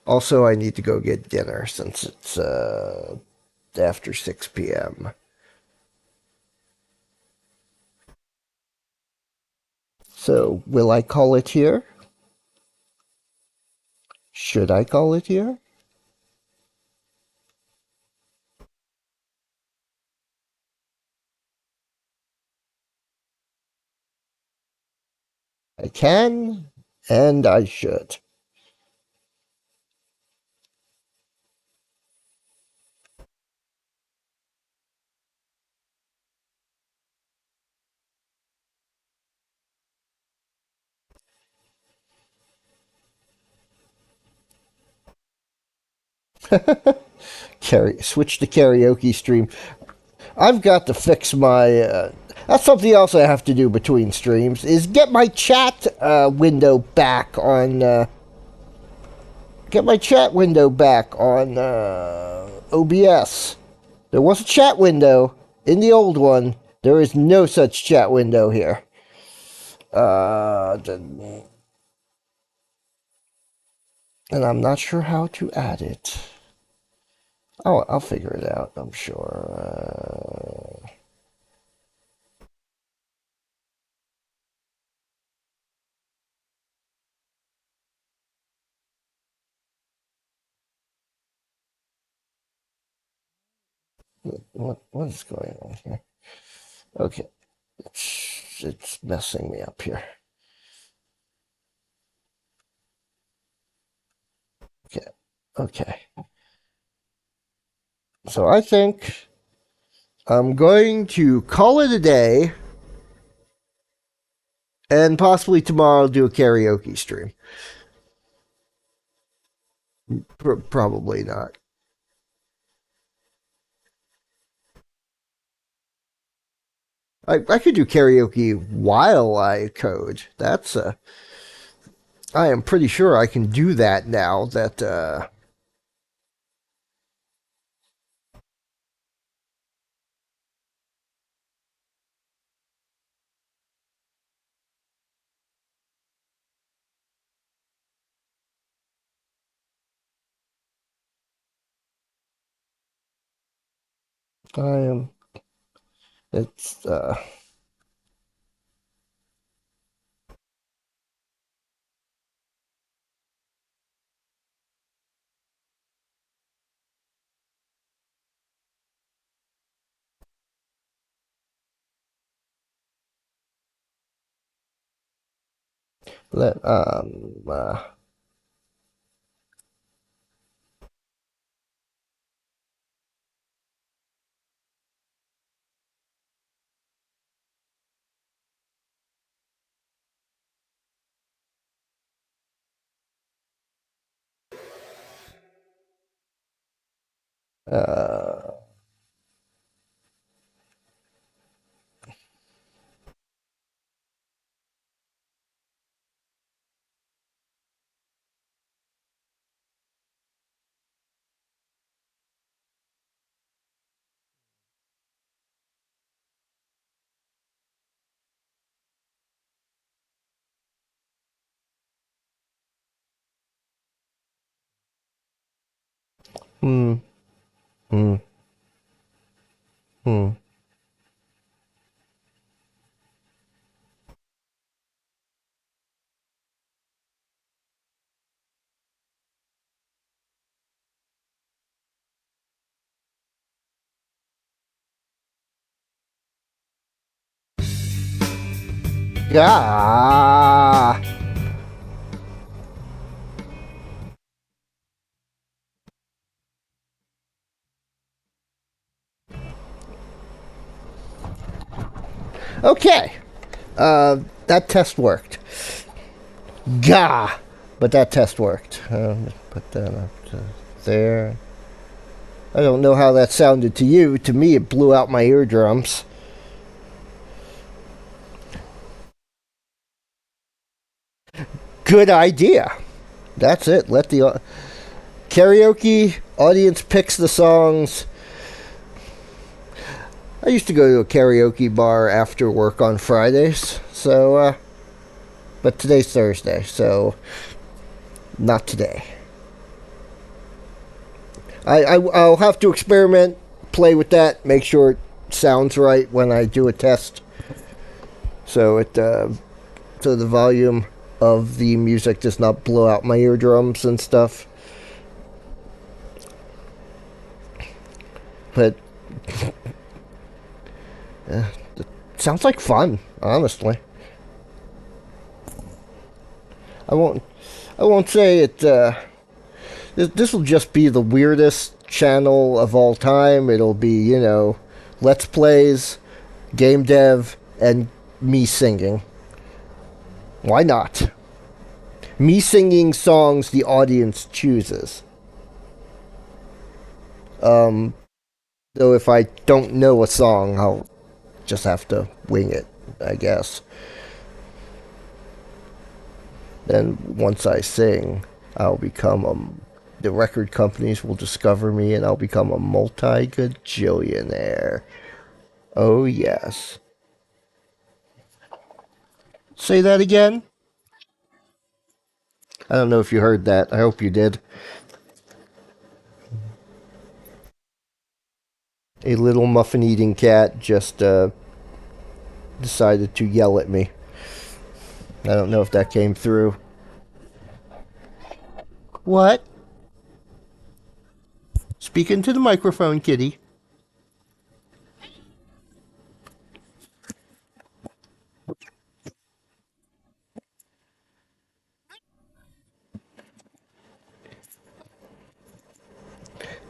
Also, I need to go get dinner since it's after 6 p.m. So, will I call it here? Should I call it here? I can, and I should. Switch to karaoke stream. I've got to fix my. That's something else I have to do between streams. Is get my chat window back on. get my chat window back on OBS. There was a chat window in the old one. There is no such chat window here. And I'm not sure how to add it. Oh, I'll figure it out, I'm sure. What is going on here? Okay. It's messing me up here. Okay. Okay. So I think I'm going to call it a day and possibly tomorrow do a karaoke stream. Probably not. I could do karaoke while I code. I am pretty sure I can do that now that I am it's let uh hmm hmm hmm yeah. Okay. That test worked. Gah. But that test worked. Put that up to there. I don't know how that sounded to you. To me, it blew out my eardrums. Good idea. That's it. Let the karaoke audience picks the songs. I used to go to a karaoke bar after work on Fridays, so but today's Thursday, so not today. I'll have to experiment, play with that, make sure it sounds right when I do a test. So the volume of the music does not blow out my eardrums and stuff. But it sounds like fun, honestly. I won't I won't say it. This will just be the weirdest channel of all time. It'll be, let's plays, game dev, and me singing. Why not? Me singing songs the audience chooses. Though if I don't know a song, I'll just have to wing it, I guess. Then once I sing, I'll become a. The record companies will discover me, and I'll become a multi-gajillionaire. Oh yes. Say that again. I don't know if you heard that. I hope you did. A little muffin eating cat just decided to yell at me. I don't know if that came through. What? Speak into the microphone, kitty.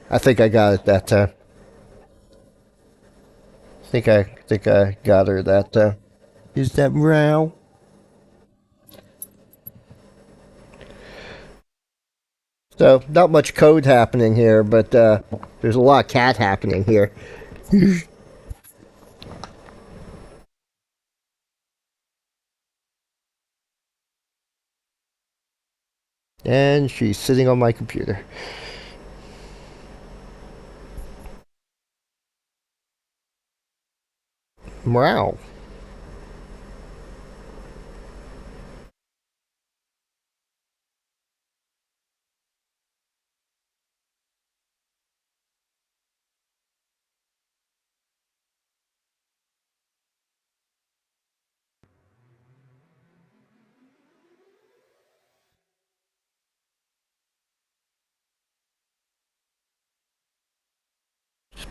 I think I got it that time. I think I got her that time. Is that meow? So not much code happening here, but there's a lot of cat happening here. And she's sitting on my computer. Meow.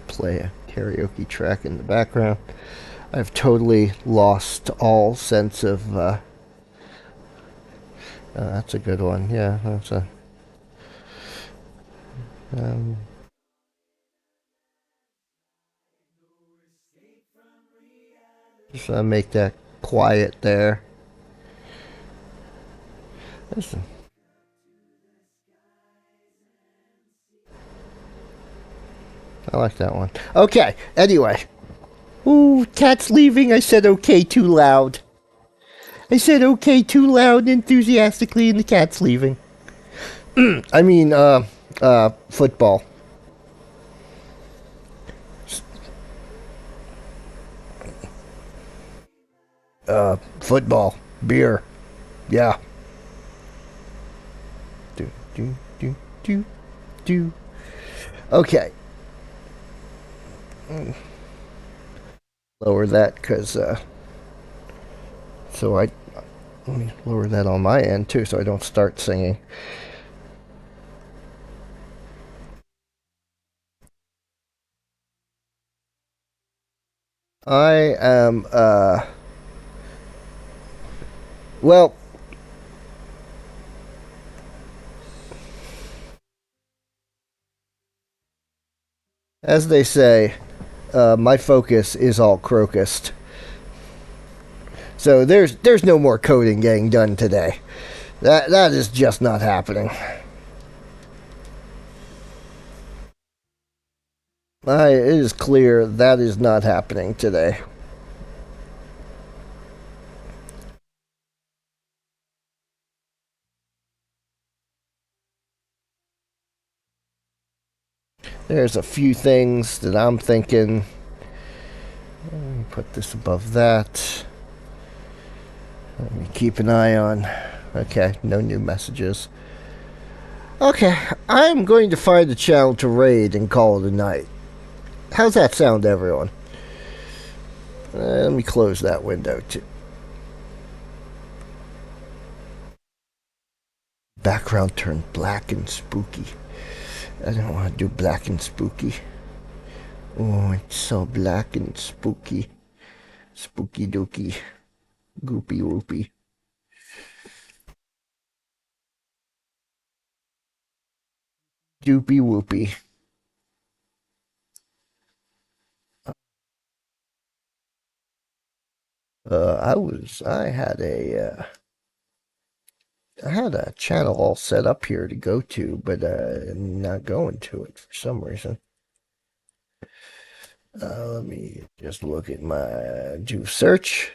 Play a karaoke track in the background. I've totally lost all sense of. That's a good one. Yeah, that's a. Um, just make that quiet there. Listen. I like that one. Okay. Anyway. Ooh, cat's leaving. I said okay too loud. I said okay too loud enthusiastically, and the cat's leaving. I mean, football. Football. Beer. Yeah. Do, do, do, do, do. Okay. Lower that because, so I, let me lower that on my end too so I don't start singing. I am, well, as they say, my focus is all crocused. So there's no more coding getting done today. That is just not happening. It is clear that is not happening today. There's a few things that I'm thinking. Let me put this above that. Let me keep an eye on. Okay, no new messages. Okay, I'm going to find a channel to raid and call it a night. How's that sound, everyone? Let me close that window too. Background turned black and spooky. I don't want to do black and spooky. Oh, it's so black and spooky. Spooky dooky. Goopy whoopy. Doopy whoopy. I had a channel all set up here to go to, but I'm not going to it for some reason. Let me just look at my do search.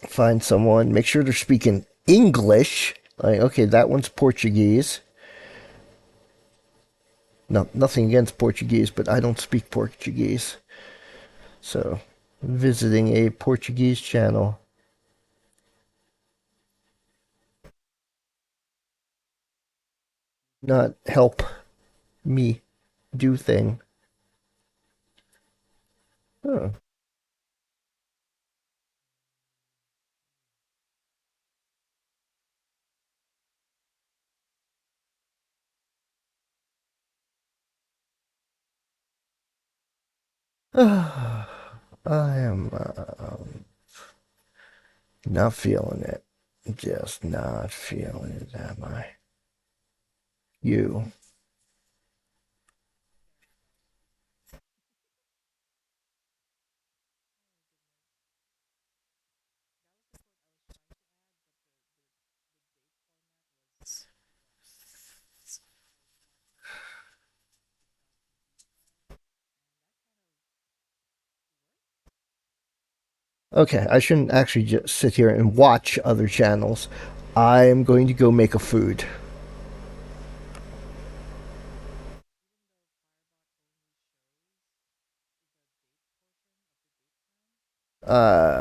Find someone. Make sure they're speaking English. Like, okay, that one's Portuguese. No, nothing against Portuguese, but I don't speak Portuguese. So, visiting a Portuguese channel. Not help me do thing. Huh. I am not feeling it. Just not feeling it, am I? You. Okay, I shouldn't actually just sit here and watch other channels. I am going to go make a food.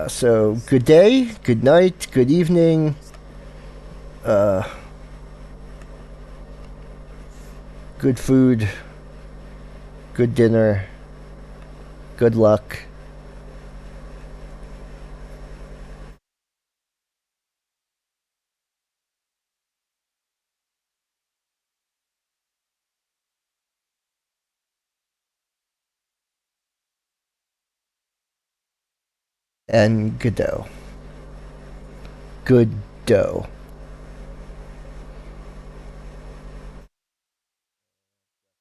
So good day, good night, good evening, uh, good food, good dinner, good luck, and Godot. Good dough.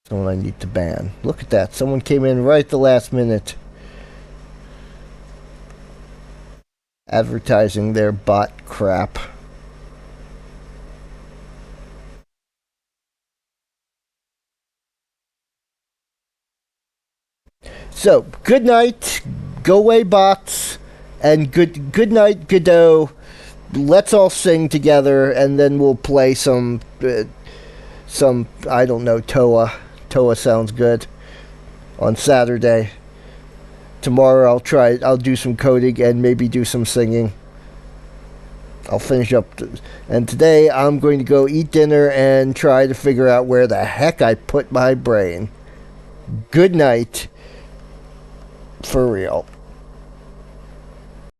Someone I need to ban. Look at that. Someone came in right at the last minute advertising their bot crap. So, good night, go away bots, and good night, Godot. Let's all sing together, and then we'll play some I don't know, Toa. Toa sounds good on Saturday. Tomorrow I'll do some coding and maybe do some singing. I'll finish up and today I'm going to go eat dinner and try to figure out where the heck I put my brain. Good night. For real.